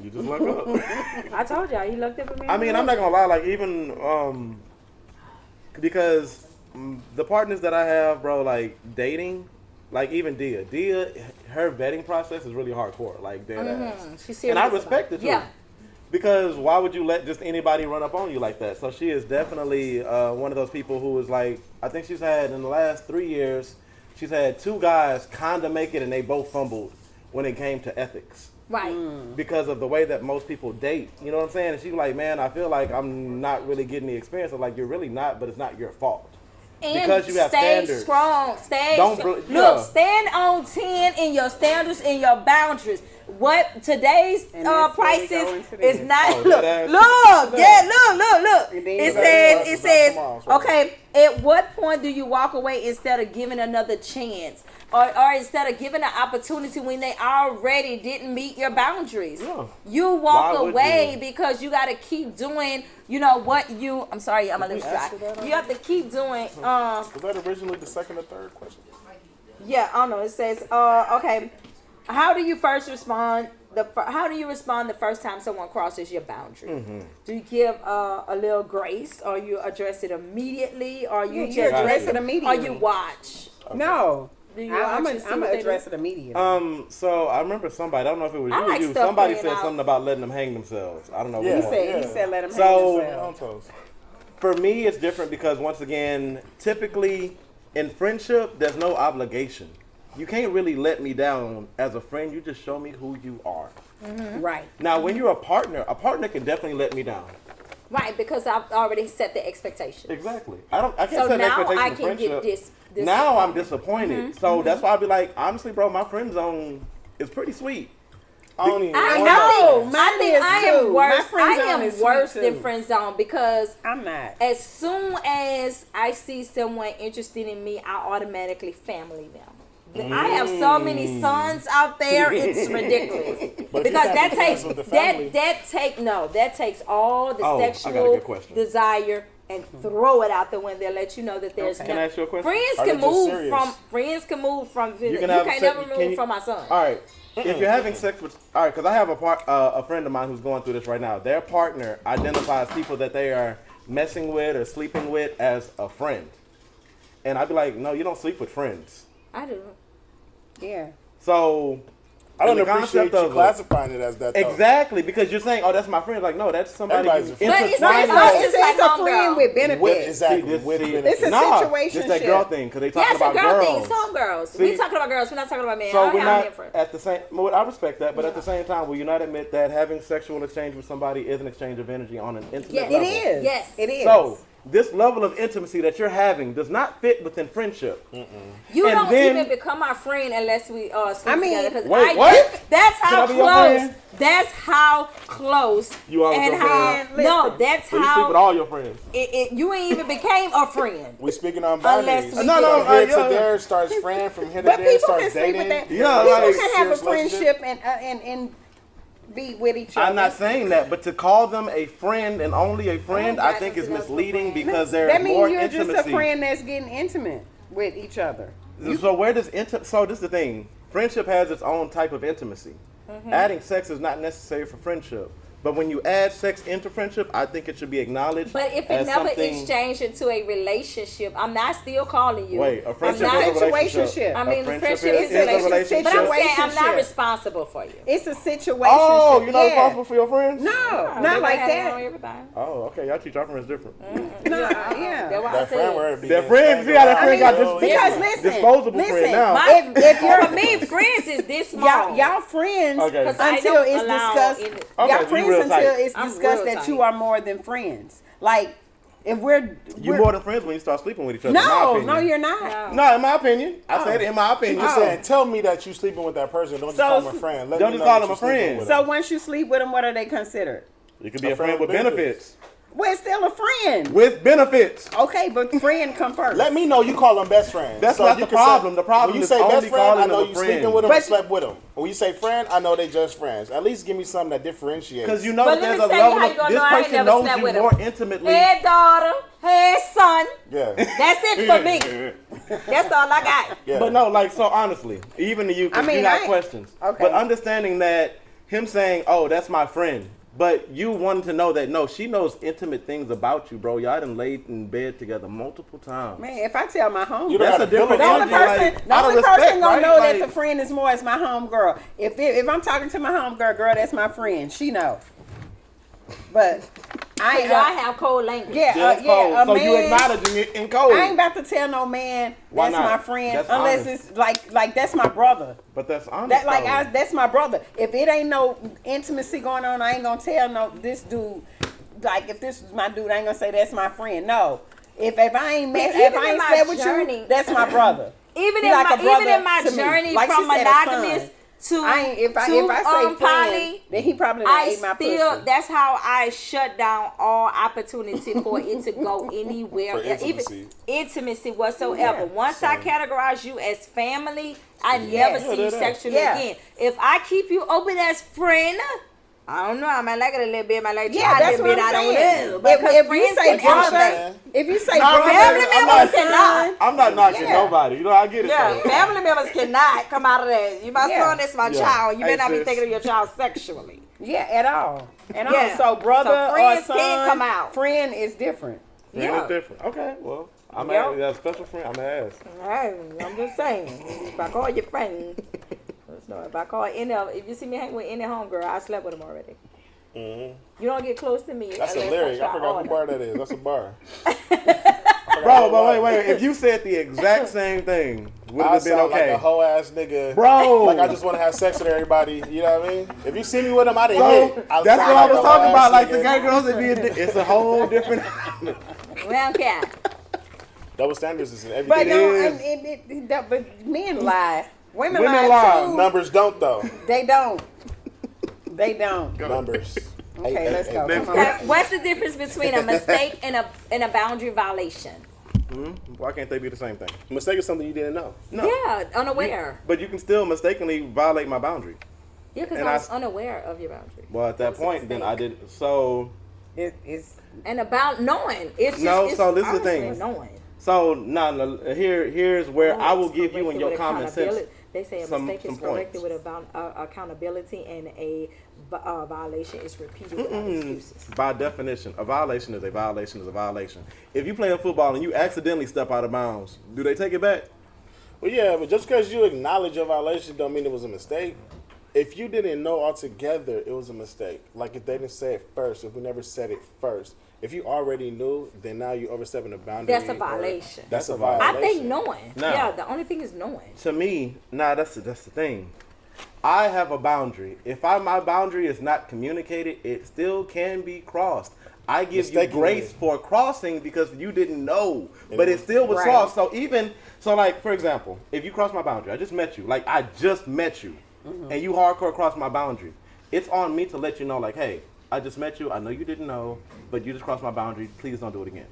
Speaker 2: You just look up.
Speaker 4: I told y'all, he looked up at me.
Speaker 2: I mean, I'm not gonna lie. Like even because the partners that I have, bro, like dating, like even Dia, her vetting process is really hardcore. Like dead ass.
Speaker 4: She's serious
Speaker 2: And I
Speaker 4: about
Speaker 2: respect
Speaker 4: it.
Speaker 2: it too.
Speaker 4: Yeah.
Speaker 2: Because why would you let just anybody run up on you like that? So she is definitely one of those people who is like, I think she's had in the last 3 years, she's had 2 guys kind of make it and they both fumbled when it came to ethics.
Speaker 4: Right.
Speaker 2: Because of the way that most people date. You know what I'm saying? And she's like, man, I feel like I'm not really getting the experience. I'm like, you're really not, but it's not your fault.
Speaker 4: And
Speaker 2: Because you have
Speaker 4: stay
Speaker 2: standards.
Speaker 4: strong. Stay
Speaker 2: Don't
Speaker 4: strong.
Speaker 2: bl- yeah.
Speaker 4: Look, stand on 10 in your standards and your boundaries. What today's
Speaker 1: And that's where we go
Speaker 4: prices
Speaker 1: into this.
Speaker 4: is not.
Speaker 2: Oh,
Speaker 4: look,
Speaker 2: that ass.
Speaker 4: look.
Speaker 1: And then
Speaker 4: It
Speaker 1: you
Speaker 4: says,
Speaker 3: Tomorrow, so-
Speaker 4: okay, at what point do you walk away instead of giving another chance? Or instead of giving an opportunity when they already didn't meet your boundaries?
Speaker 2: Yeah.
Speaker 4: You walk
Speaker 2: Why would
Speaker 4: away
Speaker 2: you?
Speaker 4: because you got to keep doing, you know, what you, I'm sorry, I'm a little
Speaker 3: ask
Speaker 4: dry.
Speaker 3: you that
Speaker 4: You have to keep doing,
Speaker 3: Was that originally the second or third question?
Speaker 4: yeah, I don't know. It says, okay, how do you respond the first time someone crosses your boundary?
Speaker 2: Mm-hmm.
Speaker 4: Do you give a little grace, or you address it immediately, or you
Speaker 1: Yeah,
Speaker 4: just
Speaker 1: you address
Speaker 4: listen,
Speaker 1: it immediately.
Speaker 4: or you watch?
Speaker 1: No,
Speaker 4: Do you
Speaker 1: I'm
Speaker 4: watch and see
Speaker 1: gonna
Speaker 4: what they
Speaker 1: address
Speaker 4: do?
Speaker 1: it immediately.
Speaker 2: So I remember somebody, I don't know if it was
Speaker 4: I
Speaker 2: you or
Speaker 4: like
Speaker 2: you,
Speaker 4: stuff
Speaker 2: somebody
Speaker 4: playing
Speaker 2: said
Speaker 4: out.
Speaker 2: something about letting them hang themselves. I don't know.
Speaker 3: Yeah.
Speaker 2: what it was.
Speaker 1: He said let him
Speaker 2: So-
Speaker 1: hang
Speaker 3: On
Speaker 1: himself.
Speaker 3: toes.
Speaker 2: For me, it's different because once again, typically in friendship, there's no obligation. You can't really let me down as a friend. You just show me who you are.
Speaker 1: Right.
Speaker 2: Now, when you're a partner can definitely let me down.
Speaker 4: Right, because I've already set the expectation.
Speaker 2: Exactly. I can't
Speaker 4: So
Speaker 2: set an
Speaker 4: now
Speaker 2: expectation
Speaker 4: I
Speaker 2: for
Speaker 4: can
Speaker 2: friendship.
Speaker 4: get this.
Speaker 2: Now I'm disappointed. So that's why I'll be like, honestly, bro, my friend zone is pretty sweet.
Speaker 3: I don't even
Speaker 4: I
Speaker 3: want
Speaker 4: know.
Speaker 1: Mine
Speaker 4: I think
Speaker 1: is
Speaker 4: I
Speaker 1: too.
Speaker 4: am
Speaker 1: My
Speaker 4: worse.
Speaker 1: friend
Speaker 4: I
Speaker 1: zone
Speaker 4: am
Speaker 1: is sweet
Speaker 4: worse
Speaker 1: too.
Speaker 4: than friend zone because
Speaker 1: I'm not.
Speaker 4: as soon as I see someone interested in me, I automatically family them. I have so many sons out there; it's ridiculous.
Speaker 3: But if
Speaker 4: Because
Speaker 3: you
Speaker 4: that
Speaker 3: can't be
Speaker 4: takes
Speaker 3: friends with the family-
Speaker 4: that takes all the
Speaker 2: Oh, I got a
Speaker 4: sexual
Speaker 2: good question.
Speaker 4: desire and throw it out the window. Let you know that there's
Speaker 1: Okay.
Speaker 2: Can I ask you a question?
Speaker 4: friends
Speaker 3: Are
Speaker 4: can
Speaker 3: they just
Speaker 4: move
Speaker 3: serious?
Speaker 4: from friends can move from you
Speaker 2: can have
Speaker 4: can't
Speaker 2: sex-
Speaker 4: never
Speaker 2: can
Speaker 4: move
Speaker 2: you-
Speaker 4: from my son.
Speaker 2: All right. If you're having sex with, all right, because I have a friend of mine who's going through this right now. Their partner identifies people that they are messing with or sleeping with as a friend, and I'd be like, no, you don't sleep with friends.
Speaker 4: I do.
Speaker 1: Yeah.
Speaker 2: So
Speaker 3: I don't
Speaker 2: And the
Speaker 3: appreciate
Speaker 2: concept
Speaker 3: you
Speaker 2: of
Speaker 3: classifying it as that. Though.
Speaker 2: Exactly, because you're saying, "Oh, that's my friend." Like, no, that's somebody.
Speaker 3: Everybody's a friend.
Speaker 4: But it's
Speaker 1: No,
Speaker 4: not
Speaker 1: it's
Speaker 4: like
Speaker 1: a
Speaker 4: homegirl.
Speaker 1: friend with benefits.
Speaker 3: With, exactly.
Speaker 2: This-
Speaker 3: with
Speaker 2: see,
Speaker 3: benefits.
Speaker 1: It's a
Speaker 2: Nah, just that girl
Speaker 1: situationship.
Speaker 2: thing, because they talking
Speaker 4: Yes, a
Speaker 2: about
Speaker 4: girl
Speaker 2: girls.
Speaker 4: thing. It's homegirls.
Speaker 2: See?
Speaker 4: We talking about girls. We're not talking about men.
Speaker 2: So
Speaker 4: I
Speaker 2: we're
Speaker 4: don't have
Speaker 2: not
Speaker 4: men friends.
Speaker 2: at the same. Well, I respect that, but at the same time, will you not admit that having sexual exchange with somebody is an exchange of energy on an intimate
Speaker 4: Yes.
Speaker 2: level?
Speaker 1: It is.
Speaker 4: Yes.
Speaker 1: It is.
Speaker 2: So this level of intimacy that you're having does not fit within friendship.
Speaker 4: You
Speaker 2: And
Speaker 4: don't
Speaker 2: then-
Speaker 4: even become my friend unless we sleep
Speaker 1: I mean-
Speaker 4: together. 'Cause
Speaker 2: Wait, what?
Speaker 4: That's
Speaker 2: Can
Speaker 4: how
Speaker 2: I be your
Speaker 4: close.
Speaker 2: friend?
Speaker 4: That's how close.
Speaker 2: You always
Speaker 4: and
Speaker 2: your
Speaker 4: how
Speaker 2: friend.
Speaker 4: no.
Speaker 1: Listen.
Speaker 4: That's
Speaker 2: So you sleep with
Speaker 4: how
Speaker 2: all your friends.
Speaker 4: you ain't even became a friend.
Speaker 3: We speaking on
Speaker 4: Unless
Speaker 3: boundaries.
Speaker 4: we
Speaker 2: No, no,
Speaker 3: From here
Speaker 2: yeah.
Speaker 3: to there starts friend. From here to
Speaker 1: But
Speaker 3: there
Speaker 1: people
Speaker 3: starts
Speaker 1: can sleep
Speaker 3: dating.
Speaker 1: with that.
Speaker 2: Yeah,
Speaker 1: People
Speaker 2: like,
Speaker 1: can have a
Speaker 3: serious relationship.
Speaker 1: friendship and be with each other.
Speaker 2: I'm not saying that, but to call them a friend and only a friend, I think is
Speaker 4: that's
Speaker 2: misleading
Speaker 4: a friend.
Speaker 2: because there's
Speaker 1: That
Speaker 2: more
Speaker 1: means you're
Speaker 2: intimacy.
Speaker 1: just a friend that's getting intimate with each other.
Speaker 2: So where does so this is the thing. Friendship has its own type of intimacy. Adding sex is not necessary for friendship. But when you add sex into friendship, I think it should be acknowledged.
Speaker 4: But if it
Speaker 2: as
Speaker 4: never
Speaker 2: something,
Speaker 4: exchanged into a relationship, I'm not still calling you.
Speaker 2: Wait, a friendship
Speaker 1: not
Speaker 2: is a
Speaker 1: situationship.
Speaker 2: relationship.
Speaker 4: I mean,
Speaker 2: A
Speaker 4: the friendship
Speaker 2: is
Speaker 4: is
Speaker 2: a
Speaker 4: a
Speaker 2: relationship.
Speaker 4: But I'm saying I'm not
Speaker 1: Situationship.
Speaker 4: responsible for you.
Speaker 1: It's a situation.
Speaker 2: Oh, you're not responsible for your friends?
Speaker 1: No,
Speaker 4: They
Speaker 1: not like
Speaker 4: have their own
Speaker 1: that.
Speaker 4: everything.
Speaker 2: Oh, okay. Y'all treat your friends different.
Speaker 1: No,
Speaker 4: That's
Speaker 1: yeah.
Speaker 4: what I
Speaker 3: That friend
Speaker 4: said.
Speaker 3: word be
Speaker 2: Their
Speaker 3: getting
Speaker 2: friends,
Speaker 3: strangled
Speaker 2: see how that
Speaker 3: out.
Speaker 2: friend got
Speaker 3: Oh,
Speaker 2: this-
Speaker 3: yeah.
Speaker 1: Because listen,
Speaker 2: Disposable friend now.
Speaker 1: If you're
Speaker 4: For me, friends is this small.
Speaker 1: y'all friends
Speaker 2: Okay. 'Cause
Speaker 4: I
Speaker 1: until
Speaker 4: don't
Speaker 1: it's
Speaker 4: allow
Speaker 1: discussed.
Speaker 4: any-
Speaker 2: Okay,
Speaker 1: Y'all
Speaker 2: so you
Speaker 1: friends
Speaker 2: real
Speaker 1: until
Speaker 2: tight.
Speaker 1: it's
Speaker 4: I'm
Speaker 1: discussed
Speaker 4: real
Speaker 1: that
Speaker 4: tight.
Speaker 1: you are more than friends. Like if we're
Speaker 2: You more than friends when you start sleeping with each other. in my
Speaker 1: no,
Speaker 2: opinion.
Speaker 1: no, you're not.
Speaker 2: No, in my opinion. I said it in my
Speaker 3: You
Speaker 2: opinion.
Speaker 3: just saying, tell me that you sleeping with that person. Don't just
Speaker 1: So-
Speaker 3: call him a friend. Let
Speaker 2: Don't
Speaker 3: me
Speaker 2: just
Speaker 3: know
Speaker 2: call
Speaker 3: that
Speaker 2: him a
Speaker 3: you sleeping
Speaker 2: friend.
Speaker 3: with
Speaker 1: So
Speaker 3: him.
Speaker 1: once you sleep with them, what are they considered?
Speaker 2: You could be a friend with benefits.
Speaker 1: Well, it's still a friend.
Speaker 2: With benefits.
Speaker 1: Okay, but friend come first.
Speaker 3: Let me know you call them best friends.
Speaker 2: That's
Speaker 3: So
Speaker 2: not
Speaker 3: you
Speaker 2: the
Speaker 3: can say-
Speaker 2: problem. The problem
Speaker 3: when you
Speaker 2: is
Speaker 3: say
Speaker 2: only
Speaker 3: best friend,
Speaker 2: calling
Speaker 3: I know
Speaker 2: them a
Speaker 3: you
Speaker 2: friend.
Speaker 3: sleeping with them
Speaker 1: But-
Speaker 3: and slept with them. When you say friend, I know they just friends. At least give me something that differentiates.
Speaker 2: Because you know
Speaker 4: But
Speaker 2: that
Speaker 4: let
Speaker 2: there's
Speaker 4: me
Speaker 2: a
Speaker 4: tell you
Speaker 2: level
Speaker 4: how
Speaker 2: of
Speaker 4: you gonna
Speaker 2: this
Speaker 4: know I ain't
Speaker 2: person
Speaker 4: never
Speaker 2: knows
Speaker 4: slept
Speaker 2: you
Speaker 4: with him.
Speaker 2: more intimately.
Speaker 4: Hey, daughter. Hey, son.
Speaker 3: yeah.
Speaker 4: That's it for me. That's all I got.
Speaker 3: Yeah.
Speaker 2: But no, like, so honestly, even to you, because
Speaker 1: I mean,
Speaker 2: you got
Speaker 1: I-
Speaker 2: questions.
Speaker 1: okay.
Speaker 2: But understanding that him saying, oh, that's my friend, but you wanted to know that, no, she knows intimate things about you, bro. Y'all done laid in bed together multiple times.
Speaker 1: Man, if I tell my home,
Speaker 3: You don't
Speaker 2: That's
Speaker 3: have
Speaker 2: a
Speaker 3: to
Speaker 2: different
Speaker 1: the only
Speaker 2: energy,
Speaker 1: person,
Speaker 2: like,
Speaker 1: the
Speaker 2: out of
Speaker 1: only person
Speaker 2: respect,
Speaker 1: gonna
Speaker 2: right?
Speaker 1: know
Speaker 2: Like-
Speaker 1: that the friend is more is my home girl. If I'm talking to my home girl, that's my friend. She know. But I ain't.
Speaker 4: Y'all have cold language.
Speaker 1: Yeah,
Speaker 2: Just
Speaker 1: yeah.
Speaker 2: cold.
Speaker 1: A
Speaker 2: So
Speaker 1: man,
Speaker 2: you acknowledging it in code.
Speaker 1: I ain't about to tell no man
Speaker 2: Why
Speaker 1: that's
Speaker 2: not?
Speaker 1: my friend
Speaker 2: That's
Speaker 1: unless
Speaker 2: honest.
Speaker 1: it's like that's my brother.
Speaker 2: But that's honest.
Speaker 1: That like
Speaker 2: though.
Speaker 1: that's my brother. If it ain't no intimacy going on, I ain't gonna tell no this dude. Like if this is my dude, I ain't gonna say that's my friend. No. If I ain't met,
Speaker 4: But
Speaker 1: if
Speaker 4: even
Speaker 1: I
Speaker 4: in
Speaker 1: ain't
Speaker 4: my
Speaker 1: slept with
Speaker 4: journey-
Speaker 1: you, that's my brother.
Speaker 4: Even
Speaker 1: He
Speaker 4: in
Speaker 1: like a
Speaker 4: my
Speaker 1: brother
Speaker 4: even in my
Speaker 1: to me.
Speaker 4: journey
Speaker 1: Like she
Speaker 4: from
Speaker 1: said, a son.
Speaker 4: monogamous to
Speaker 1: I ain't if I
Speaker 4: to,
Speaker 1: say friend,
Speaker 4: poly,
Speaker 1: then he probably done
Speaker 4: I
Speaker 1: ate my
Speaker 4: still
Speaker 1: pussy.
Speaker 4: that's how I shut down all opportunity for it to go anywhere.
Speaker 3: For intimacy.
Speaker 4: Even intimacy whatsoever.
Speaker 1: Yeah.
Speaker 4: Once I categorize you as family, I
Speaker 1: Yes.
Speaker 4: never see you sexually
Speaker 1: Yeah.
Speaker 4: again. If I keep you open as friend, I don't know. I might like it a little bit. I might like
Speaker 1: Yeah,
Speaker 4: try a
Speaker 1: that's
Speaker 4: little bit.
Speaker 1: what I'm
Speaker 4: I don't
Speaker 1: saying.
Speaker 4: know. Because
Speaker 1: If you
Speaker 4: friends
Speaker 1: say
Speaker 4: can
Speaker 1: brother,
Speaker 4: elevate.
Speaker 1: if you say
Speaker 2: No,
Speaker 1: brother,
Speaker 4: family
Speaker 1: or
Speaker 4: members
Speaker 1: son,
Speaker 4: cannot.
Speaker 2: I'm not knocking
Speaker 1: Yeah.
Speaker 2: nobody. You know, I get it.
Speaker 4: Yeah,
Speaker 2: though.
Speaker 4: family members cannot come out of that. You my
Speaker 1: Yeah.
Speaker 4: son, that's my
Speaker 2: Yeah.
Speaker 4: child. You
Speaker 2: Hey,
Speaker 4: better not be
Speaker 2: sis.
Speaker 4: thinking of your child sexually.
Speaker 1: Yeah, at all. And
Speaker 4: Yeah.
Speaker 1: also brother
Speaker 4: So friends
Speaker 1: or son,
Speaker 4: can come out.
Speaker 1: friend is different.
Speaker 2: Friend
Speaker 4: Yeah.
Speaker 2: is different. Okay, well, I'm
Speaker 4: Yep.
Speaker 2: that special friend. I'm gonna ask.
Speaker 4: Hey, I'm just saying. If I call your friend, no, if I call any of, if you see me hang with any homegirl, I slept with them already.
Speaker 3: Mhm.
Speaker 4: You don't get close to me.
Speaker 3: That's a
Speaker 4: unless
Speaker 3: lyric. I
Speaker 4: try
Speaker 3: forgot
Speaker 4: order.
Speaker 3: who bar that is. That's a bar.
Speaker 2: Bro, but wait. If you said the exact same thing, would it
Speaker 3: I
Speaker 2: have been
Speaker 3: sound
Speaker 2: okay?
Speaker 3: like a hoe ass nigga.
Speaker 2: Bro.
Speaker 3: Like I just want to have sex with everybody. You know what I mean? If you see me with him, I didn't
Speaker 2: So
Speaker 3: hit.
Speaker 2: that's what I was talking about. Like the
Speaker 3: gay
Speaker 2: gay girls, it's a whole different.
Speaker 4: We don't care.
Speaker 3: double standards is in
Speaker 1: But
Speaker 3: everything.
Speaker 1: no,
Speaker 2: is.
Speaker 1: but men lie. Women
Speaker 2: Women
Speaker 1: lie
Speaker 2: lie.
Speaker 1: too.
Speaker 3: Numbers don't though.
Speaker 1: They don't. They don't.
Speaker 3: Numbers.
Speaker 1: Okay, let's go.
Speaker 2: Next
Speaker 1: Come
Speaker 4: Okay,
Speaker 1: on.
Speaker 4: what's the difference between a mistake and a boundary violation?
Speaker 2: Why can't they be the same thing?
Speaker 3: Mistake is something you didn't know.
Speaker 2: No.
Speaker 4: Yeah, unaware.
Speaker 2: But you can still mistakenly violate my boundary.
Speaker 4: Yeah, because
Speaker 2: And
Speaker 4: I
Speaker 2: I-
Speaker 4: was unaware of your boundary.
Speaker 2: Well, at that
Speaker 4: was a
Speaker 2: point, then I
Speaker 4: mistake.
Speaker 2: did. So,
Speaker 1: It's
Speaker 4: And about knowing. It's just,
Speaker 2: No,
Speaker 4: it's
Speaker 2: so this is the
Speaker 4: honestly
Speaker 2: thing.
Speaker 4: Knowing.
Speaker 2: here's where I will give you and
Speaker 4: Corrected
Speaker 2: your
Speaker 4: with
Speaker 2: common sense.
Speaker 4: accountability. They say a
Speaker 2: some
Speaker 4: mistake is
Speaker 2: points.
Speaker 4: corrected with accountability, and a violation is repeated without excuses.
Speaker 2: By definition, a violation is a violation is a violation. If you play football and you accidentally step out of bounds, do they take it back?
Speaker 3: Well, yeah, but just because you acknowledge your violation don't mean it was a mistake. if you didn't know altogether, it was a mistake. Like if they didn't say it first, if we never said it first. If you already knew, then now you're overstepping the boundary.
Speaker 4: That's a violation.
Speaker 3: That's a violation.
Speaker 4: I think knowing.
Speaker 2: No.
Speaker 4: Yeah, the only thing is knowing.
Speaker 2: To me, that's the thing. I have a boundary. If my boundary is not communicated, it still can be crossed. I give you grace for crossing because you didn't know, but it still was crossed. So like, for example, if you cross my boundary, I just met you, and you hardcore cross my boundary, it's on me to let you know, like, hey, I just met you. I know you didn't know, but you just crossed my boundary. Please don't do it again.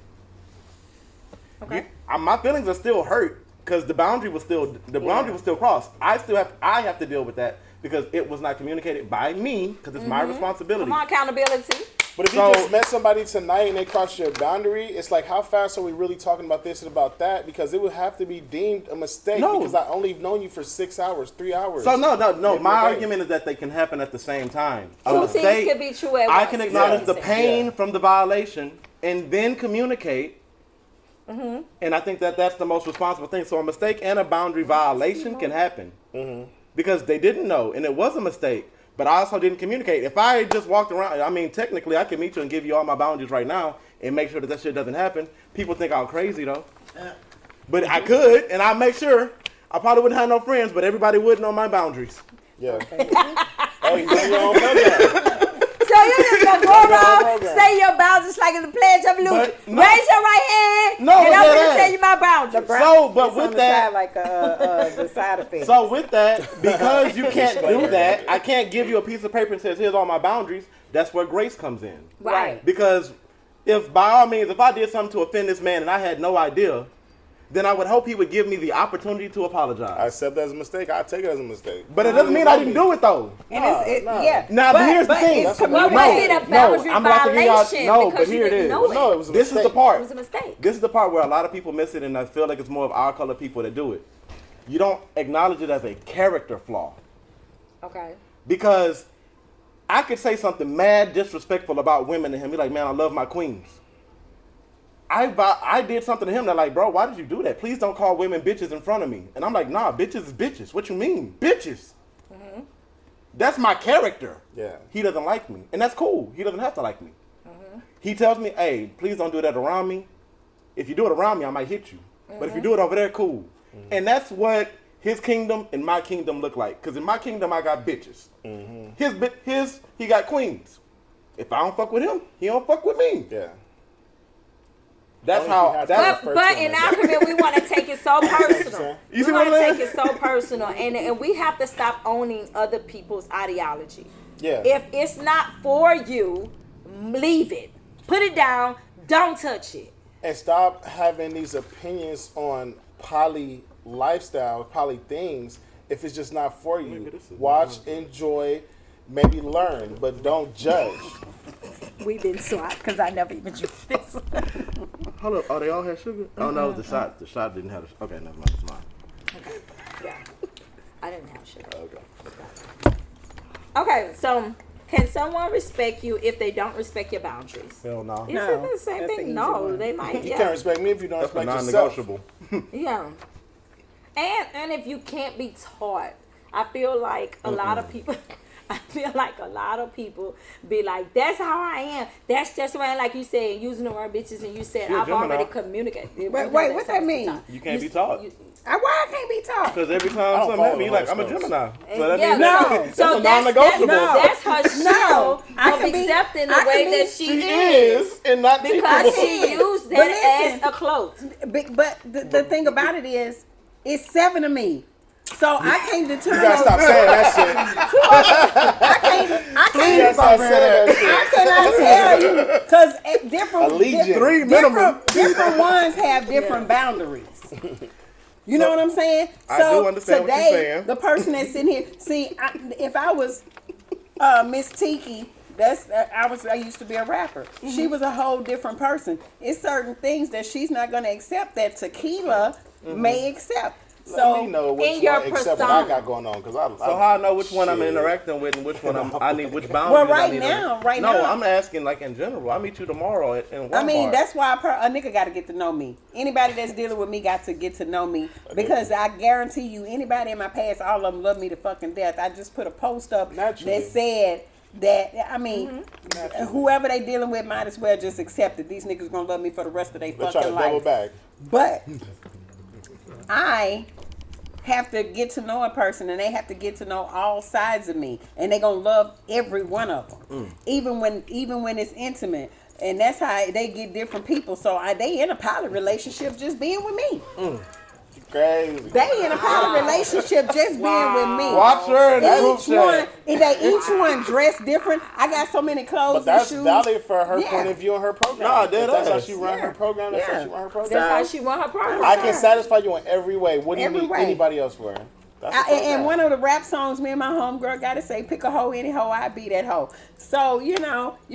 Speaker 4: Okay.
Speaker 2: My feelings are still hurt because the boundary was still crossed. I have to deal with that because it was not communicated by me because it's my responsibility.
Speaker 4: Come on, accountability.
Speaker 3: But if you just met somebody tonight and they crossed your boundary, it's like, how fast are we really talking about this and about that? Because it would have to be deemed a mistake because I only known you for 6 hours, 3 hours.
Speaker 2: So no. My argument is that they can happen at the same time.
Speaker 4: Two things can be true at once.
Speaker 2: I can acknowledge the pain from the violation and then communicate. Mm-hmm. And I think that's the most responsible thing. So a mistake and a boundary violation can happen because they didn't know and it was a mistake. But I also didn't communicate. If I just walked around, I mean, technically, I can meet you and give you all my boundaries right now and make sure that shit doesn't happen. People think I'm crazy, though. But I could, and I'll make sure. I probably wouldn't have no friends, but everybody would know my boundaries.
Speaker 3: Yeah. Oh, you know your own program.
Speaker 4: So you just gonna go around, say your boundaries like in the Pledge of Allegiance. Raise your right hand, and I'm gonna tell you my boundaries.
Speaker 2: So, but with that,
Speaker 1: like the side effect.
Speaker 2: So with that, because you can't do that, I can't give you a piece of paper and says, here's all my boundaries. That's where grace comes in.
Speaker 4: Right.
Speaker 2: Because if by all means, if I did something to offend this man and I had no idea, then I would hope he would give me the opportunity to apologize.
Speaker 3: I accept that as a mistake. I take it as a mistake.
Speaker 2: But it doesn't mean I didn't do it though.
Speaker 1: Yeah.
Speaker 2: Now, but here's the thing.
Speaker 4: Was it a boundary violation?
Speaker 2: No, but here it is.
Speaker 3: No, it was a
Speaker 2: This
Speaker 3: mistake.
Speaker 2: is the part.
Speaker 4: It was a mistake.
Speaker 2: This is the part where a lot of people miss it, and I feel like it's more of our color people that do it. You don't acknowledge it as a character flaw.
Speaker 4: Okay.
Speaker 2: Because I could say something mad disrespectful about women to him. Be like, man, I love my queens. I did something to him that like, bro, why did you do that? Please don't call women bitches in front of me. And I'm like, nah, bitches is bitches. What you mean? Bitches. Mm-hmm. That's my character.
Speaker 3: Yeah.
Speaker 2: He doesn't like me. And that's cool. He doesn't have to like me. Mm-hmm. He tells me, hey, please don't do that around me. If you do it around me, I might hit you. Mm-hmm. But if you do it over there, cool. Mm-hmm. And that's what his kingdom and my kingdom look like. Because in my kingdom, I got bitches. Mm-hmm. He got queens. If I don't fuck with him, he don't fuck with me.
Speaker 3: Yeah.
Speaker 2: That's how.
Speaker 4: But in our community, we want to take it so personal.
Speaker 2: You
Speaker 4: we
Speaker 2: see
Speaker 4: want
Speaker 2: what
Speaker 4: to
Speaker 2: I'm
Speaker 4: take it so personal, and we have to stop owning other people's ideology.
Speaker 3: Yeah.
Speaker 4: If it's not for you, leave it. Put it down. Don't touch it.
Speaker 3: And stop having these opinions on poly lifestyle, poly things. If it's just not for you, watch, enjoy, maybe learn, but don't judge.
Speaker 4: We've been swapped because I never even drank this.
Speaker 2: Hold up. Oh, they all had sugar? Oh, no, the shot. The shot didn't have the. Okay, never mind. It's mine.
Speaker 4: Okay. Yeah. I didn't have sugar.
Speaker 2: Okay.
Speaker 4: Okay, so can someone respect you if they don't respect your boundaries?
Speaker 3: Hell no.
Speaker 4: Isn't it the same thing? No, they might.
Speaker 3: You can't respect me if you don't
Speaker 2: That's
Speaker 3: respect
Speaker 2: non-negotiable.
Speaker 4: Yeah. And if you can't be taught, I feel like a lot of people. I feel like a lot of people be like, that's how I am. That's just why, like you said, using the word bitches, and you said,
Speaker 2: You're
Speaker 4: I've already communicated.
Speaker 1: Wait, what that mean?
Speaker 2: You can't be taught.
Speaker 1: Why I can't be taught?
Speaker 2: Because every time something happens, you're like, I'm a Gemini. So that
Speaker 4: Yeah,
Speaker 2: means
Speaker 4: no. So that's
Speaker 2: non-negotiable.
Speaker 4: That's her show
Speaker 1: I
Speaker 4: of
Speaker 1: can be-
Speaker 4: accepting
Speaker 1: I
Speaker 4: the way
Speaker 1: can be-
Speaker 4: that she
Speaker 2: is and not
Speaker 4: because
Speaker 2: teachable.
Speaker 4: she used
Speaker 1: But
Speaker 4: that
Speaker 1: listen,
Speaker 4: as a cloak.
Speaker 1: But the thing about it is, it's 7 of me. So I can't determine.
Speaker 3: You gotta stop saying that shit.
Speaker 1: I
Speaker 3: You gotta stop saying that shit.
Speaker 1: cannot tell you because different ones have different boundaries. You know what I'm saying?
Speaker 2: I do understand what you're saying.
Speaker 1: The person that's sitting here, if I was Miss Tiki, I used to be a rapper. Mm-hmm. She was a whole different person. It's certain things that she's not going to accept that Tequila may accept.
Speaker 3: Let me know
Speaker 4: in
Speaker 3: which
Speaker 4: your
Speaker 3: one, except what
Speaker 4: persona.
Speaker 3: I got going on, because
Speaker 2: So how I know which one I'm
Speaker 3: shit.
Speaker 2: interacting with and which one I need, which boundaries
Speaker 1: Well,
Speaker 2: I
Speaker 1: right
Speaker 2: need
Speaker 1: now,
Speaker 2: No, I'm asking like in general. I meet you tomorrow in Walmart.
Speaker 1: I mean, that's why a nigga got to get to know me. Anybody that's dealing with me got to get to know me, because I guarantee you, anybody in my past, all of them love me to fucking death. I just put a post up
Speaker 3: Naturally.
Speaker 1: that said that, I mean, whoever they dealing with might as well just accept it. These niggas gonna love me for the rest of their
Speaker 3: They try to
Speaker 1: fucking
Speaker 3: double
Speaker 1: life.
Speaker 3: back.
Speaker 1: But I have to get to know a person, and they have to get to know all sides of me, and they gonna love every one of them, even when it's intimate. And that's how they get different people. So they in a poly relationship just being with me.
Speaker 3: Crazy.
Speaker 1: They in a poly relationship just being with me.
Speaker 2: Watch her in the group
Speaker 1: Each one,
Speaker 2: chat.
Speaker 1: each one dressed different. I got so many clothes
Speaker 3: But that's
Speaker 1: and shoes.
Speaker 3: valid for her
Speaker 1: Yeah.
Speaker 3: point of view and her program.
Speaker 2: Nah,
Speaker 3: If that's how
Speaker 2: is.
Speaker 3: she run her program. That's how she run her program.
Speaker 4: That's how she want her program.
Speaker 3: I can satisfy you in every way. What do you
Speaker 1: Every
Speaker 3: need
Speaker 1: way.
Speaker 3: anybody else for? That's the
Speaker 1: And
Speaker 3: program.
Speaker 1: one of the rap songs, me and my homegirl got to say, pick a hoe, any hoe, I be that hoe. So, you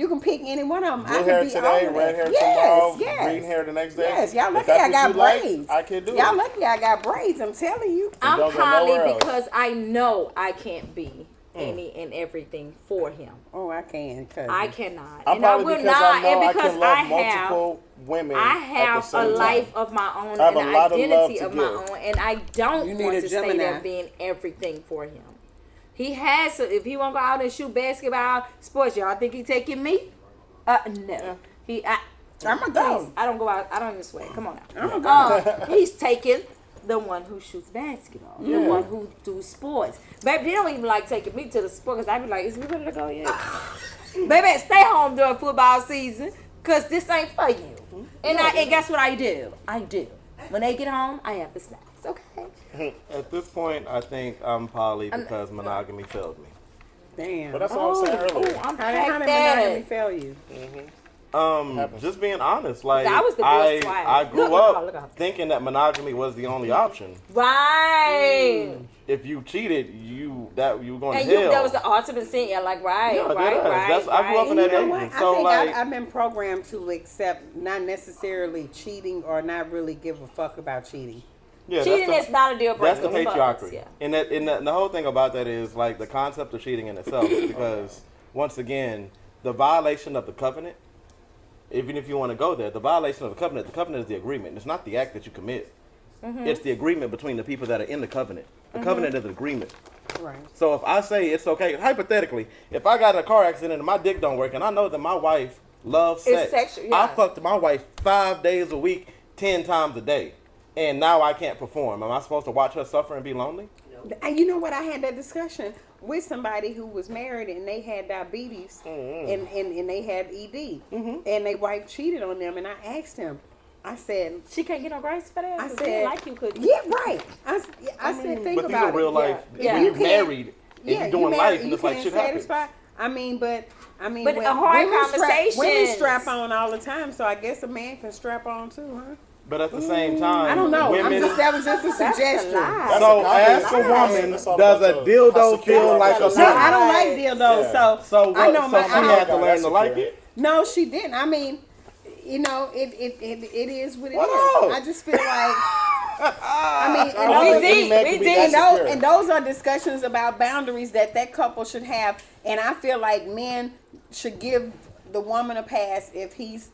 Speaker 1: can pick any one of them.
Speaker 3: Blue
Speaker 1: I
Speaker 3: hair
Speaker 1: can be
Speaker 3: today,
Speaker 1: all
Speaker 3: red
Speaker 1: that.
Speaker 3: hair tomorrow,
Speaker 1: Yes.
Speaker 3: green hair the next day.
Speaker 1: Yes, y'all
Speaker 3: If
Speaker 1: lucky
Speaker 3: that's
Speaker 1: I
Speaker 3: what
Speaker 1: got
Speaker 3: you like,
Speaker 1: braids.
Speaker 3: I can do
Speaker 1: Y'all
Speaker 3: it.
Speaker 1: lucky I got braids, I'm telling you.
Speaker 4: I'm
Speaker 3: don't go
Speaker 4: poly
Speaker 3: nowhere else.
Speaker 4: because I know I can't be any and everything for him.
Speaker 1: Oh, I can. Cousin.
Speaker 4: I cannot,
Speaker 3: I'm
Speaker 4: and I
Speaker 3: probably
Speaker 4: will
Speaker 3: because
Speaker 4: not,
Speaker 3: I know
Speaker 4: and
Speaker 3: I
Speaker 4: because
Speaker 3: can love
Speaker 4: I have.
Speaker 3: multiple women
Speaker 4: I
Speaker 3: at the
Speaker 4: have
Speaker 3: same
Speaker 4: a
Speaker 3: time.
Speaker 4: life of my own
Speaker 3: I have
Speaker 4: and
Speaker 3: a
Speaker 4: an
Speaker 3: lot of love
Speaker 4: identity
Speaker 3: to
Speaker 4: of my
Speaker 3: give.
Speaker 4: own, and I don't
Speaker 1: You need
Speaker 4: want
Speaker 1: a
Speaker 4: to stay
Speaker 1: Gemini.
Speaker 4: there being everything for him. He has to. If he want to go out and shoot basketball, sports, y'all think he taking me? No.
Speaker 1: I'ma go.
Speaker 4: I don't go out. I don't even sweat. Come on now.
Speaker 1: I'ma go.
Speaker 4: He's taking the one who shoots basketball, the one who do sports. Baby, they don't even like taking me to the sport because I be like, is we ready to go yet? Baby, stay home during football season because this ain't for you. And guess what I do? When they get home, I have the snacks. Okay.
Speaker 2: At this point, I think I'm poly because monogamy failed me.
Speaker 1: Damn.
Speaker 3: But that's what I was saying earlier.
Speaker 4: I'm
Speaker 1: How did monogamy
Speaker 4: that.
Speaker 1: fail you?
Speaker 2: Just being honest, like
Speaker 4: I was the best wife.
Speaker 2: I grew
Speaker 4: Look.
Speaker 2: up thinking that monogamy was the only option.
Speaker 4: Right.
Speaker 2: If you cheated, you were going
Speaker 4: And
Speaker 2: to hell.
Speaker 4: that was the ultimate sin. Yeah, like, right,
Speaker 2: Yeah,
Speaker 4: right,
Speaker 2: that is.
Speaker 4: right.
Speaker 2: That's- I grew up in
Speaker 1: You
Speaker 2: that
Speaker 1: know
Speaker 2: age.
Speaker 1: what?
Speaker 2: So,
Speaker 1: I think
Speaker 2: like-
Speaker 1: I've been programmed to accept not necessarily cheating or not really give a fuck about cheating.
Speaker 2: Yeah,
Speaker 4: Cheating is not a deal breaker.
Speaker 2: That's the
Speaker 4: for us,
Speaker 2: patriarchy.
Speaker 4: yeah.
Speaker 2: And the whole thing about that is like the concept of cheating in itself, because once again, the violation of the covenant, even if you want to go there, the violation of the covenant is the agreement. It's not the act that you commit. It's the agreement between the people that are in the covenant. The covenant is an agreement.
Speaker 1: Right.
Speaker 2: So if I say it's okay, hypothetically, if I got in a car accident and my dick don't work and I know that my wife loves
Speaker 4: It's
Speaker 2: sex,
Speaker 4: sexual, yeah.
Speaker 2: I fucked my wife 5 days a week, 10 times a day, and now I can't perform. Am I supposed to watch her suffer and be lonely?
Speaker 1: And you know what? I had that discussion with somebody who was married and they had diabetes and they had ED and their wife cheated on them, and I asked him, I said,
Speaker 4: She can't get no grace for that?
Speaker 1: I
Speaker 4: 'Cause
Speaker 1: said,
Speaker 4: he like you could.
Speaker 1: yeah, right. I said, think
Speaker 2: But these
Speaker 1: about
Speaker 2: are real
Speaker 1: it.
Speaker 2: life.
Speaker 4: Yeah.
Speaker 2: When
Speaker 1: You
Speaker 2: you're
Speaker 1: can't-
Speaker 2: married and you're doing
Speaker 1: married,
Speaker 2: life, and
Speaker 1: you
Speaker 2: it's like
Speaker 1: can't
Speaker 2: shit happens.
Speaker 1: satisfy. But
Speaker 4: But a hard
Speaker 1: women
Speaker 4: conversations.
Speaker 1: women strap on all the time, so I guess a man can strap on too, huh?
Speaker 2: But at the same time,
Speaker 1: I don't know.
Speaker 2: women.
Speaker 1: That was just a suggestion.
Speaker 4: lie.
Speaker 2: So
Speaker 3: That's a
Speaker 2: ask a
Speaker 3: compliment.
Speaker 2: woman,
Speaker 3: It's all
Speaker 2: does
Speaker 3: about
Speaker 2: a
Speaker 3: your- how
Speaker 2: dildo
Speaker 3: secure
Speaker 2: feel
Speaker 3: you
Speaker 2: like
Speaker 3: are.
Speaker 2: a
Speaker 1: No,
Speaker 2: penis?
Speaker 1: I don't like dildos,
Speaker 3: Yeah.
Speaker 1: so
Speaker 2: what,
Speaker 1: I know my.
Speaker 2: so she
Speaker 1: I
Speaker 2: had
Speaker 1: don't-
Speaker 2: to learn to like it.
Speaker 1: No, she didn't. I mean, it is what it
Speaker 2: What
Speaker 1: is.
Speaker 2: else?
Speaker 1: I just feel like. I mean,
Speaker 3: I don't
Speaker 1: and
Speaker 3: think any man can be that secure.
Speaker 1: and those are discussions about boundaries that couple should have. And I feel like men should give the woman a pass if he's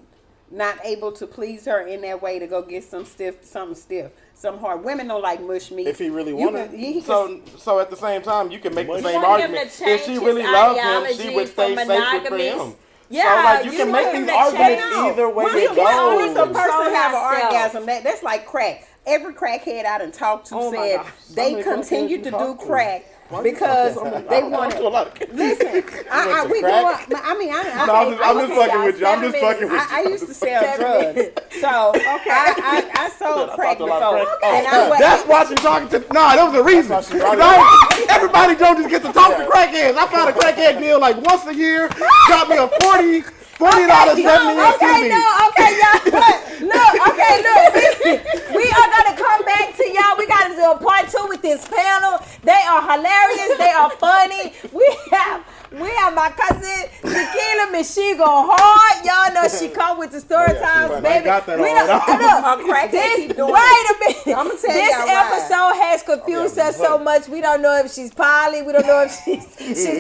Speaker 1: not able to please her in that way to go get something stiff, some hard. Women don't like mush meat.
Speaker 3: If he really
Speaker 1: You
Speaker 3: wanted.
Speaker 1: can- he can-
Speaker 2: So at the same time, you can make the
Speaker 3: You
Speaker 2: same
Speaker 4: want him
Speaker 2: argument.
Speaker 4: to
Speaker 2: If she
Speaker 4: change
Speaker 2: really
Speaker 4: his
Speaker 2: loved him,
Speaker 4: ideology
Speaker 2: she would stay
Speaker 4: from
Speaker 2: sacred for
Speaker 4: monogamous.
Speaker 2: him.
Speaker 4: Yeah,
Speaker 2: so like you
Speaker 4: you
Speaker 2: can
Speaker 4: want
Speaker 2: make
Speaker 4: him
Speaker 2: these
Speaker 4: to
Speaker 2: arguments
Speaker 4: change.
Speaker 2: either way
Speaker 1: Once
Speaker 2: it
Speaker 1: a
Speaker 2: goes.
Speaker 1: person have an
Speaker 4: Herself.
Speaker 1: orgasm, that's like crack. Every crackhead I done talked to
Speaker 4: Oh my
Speaker 1: said
Speaker 4: gosh.
Speaker 1: they
Speaker 2: How many
Speaker 1: continue
Speaker 2: crackheads
Speaker 1: to
Speaker 2: you
Speaker 1: do
Speaker 2: talk to?
Speaker 1: crack
Speaker 2: Why you
Speaker 1: because
Speaker 2: talking to
Speaker 1: they
Speaker 2: I
Speaker 1: want
Speaker 2: talk to a lot of kids.
Speaker 1: Listen, we grew
Speaker 3: crack?
Speaker 1: up. I mean,
Speaker 2: No, I'm just fucking with you. I'm just fucking with you.
Speaker 1: I used to sell drugs, so I sold crack
Speaker 2: talked to a lot of
Speaker 1: before,
Speaker 2: crack-
Speaker 1: and I went.
Speaker 2: That's why she's talking to. Nah, that was the reason.
Speaker 3: That's why she brought it
Speaker 2: Right? Everybody don't just get to talk to crackheads. I found a crackhead deal like once a year. Got me a $40 $70
Speaker 4: Okay, y'all. Look. We are gonna come back to y'all. We gotta do a part 2. We with this panel. They are hilarious. They are funny. We have my cousin Tequila, Miss She GoHard. Y'all know she come with the story times, baby.
Speaker 3: got that
Speaker 4: We
Speaker 3: on.
Speaker 4: don't look. Wait a minute.
Speaker 1: I'ma tell
Speaker 4: This
Speaker 1: y'all why.
Speaker 4: episode has confused us so much. We don't know if she's poly. We don't know if she's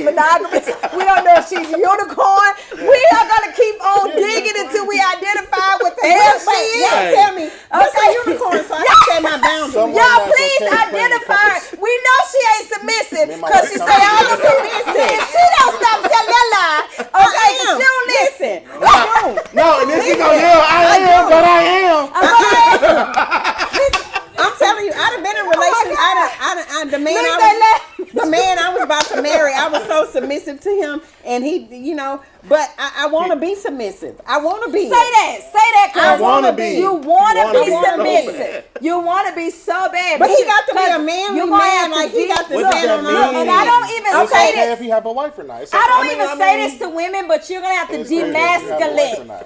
Speaker 4: monogamous. We don't know if she's a unicorn. We are gonna keep on digging until we identify what the hell she is.
Speaker 1: Y'all tell me. What's a unicorn so I can say my boundaries?
Speaker 3: Someone
Speaker 4: Y'all
Speaker 3: that's
Speaker 4: please
Speaker 3: okay playing
Speaker 4: identify her.
Speaker 3: couples.
Speaker 4: We know she ain't submissive
Speaker 3: Me and my
Speaker 4: because she
Speaker 3: wife
Speaker 4: say
Speaker 3: come
Speaker 4: all the
Speaker 3: together.
Speaker 4: submissive. She don't stop telling that lie. Okay,
Speaker 1: I am.
Speaker 4: she don't listen.
Speaker 2: No, and then she gonna yell, I am, but I am.
Speaker 1: I'm telling you, I'd have been in a relationship. The man I was about to marry, I was so submissive to him, and he, but I want to be submissive. I want to be.
Speaker 4: Say that,
Speaker 1: I
Speaker 4: cuz
Speaker 1: wanna be.
Speaker 4: You wanna be
Speaker 1: so
Speaker 4: submissive. You wanna be so bad.
Speaker 1: But he
Speaker 4: you-
Speaker 1: got to be a
Speaker 4: cuz
Speaker 1: manly
Speaker 4: you gonna have
Speaker 1: man,
Speaker 4: to
Speaker 1: like he
Speaker 4: be-
Speaker 1: got to
Speaker 3: What does
Speaker 1: stand
Speaker 3: that
Speaker 1: on
Speaker 3: mean?
Speaker 1: our
Speaker 4: And I don't even
Speaker 3: It's
Speaker 4: say
Speaker 3: okay
Speaker 4: this.
Speaker 3: if you have a wife or not. It's
Speaker 4: I don't
Speaker 3: okay.
Speaker 4: even say this to women, but you're gonna have to
Speaker 3: It's okay if you have a wife or
Speaker 4: demasculate,
Speaker 3: not.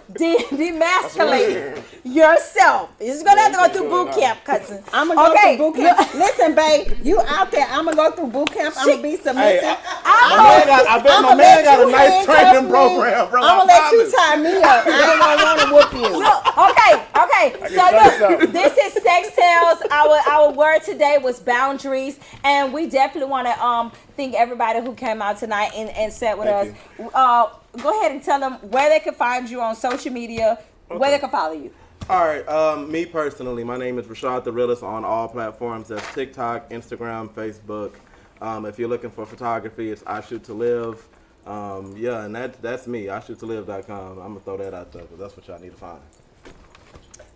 Speaker 4: demasculate yourself. You're gonna have to go through boot camp, cousin.
Speaker 1: I'm gonna go through boot camp. Listen, babe, you out there? I'm gonna go through boot camp. I'm gonna be submissive.
Speaker 2: I bet my man got a nice training program, bro.
Speaker 1: I'm gonna let you tie me up. I ain't gonna want to whoop you.
Speaker 4: Okay. So look, this is Sex Tales. Our word today was boundaries, and we definitely want to thank everybody who came out tonight and sat with
Speaker 3: Thank
Speaker 4: us. Go ahead and tell them where they can find you on social media, where they can follow you.
Speaker 2: All right, me personally, my name is Rashad the Realist on all platforms. That's TikTok, Instagram, Facebook. If you're looking for photography, it's I Shoot to Live. And that's me, IShootToLive.com. I'm gonna throw that out there because that's what y'all need to find.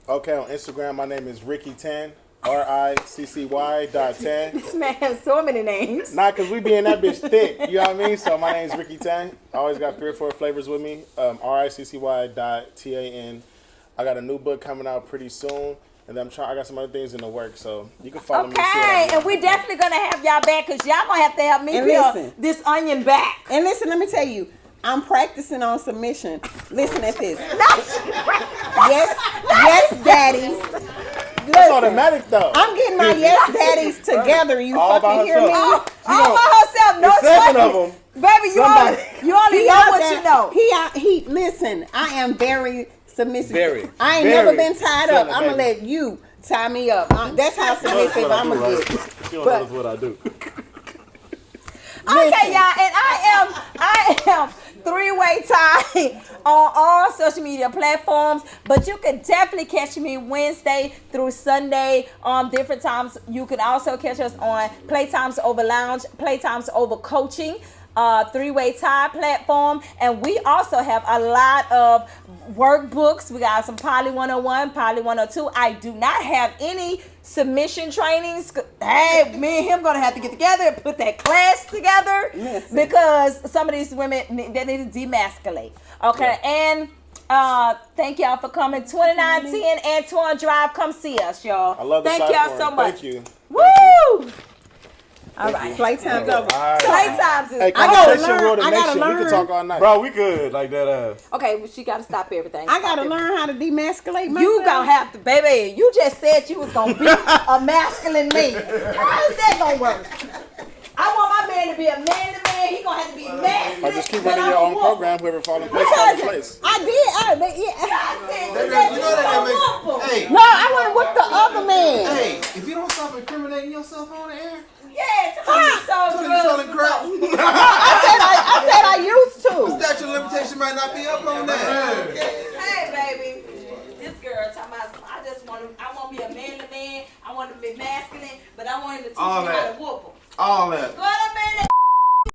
Speaker 3: Okay, on Instagram, my name is Ricky10, RICCY.10.
Speaker 4: This man has so many names.
Speaker 3: Nah, because we be in that bitch thick, you know what I mean? So my name is Ricky10. I always got 3 or 4 flavors with me. RICCY.TAN. I got a new book coming out pretty soon. And then I got some other things in the works, so you can follow me.
Speaker 4: Okay, and we're definitely gonna have y'all back because y'all gonna have to help me
Speaker 1: And
Speaker 4: peel
Speaker 1: listen.
Speaker 4: this onion back.
Speaker 1: And listen, let me tell you, I'm practicing on submission. Listen at this. Yes, daddies.
Speaker 3: That's automatic, though.
Speaker 1: I'm getting my yes daddies together. You
Speaker 2: All by
Speaker 1: fucking hear me?
Speaker 2: herself.
Speaker 4: All by herself, no
Speaker 2: There's 7
Speaker 4: explaining.
Speaker 2: of them.
Speaker 4: Baby, you only
Speaker 1: He
Speaker 4: know
Speaker 1: out
Speaker 4: what
Speaker 1: there-
Speaker 4: you know.
Speaker 1: He listen, I am very submissive.
Speaker 2: Very.
Speaker 1: I ain't
Speaker 2: Very.
Speaker 1: never been tied up.
Speaker 2: Shut up,
Speaker 1: I'm gonna
Speaker 2: baby.
Speaker 1: let you tie me up. That's how submissive I'm gonna get.
Speaker 2: She don't
Speaker 1: But-
Speaker 2: know what I do.
Speaker 4: Okay, y'all, and I am Three-way Tie on all social media platforms, but you can definitely catch me Wednesday through Sunday on different times. You can also catch us on Playtimes Over Lounge, Playtimes Over Coaching, Three-way Tie platform, and we also have a lot of workbooks. We got some Poly 101, Poly 102. I do not have any submission trainings. Hey, me and him gonna have to get together and put that class together.
Speaker 1: Listen.
Speaker 4: Because some of these women, they need to demasculate. Okay, and thank y'all for coming. 2910 Antoine Drive. Come see us, y'all.
Speaker 3: I love the
Speaker 4: Thank y'all
Speaker 3: platform.
Speaker 4: so much.
Speaker 3: Thank you.
Speaker 4: Woo! All right.
Speaker 1: Playtime's over.
Speaker 4: Playtimes is
Speaker 3: Hey,
Speaker 1: gotta
Speaker 3: Conversation
Speaker 1: learn-
Speaker 3: World
Speaker 1: I
Speaker 3: of
Speaker 1: gotta
Speaker 3: Nation. We
Speaker 1: learn.
Speaker 3: can talk all night.
Speaker 2: Bro, we good like that ass.
Speaker 4: okay, but she gotta stop everything.
Speaker 1: I gotta
Speaker 4: Stop
Speaker 1: learn how to demasculate myself.
Speaker 4: You gonna have to, baby. You just said you was gonna be a masculine me. How is that gonna work? I want my man to be a man to man. He gonna have to be masculine.
Speaker 3: Or just keep
Speaker 4: but
Speaker 3: running
Speaker 4: I'm
Speaker 3: your
Speaker 4: a
Speaker 3: own
Speaker 4: woman.
Speaker 3: program. Whoever fall in place, fall in
Speaker 1: Because
Speaker 3: place.
Speaker 1: I did.
Speaker 4: I said,
Speaker 6: Baby,
Speaker 4: you
Speaker 6: you know
Speaker 4: said you
Speaker 6: that
Speaker 4: was
Speaker 6: makes.
Speaker 4: a woman.
Speaker 6: Hey,
Speaker 1: No, I want to whip the other man.
Speaker 6: hey, if you don't stop incriminating yourself on the air,
Speaker 4: Yeah, tell me you sold
Speaker 6: tell you
Speaker 4: drugs.
Speaker 6: selling crack.
Speaker 1: I said I used to.
Speaker 6: Statute of limitation might not be up on that.
Speaker 4: Hey, baby. This girl talking about some, I want to be a man to man. I want to be masculine, but I want him to teach me
Speaker 6: All
Speaker 4: how
Speaker 6: that.
Speaker 4: to whoop him.
Speaker 6: All that.
Speaker 4: Go